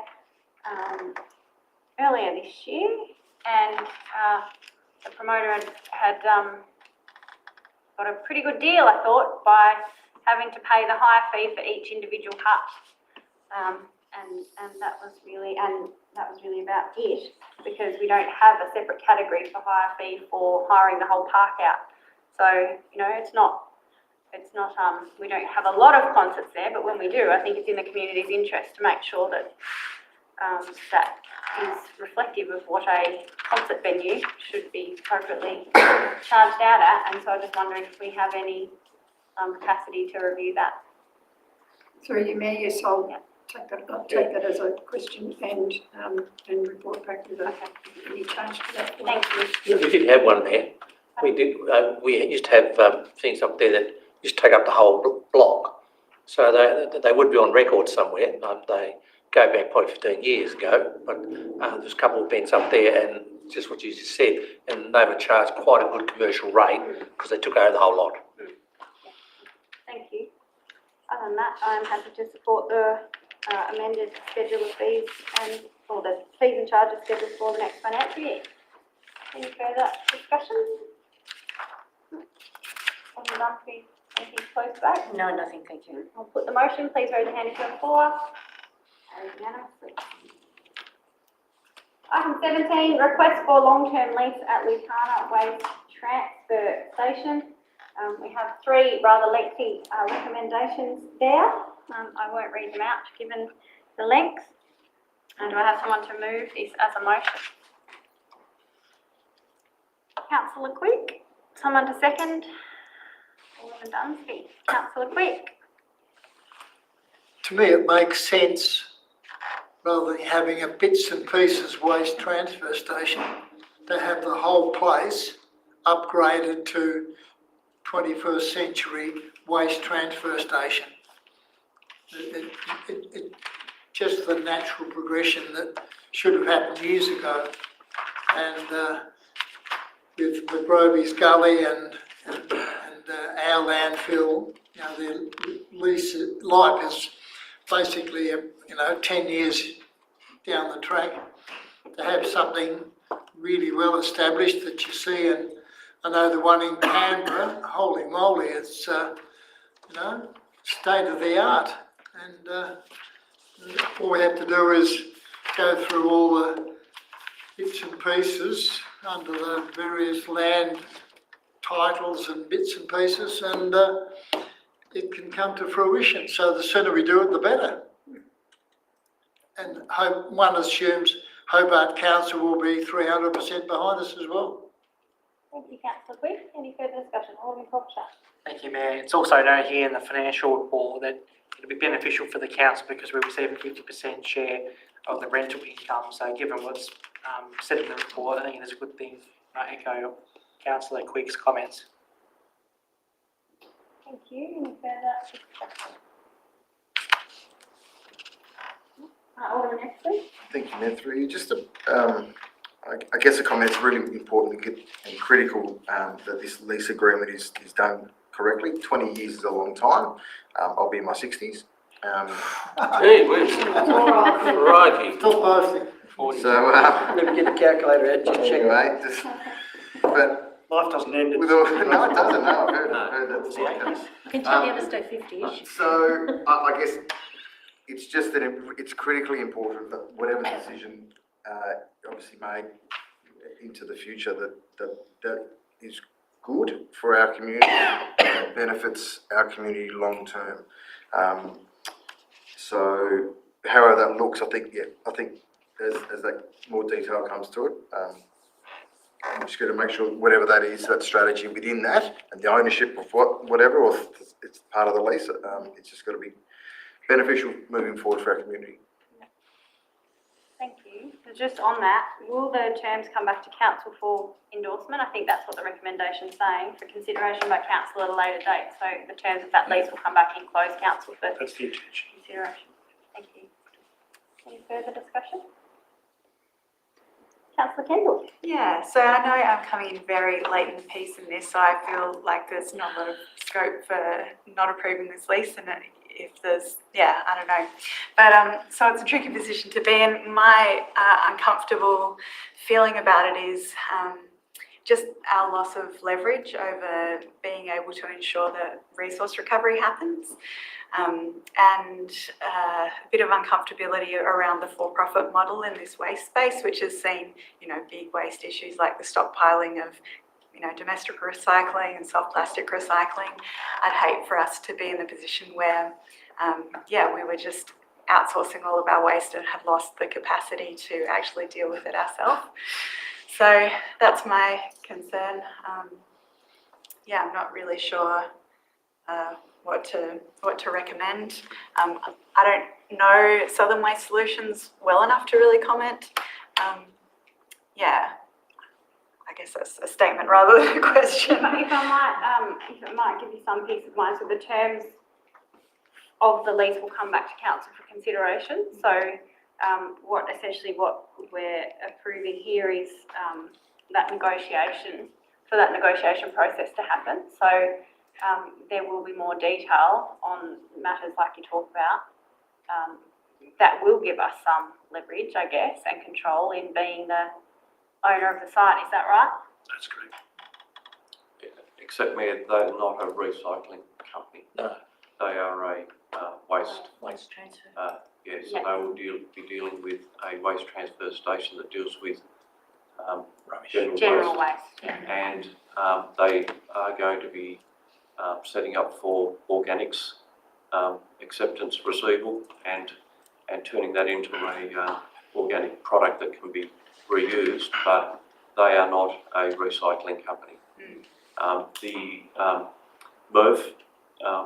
A: earlier this year, and the promoter had got a pretty good deal, I thought, by having to pay the higher fee for each individual hut. And that was really about it, because we don't have a separate category for hire fee for hiring the whole park out. So, you know, it's not, we don't have a lot of concerts there, but when we do, I think it's in the community's interest to make sure that that is reflective of what a concert venue should be appropriately charged out at. And so I just wondering if we have any capacity to review that.
J: Through you, Mayor, yes, I'll take that as a question and report back with any change to that.
A: Thank you.
Q: We did have one there. We did. We used to have things up there that used to take up the whole block. So they would be on record somewhere. They go back probably 15 years ago, but there's a couple of events up there, and just what you just said, and they were charged quite a good commercial rate because they took over the whole lot.
A: Thank you. Other than that, I'm happy to support the amended schedule of fees or the fees and charges schedule for the next financial year. Any further discussion? Alderman Dunsby, anything to close debate?
O: No, nothing, thank you.
A: I'll put the motion. Please raise your hand if you're on the floor. Carried unanimously. Item 17, request for long-term lease at Lutana Waste Transfer Station. We have three rather lengthy recommendations there. I won't read them out given the length. And do I have someone to move this as a motion? Councillor Quick. Someone to second? Alderman Dunsby. Councillor Quick.
N: To me, it makes sense, rather than having a bits and pieces waste transfer station, to have the whole place upgraded to 21st century waste transfer station. It just the natural progression that should have happened years ago. And with McGroby's Gully and our landfill, you know, the lease life is basically 10 years down the track. To have something really well established that you see, and I know the one in Canberra, holy moly, it's state of the art, and all we have to do is go through all the bits and pieces under the various land titles and bits and pieces, and it can come to fruition. So the sooner we do it, the better. And one assumes Hobart Council will be 300% behind us as well.
A: Thank you, Councillor Quick. Any further discussion? Alderman Cockshott.
S: Thank you, Mayor. It's also noted here in the financial report that it'll be beneficial for the council because we receive a 50% share of the rental income. So given what's said in the report, I think it's a good thing. I echo Councillor Quick's comments.
A: Thank you. Any further discussion? Alderman Exley.
P: Thank you, Mayor. Through you, just I guess the comment's really important and critical that this lease agreement is done correctly. 20 years is a long time. I'll be in my 60s.
Q: Gee whiz. Crikey.
N: Stop boasting.
P: So,
L: Let me get the calculator out, just check.
P: anyway, but
H: Life doesn't end.
P: no, it doesn't. No, I've heard that before.
O: I can tell the others stay 50-ish.
P: So I guess it's just that it's critically important that whatever decision obviously made into the future that is good for our community and benefits our community long term. So however that looks, I think as that more detail comes to it, I'm just going to make sure whatever that is, that strategy within that, and the ownership of whatever, or it's part of the lease, it's just got to be beneficial moving forward for our community.
A: Thank you. So just on that, will the terms come back to council for endorsement? I think that's what the recommendation's saying, for consideration by council at a later date. So the terms of that lease will come back in closed council for
H: That's the intention.
A: consideration. Thank you. Any further discussion? Councillor Kendall.
M: Yeah, so I know I'm coming in very late in the piece in this, so I feel like there's not a lot of scope for not approving this lease, and if there's, yeah, I don't know. But so it's a tricky position to be in. My uncomfortable feeling about it is just our loss of leverage over being able to ensure that resource recovery happens. And a bit of uncomfortability around the for-profit model in this waste space, which has seen, big waste issues like the stockpiling of, domestic recycling and soft plastic recycling. I'd hate for us to be in the position where, we were just outsourcing all of our waste and have lost the capacity to actually deal with it ourselves. So that's my concern. I'm not really sure what to recommend. I don't know Southern Waste Solutions well enough to really comment. I guess that's a statement rather than a question.
A: If it might give you some peace of mind, so the terms of the lease will come back to council for consideration. So what we're approving here is that negotiation process to happen. So there will be more detail on matters like you talk about. That will give us some leverage, I guess, and control in being the owner of the site. Is that right?
H: That's correct.
B: Except, Mayor, they're not a recycling company.
Q: No.
B: They are a waste.
O: Waste transfer.
B: So they will be dealing with a waste transfer station that deals with general waste.
A: Yeah.
B: And they are going to be setting up for organics acceptance receival and turning that into a organic product that can be reused, but they are not a recycling company. The MRF,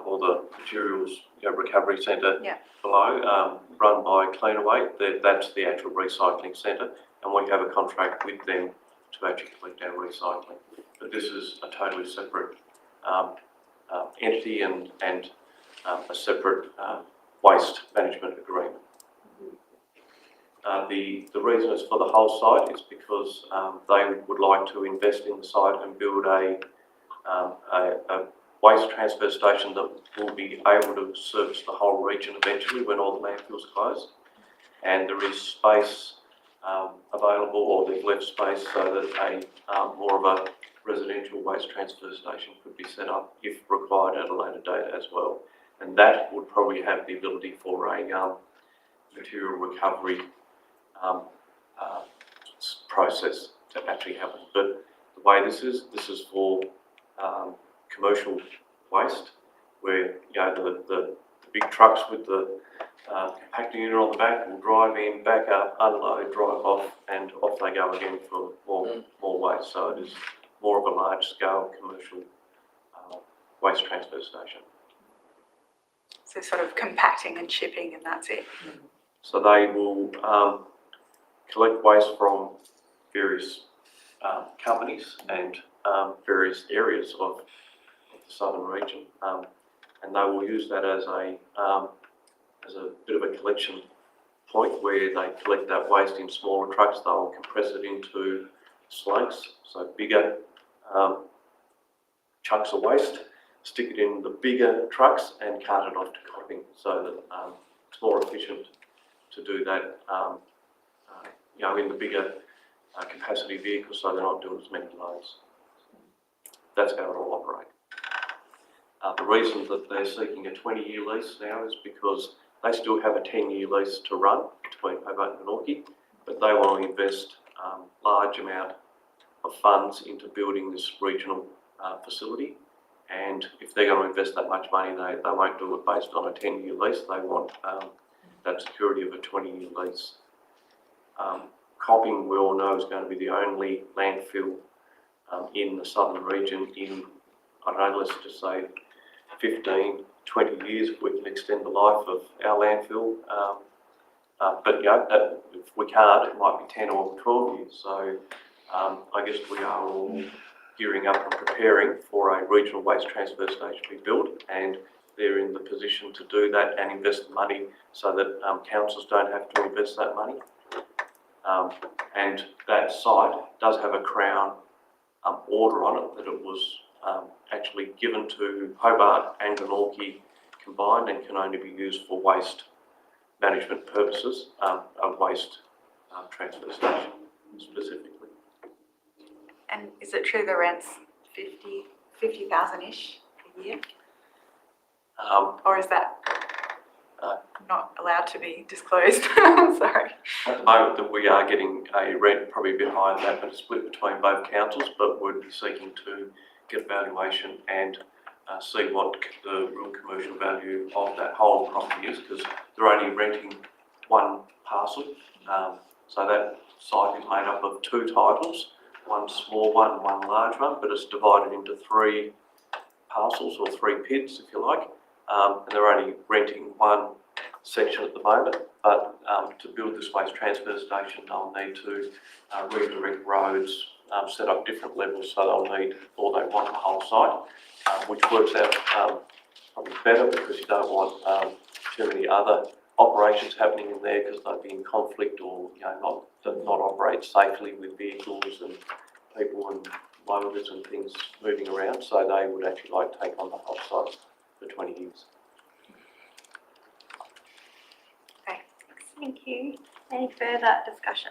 B: or the Materials Recovery Centre below, run by Glenorchy, that's the actual recycling centre, and we have a contract with them to actually collect our recycling. But this is a totally separate entity and a separate waste management agreement. The reason it's for the whole site is because they would like to invest in the site and build a waste transfer station that will be able to service the whole region eventually when all the landfills close. And there is space available, or they've left space so that a more of a residential waste transfer station could be set up if required at a later date as well. And that would probably have the ability for a material recovery process to actually happen. But the way this is for commercial waste, where the big trucks with the compacting unit on the back will drive in, back up, unload, drive off, and off they go again for more waste. So it is more of a large-scale commercial waste transfer station.
M: So sort of compacting and shipping, and that's it.
B: So they will collect waste from various companies and various areas of the southern region, and they will use that as a bit of a collection point where they collect that waste in smaller trucks. They'll compress it into slugs, so bigger chunks of waste, stick it in the bigger trucks and cart it off to Copping, so that it's more efficient to do that, in the bigger capacity vehicles, so they're not doing as many loads. That's how it will operate. The reason that they're seeking a 20-year lease now is because they still have a 10-year lease to run between Hobart and Glenorchy, but they want to invest large amount of funds into building this regional facility. And if they're going to invest that much money, they won't do it based on a 10-year lease. They want that security of a 20-year lease. Copping, we all know, is going to be the only landfill in the southern region in, I don't know, let's just say 15, 20 years if we can extend the life of our landfill. But if we can't, it might be 10 or 12 years. So I guess we are all gearing up and preparing for a regional waste transfer station to be built, and they're in the position to do that and invest the money so that councils don't have to invest that money. And that site does have a Crown order on it that it was actually given to Hobart and Glenorchy combined and can only be used for waste management purposes, a waste transfer station specifically.
M: And is it true the rent's 50,000-ish a year? Or is that not allowed to be disclosed? Sorry.
B: At the moment that we are getting a rent probably a bit higher than that, but it's split between both councils, but we'd be seeking to get valuation and see what the real commercial value of that whole property is, because they're only renting one parcel. So that site is made up of two titles, one small one, one large one, but it's divided into three parcels or three pits, if you like. And they're only renting one section at the moment, but to build this waste transfer station, they'll need to redirect roads, set up different levels, so they'll need, or they want the whole site, which works out probably better because you don't want too many other operations happening in there because they'd be in conflict or not operate safely with vehicles and people and loaders and things moving around. So they would actually like to take on the whole site for 20 years.
A: Thank you. Any further discussion?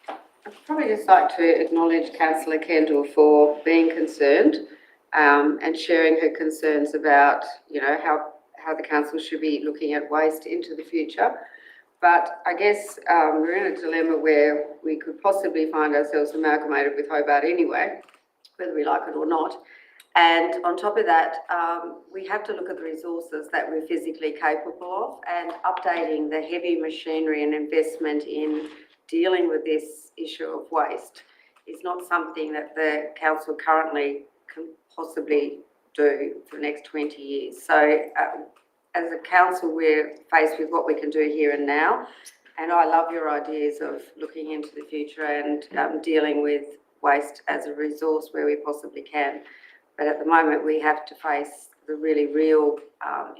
K: I'd probably just like to acknowledge Councillor Kendall for being concerned and sharing her concerns about, how the council should be looking at waste into the future. But I guess we're in a dilemma where we could possibly find ourselves amalgamated with Hobart anyway, whether we like it or not. And on top of that, we have to look at the resources that we're physically capable of, and updating the heavy machinery and investment in dealing with this issue of waste is not something that the council currently can possibly do for the next 20 years. So as a council, we're faced with what we can do here and now. And I love your ideas of looking into the future and dealing with waste as a resource where we possibly can. But at the moment, we have to face the really real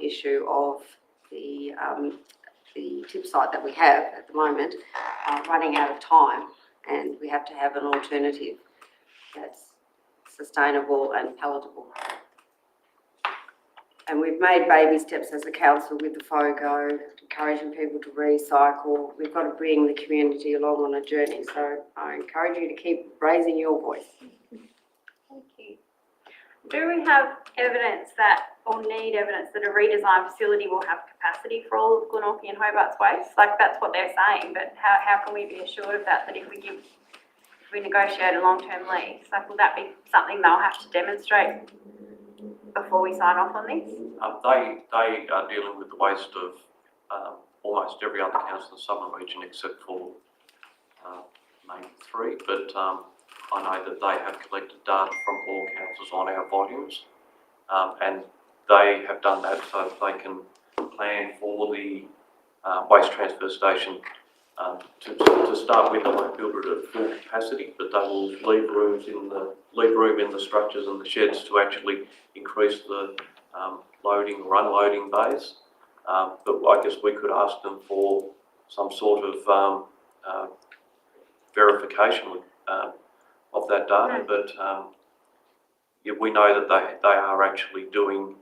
K: issue of the tip site that we have at the moment running out of time, and we have to have an alternative that's sustainable and palatable. And we've made baby steps as a council with the FOGO, encouraging people to recycle. We've got to bring the community along on a journey. So I encourage you to keep raising your voice.
A: Thank you. Do we have evidence or need evidence that a redesigned facility will have capacity for all of Glenorchy and Hobart's waste? Like, that's what they're saying, but how can we be assured of that if we negotiate a long-term lease? Like, will that be something they'll have to demonstrate before we sign off on this?
B: They are dealing with the waste of almost every other council in the southern region except for maybe three, but I know that they have collected data from all councils on our volumes, and they have done that so that they can plan for the waste transfer station. To start with, they won't build it at full capacity, but they will leave room in the structures and the sheds to actually increase the loading or unloading bays. But I guess we could ask them for some sort of verification of that data, but yeah, we know that they are actually doing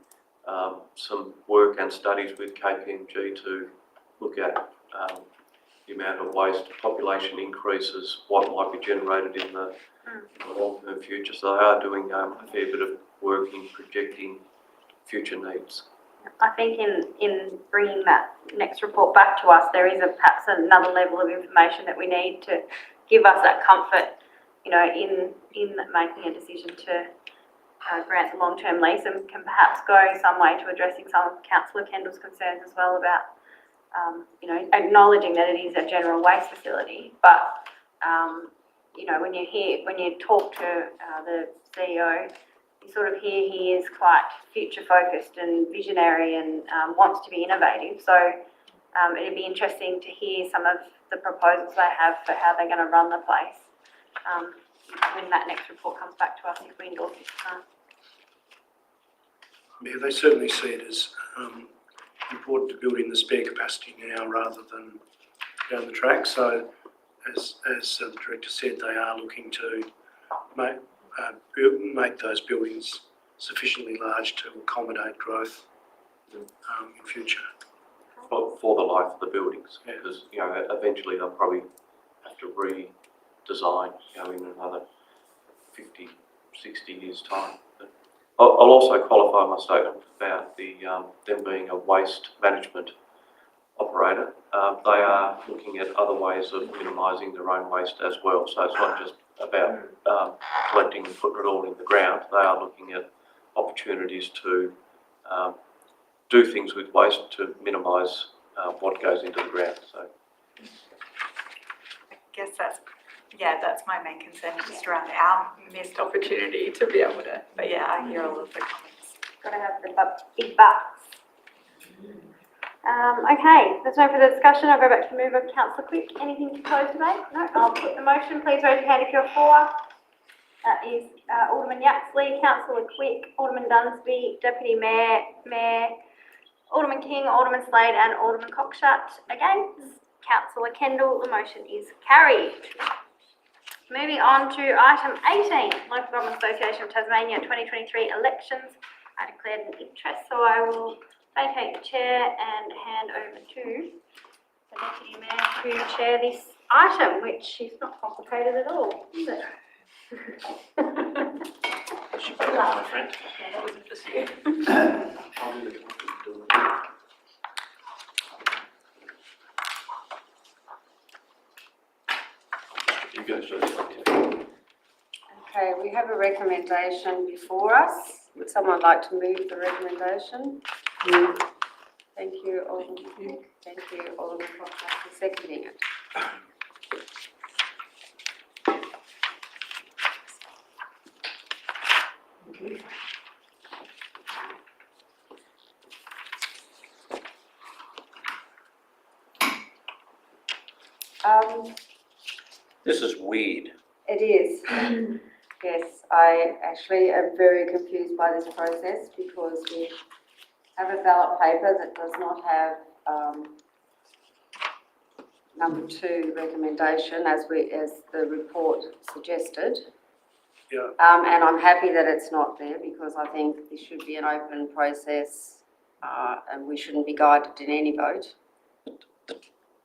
B: some work and studies with KPMG to look at the amount of waste, population increases, what might be generated in the long-term future. So they are doing a fair bit of work in projecting future needs.
A: I think in bringing that next report back to us, there is perhaps another level of information that we need to give us that comfort, you know, in making a decision to grant the long-term lease, and can perhaps go some way to addressing some of Councillor Kendall's concerns as well about, you know, acknowledging that it is a general waste facility, but you know, when you talk to the CEO, you sort of hear he is quite future focused and visionary and wants to be innovative. So it'd be interesting to hear some of the proposals they have for how they're going to run the place when that next report comes back to us, if we endorse it tonight.
H: Yeah, they certainly see it as important to build in the spare capacity now rather than down the track. So as the Director said, they are looking to make those buildings sufficiently large to accommodate growth in future.
B: For the life of the buildings, because you know eventually they'll probably have to redesign, you know, in another 50, 60 years' time. But I'll also qualify my statement about them being a waste management operator. They are looking at other ways of minimising their own waste as well. So it's not just about collecting and putting it all in the ground. They are looking at opportunities to do things with waste to minimise what goes into the ground. So
M: I guess that's my main concern, just around our missed opportunity to be able to, but yeah, I hear all of the comments.
A: Got to have the big bucks. Okay, there's no further discussion. I'll go back to the move of Councillor Quick. Anything to close debate? No, I'll put the motion. Please raise your hand if you're for. That is Alderman Yaxley, Councillor Quick, Alderman Dunsby, Deputy Mayor, Alderman King, Alderman Slade and Alderman Cockshut. Against Councillor Kendall, the motion is carried. Moving on to item 18, Local Government Association of Tasmania 2023 elections. I declared an interest, so I will vacate the chair and hand over to the Deputy Mayor to chair this item, which is not complicated at all, is it?
H: My friend.
K: Okay, we have a recommendation before us. Would someone like to move the recommendation? Thank you, Alderman Quick. Thank you, Alderman Cockshut, for seconding it.
Q: This is weird.
K: It is. Yes, I actually am very confused by this process because we have a ballot paper that does not have number 2 recommendation as the report suggested.
H: Yeah.
K: And I'm happy that it's not there because I think this should be an open process and we shouldn't be guided in any vote.
Q: The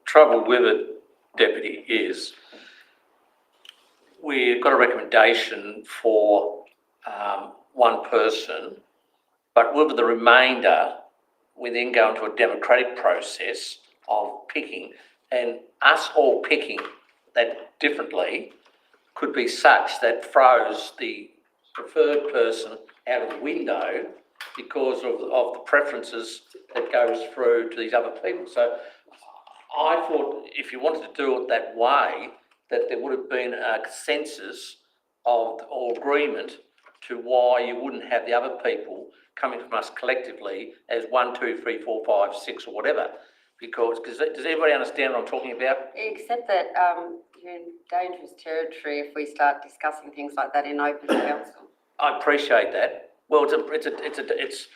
Q: trouble with it, Deputy, is we've got a recommendation for one person, but with the remainder, we then go into a democratic process of picking, and us all picking that differently could be such that throws the preferred person out of the window because of the preferences that goes through to these other people. So I thought if you wanted to do it that way, that there would have been a consensus of or agreement to why you wouldn't have the other people coming from us collectively as 1, 2, 3, 4, 5, 6 or whatever. Because does everybody understand what I'm talking about?
K: Except that you're in dangerous territory if we start discussing things like that in open council.
Q: I appreciate that. Well, it's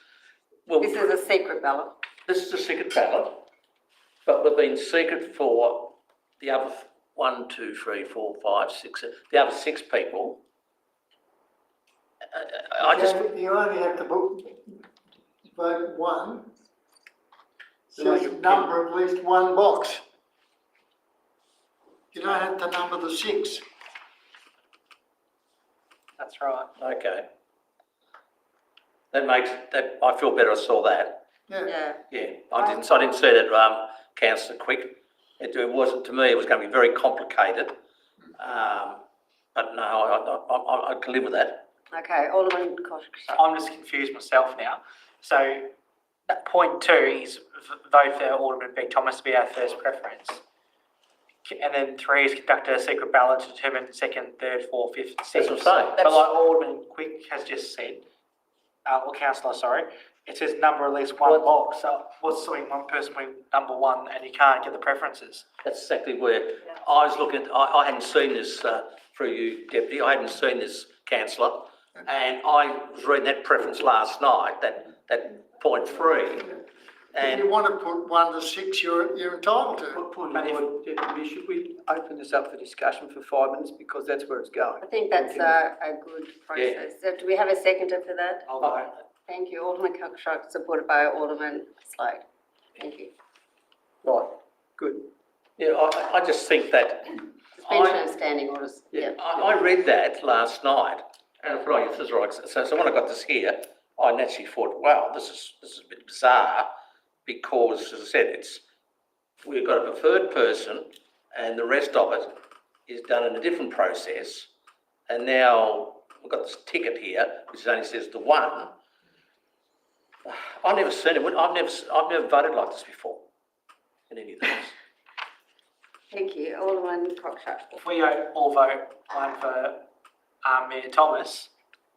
Q: well.
K: This is a secret ballot.
Q: this is a secret ballot, but we've been secret for the other 1, 2, 3, 4, 5, 6, the other 6 people.
N: You only have to vote one.
Q: No,
N: Says
Q: you
N: number at least one box. You don't have to number the 6.
S: That's right.
Q: Okay. That makes, that, I feel better I saw that.
N: Yeah.
Q: Yeah, I didn't see that, Councillor Quick. It wasn't, to me, it was going to be very complicated. But no, I can live with that.
K: Okay, Alderman Koch.
S: I'm just confused myself now. So that point 2 is vote for Alderman Beck Thomas to be our first preference. And then 3 is conduct a secret ballot to determine second, third, fourth, fifth, and sixth.
Q: That's what I'm saying.
S: But like Alderman Quick has just said, or Councillor, sorry, it says number at least one box. So what's something one person with number 1 and you can't get the preferences?
Q: That's exactly where I was looking at. I hadn't seen this through you, Deputy. I hadn't seen this, Councillor. And I was reading that preference last night, that point 3.
N: If you want to put 1 to 6, you're entitled to.
L: Point of order, Deputy, should we open this up for discussion for 5 minutes, because that's where it's going?
K: I think that's a good process. So do we have a seconder for that?
S: I'll vote.
K: Thank you. Alderman Cockshott, supported by Alderman Slade. Thank you.
L: Right, good.
Q: Yeah, I just think that...
K: Suspension of standing orders.
Q: Yeah, I read that last night, and I thought, oh, this is right. So when I got this here, I naturally thought, wow, this is a bit bizarre, because, as I said, we've got a preferred person, and the rest of it is done in a different process, and now we've got this ticket here, which only says the 1. I've never seen it. I've never voted like this before in any of these.
K: Thank you. Alderman Cockshott.
S: If we all vote 1 for Mayor Thomas,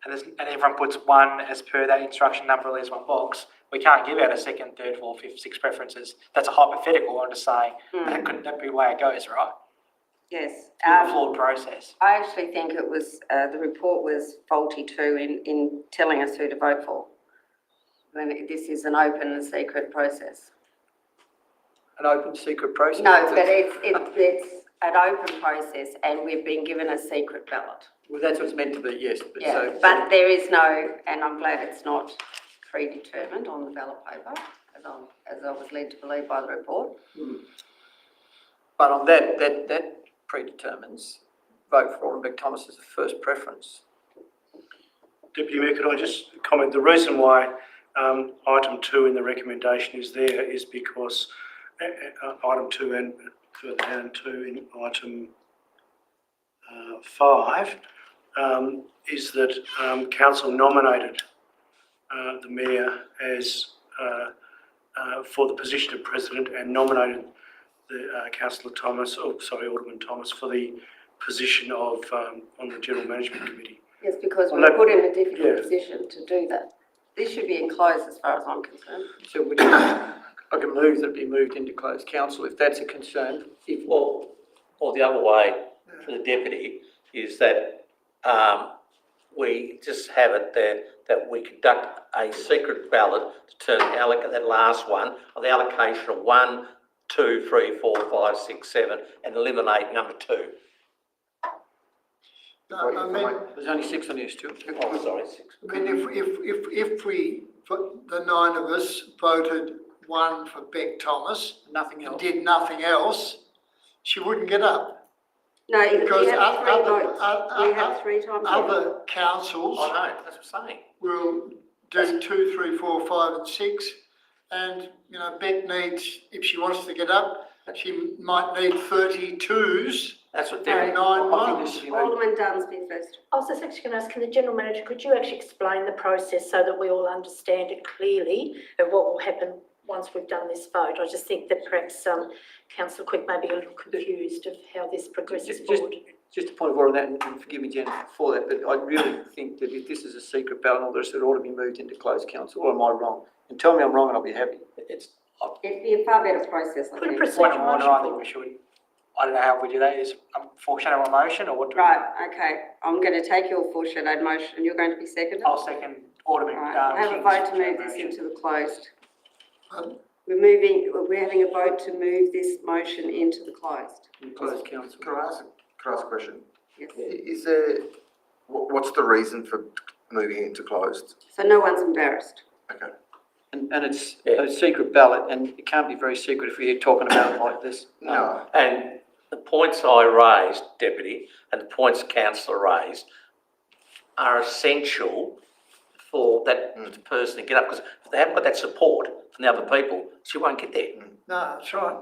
S: and everyone puts 1 as per that instruction number, at least 1 box, we can't give out a second, third, fourth, fifth, sixth preferences. That's a hypothetical. I'm just saying that couldn't be the way it goes, right?
K: Yes.
S: It's a flawed process.
K: I actually think it was, the report was faulty too in telling us who to vote for, when this is an open and secret process.
L: An open secret process?
K: No, but it's an open process and we've been given a secret ballot.
L: Well, that's what it's meant to be, yes. But
K: Yeah, but there is no, and I'm glad it's not predetermined on the ballot paper, as I was led to believe by the report.
L: But on that predetermines vote for Alderman Beck Thomas as the first preference.
H: Deputy Mayor, could I just comment? The reason why item 2 in the recommendation is there is because item 2 and further down 2 in item 5 is that council nominated the mayor as for the position of president and nominated the Alderman Thomas for the position of on the General Management Committee.
K: Yes, because we're put in a difficult position to do that. This should be enclosed as far as I'm concerned.
L: So I can move that it be moved into closed council if that's a concern.
Q: Or the other way for the deputy is that we just have it there that we conduct a secret ballot to allocate that last one of the allocation of 1, 2, 3, 4, 5, 6, 7 and eliminate number 2.
N: No, I mean,
L: there's only 6 on this too.
Q: Oh, sorry, 6.
N: I mean, if we, the 9 of us voted 1 for Beck Thomas,
L: nothing else,
N: did nothing else, she wouldn't get up.
K: No,
N: because
K: we have 3 votes. We have 3 times.
N: Other councils
Q: I know, that's what I'm saying.
N: will do 2, 3, 4, 5 and 6. And, you know, Beck needs, if she wants to get up, she might need 32s.
Q: That's what
N: they're 9 ones.
K: Alderman Dunsby first.
O: I was just actually going to ask, can the General Manager, could you actually explain the process so that we all understand it clearly of what will happen once we've done this vote? I just think that perhaps Councillor Quick may be a little confused of how this progresses forward.
L: Just a point of order on that, and forgive me, Jen, for that, but I really think that if this is a secret ballot, all this, it ought to be moved into closed council, or am I wrong? And tell me I'm wrong and I'll be happy.
K: It'd be a far better process, I
O: Put a
K: think.
O: procedural motion
S: I think we should. I don't know how we do that. Is foreshadow a motion or what?
K: Right, okay. I'm going to take your foreshadowed motion. You're going to be seconded?
S: I'll second Alderman.
K: Right. I have a vote to move this into the closed. we're having a vote to move this motion into the closed.
L: Closed council.
P: Can I ask a question?
K: Yes.
P: Is there, what's the reason for moving it into closed?
K: So no one's embarrassed.
P: Okay.
L: And it's a secret ballot, and it can't be very secret if we're talking about it like this.
P: No.
Q: And the points I raised, Deputy, and the points Councillor raised are essential for that person to get up, because if they haven't got that support from the other people, she won't get there.
N: No, that's right.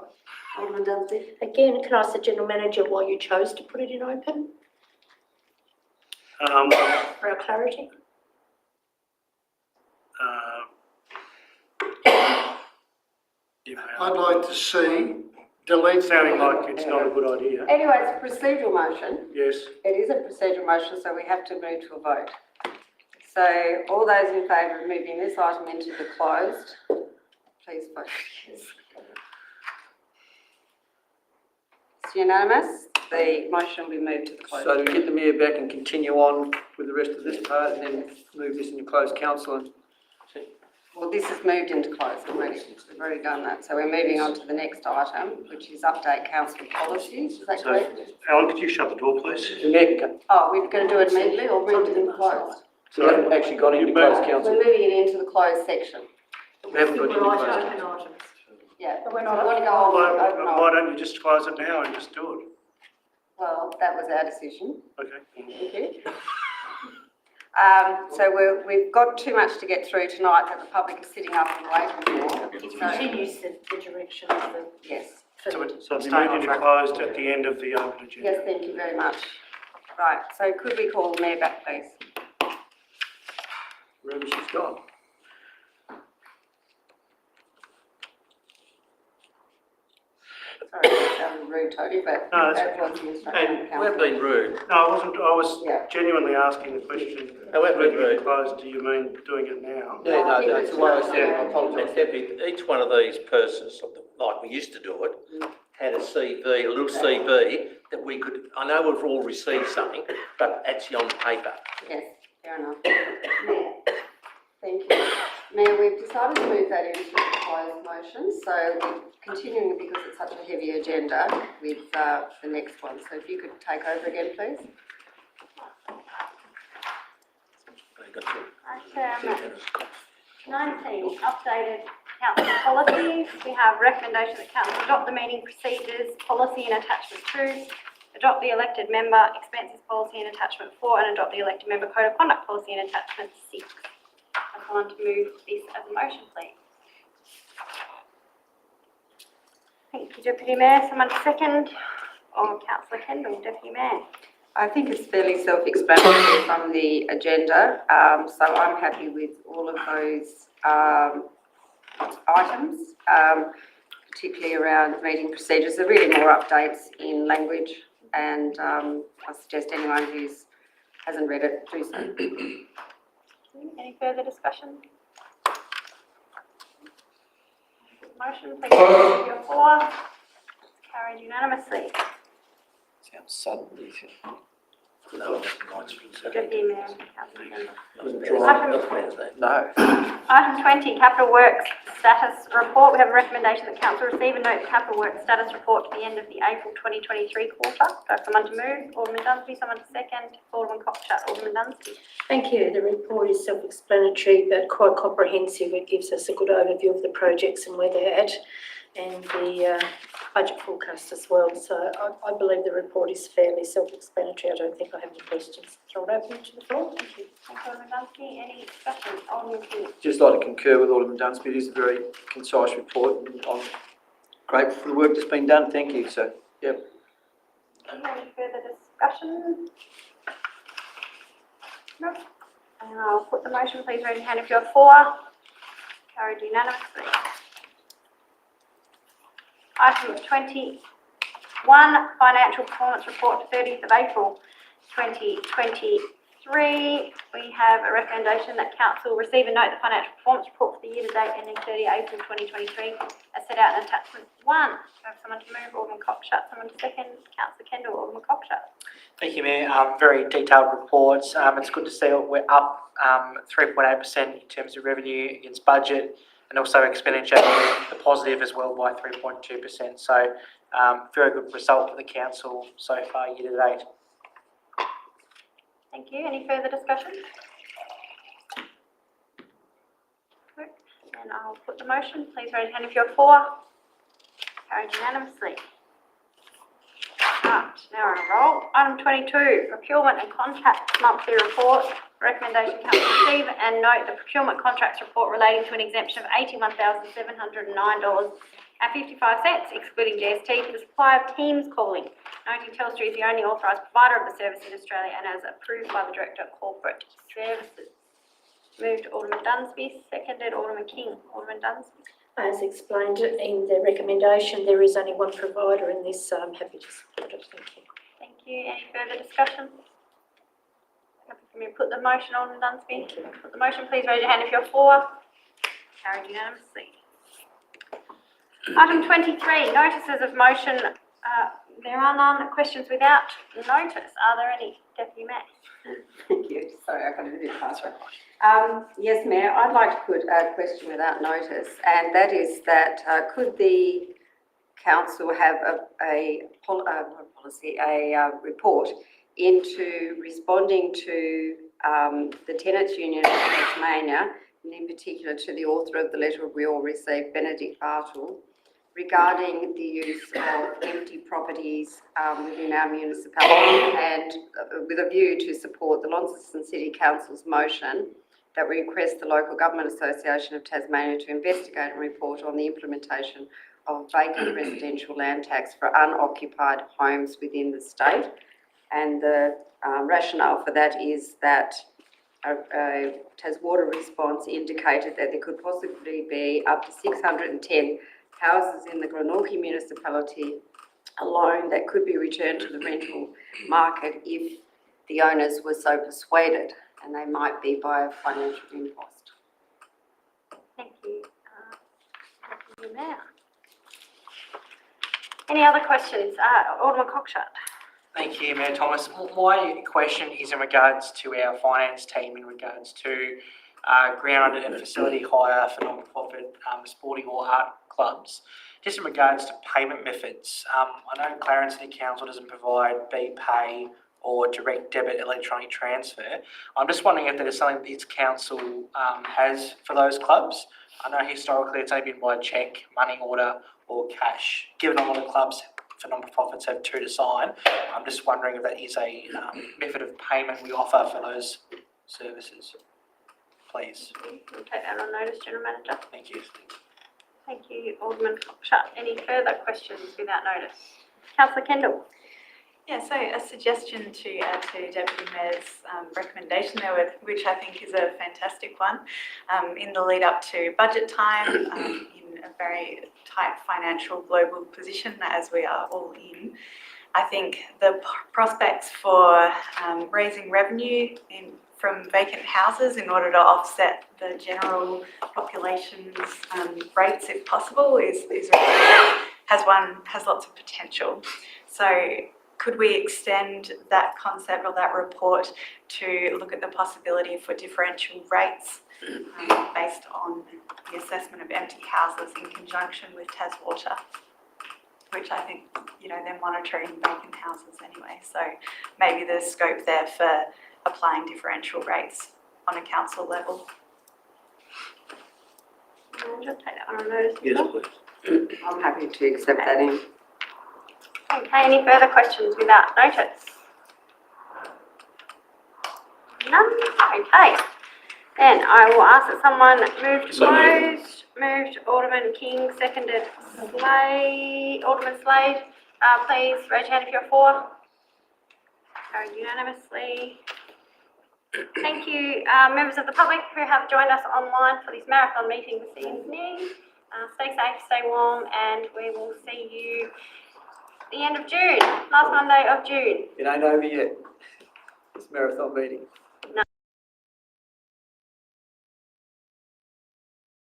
K: Alderman Dunstan?
O: Again, can I ask the General Manager why you chose to put it in open, for our clarity?
N: I'd like to see delete.
H: Sounding like it's not a good idea.
K: Anyway, it's a procedural motion.
H: Yes.
K: It is a procedural motion, so we have to move to a vote. So all those in favour of moving this item into the closed, please vote yes. It's unanimous. The motion will be moved to the closed.
L: So do we get the mayor back and continue on with the rest of this part and then move this into closed council? And
K: Well, this is moved into closed already. We've already done that. So we're moving on to the next item, which is update council policies. Is that correct?
H: Alan, could you shut the door, please?
L: the mayor can,
K: Oh, we're going to do it immediately or move it into closed?
L: so we haven't actually gone into closed council.
K: We're moving it into the closed section.
L: We haven't got into closed
O: Right,
L: council.
O: open items.
K: Yeah.
O: But we're
K: So
O: not-
K: we want to go on with open
H: Why
K: item.
H: don't you just close it now and just do it?
K: Well, that was our decision.
H: Okay.
K: Thank you. So we've got too much to get through tonight that the public is sitting up and waiting for.
O: It
K: So,
O: continues the direction of the.
K: yes.
H: So it'll be moved into closed at the end of the open agenda.
K: Yes, thank you very much. Right, so could we call the mayor back, please?
L: Wherever she's gone.
K: Sorry, that sounded rude, Tony, but
H: No, that's
K: that was the instruction of
Q: And
K: council.
Q: we've been rude.
H: No, I wasn't, I was
K: Yeah.
H: genuinely asking the question.
Q: No, we've been
H: Moving it
Q: rude.
H: closed, do you mean doing it now?
Q: Yeah,
K: I think
Q: no, that's
K: it's
Q: the way I
K: not
Q: said it.
K: fair.
Q: I apologise. Deputy, each one of these persons, like we used to do it, had a CV, a little CV that we could, I know we've all received something, but actually on paper.
K: Yes, fair enough. Mayor, thank you. Mayor, we've decided to move that into the closed motion, so we're continuing because it's such a heavy agenda with the next one. So if you could take over again, please.
A: Item 19, updated council policies. We have recommendation that council adopt the meeting procedures policy in attachment 2, adopt the elected member expenses policy in attachment 4, and adopt the elected member code of conduct policy in attachment 6. I want to move this as a motion, please. Thank you, Deputy Mayor. Someone to second, or Councillor Kendall, Deputy Mayor.
K: I think it's fairly self-explanatory from the agenda, so I'm happy with all of those items, particularly around meeting procedures. There are really more updates in language, and I suggest anyone who hasn't read it do so.
A: Any further discussion? Motion, please, if you're for. Carried unanimously.
L: Sounds sudden.
Q: No,
A: Deputy Mayor, Councillor Kendall.
L: No.
A: Item 20, Capital Works Status Report. We have a recommendation that council receive and note the Capital Works Status Report to the end of the April 2023 quarter. Do I have someone to move? Alderman Dunsby, someone to second. Alderman Cockshut, Alderman Dunsby.
O: Thank you. The report is self-explanatory but quite comprehensive. It gives us a good overview of the projects and where they're at, and the budget forecast as well. So I believe the report is fairly self-explanatory. I don't think I have any questions. Throw it open to the floor. Thank you.
A: Thank you, Alderman Dunsby. Any discussion? Alderman King.
L: Just like to concur with Alderman Dunsby. It is a very concise report, and I'm grateful for the work that's been done. Thank you. So, yep.
A: Any further discussion? No. And I'll put the motion. Please raise your hand if you're for. Carried unanimously. Item 21, Financial Performance Report to 30th of April 2023. We have a recommendation that council receive and note the financial performance report for the year to date ending 30 April 2023 as set out in attachment 1. I have someone to move, Alderman Cockshut, someone to second, Councillor Kendall, Alderman Cockshut.
S: Thank you, Mayor. Very detailed reports. It's good to see we're up 3.8% in terms of revenue against budget. and also expenditure, the positive as well by 3.2%. So very good result for the council so far year to date.
A: Thank you. Any further discussion? Good. And I'll put the motion. Please raise your hand if you're for. Carried unanimously. Right, now we're on a roll. Item 22, Procurement and Contracts Monthly Report. Recommendation Councillor receive and note the Procurement Contracts Report relating to an exemption of $81,709.55, excluding GST, for the supply of Teams calling, noting Telstra is the only authorised provider of the service in Australia and as approved by the Director of Corporate Services. Moved Alderman Dunsby, seconded Alderman King. Alderman Dunsby.
O: As explained in the recommendation, there is only one provider in this, so I'm happy to support it. Thank you.
A: Thank you. Any further discussion? Happy for me to put the motion on, Dunsby? Put the motion, please raise your hand if you're for. Carried unanimously. Item 23, notices of motion. There are none. Questions without notice. Are there any? Deputy Mayor.
K: Thank you. Sorry, I got a bit faster. Yes, Mayor, I'd like to put a question without notice, and that is that could the council have a report into responding to the Tenants Union of Tasmania, and in particular to the author of the letter we all received, Benedict Bartle, regarding the use of empty properties within our municipality, and with a view to support the Launceston City Council's motion that we request the Local Government Association of Tasmania to investigate and report on the implementation of vacant residential land tax for unoccupied homes within the state. And the rationale for that is that a Taswater response indicated that there could possibly be up to 610 houses in the Glenorchy municipality alone that could be returned to the rental market if the owners were so persuaded, and they might be by a financial impost.
A: Thank you. Thank you, Mayor. Any other questions? Alderman Cockshott.
S: Thank you, Mayor Thomas. My question is in regards to our finance team in regards to ground and facility hire for non-profit sporting or art clubs. Just in regards to payment methods, I know Clarence City Council doesn't provide BPay or direct debit electronic transfer. I'm just wondering if that is something that its council has for those clubs. I know historically it's only been by cheque, money order or cash. Given a lot of clubs for non-profits have two to sign, I'm just wondering if that is a method of payment we offer for those services. Please.
A: We'll take that on notice, General Manager.
S: Thank you.
A: Thank you, Alderman Cockshott. Any further questions without notice? Councillor Kendall.
M: Yeah, so a suggestion to add to Deputy Mayor's recommendation there, which I think is a fantastic one, in the lead up to budget time, in a very tight financial global position as we are all in, I think the prospects for raising revenue from vacant houses in order to offset the general population's rates, if possible, has lots of potential. So could we extend that concept or that report to look at the possibility for differential rates based on the assessment of empty houses in conjunction with Taswater, which I think, they're monitoring vacant houses anyway. So maybe there's scope there for applying differential rates on a council level.
A: I'll just take that one on notice.
Q: Yes, please.
K: I'm happy to accept that in.
A: Okay, any further questions without notice? None? Okay. Then I will ask that someone move to closed. Moved Alderman King, seconded Slade. Alderman Slade, please raise your hand if you're for. Carried unanimously. Thank you, members of the public who have joined us online for this marathon meeting this evening. Stay safe, stay warm, and we will see you the end of June, last Monday of June.
L: It ain't over yet, this marathon meeting.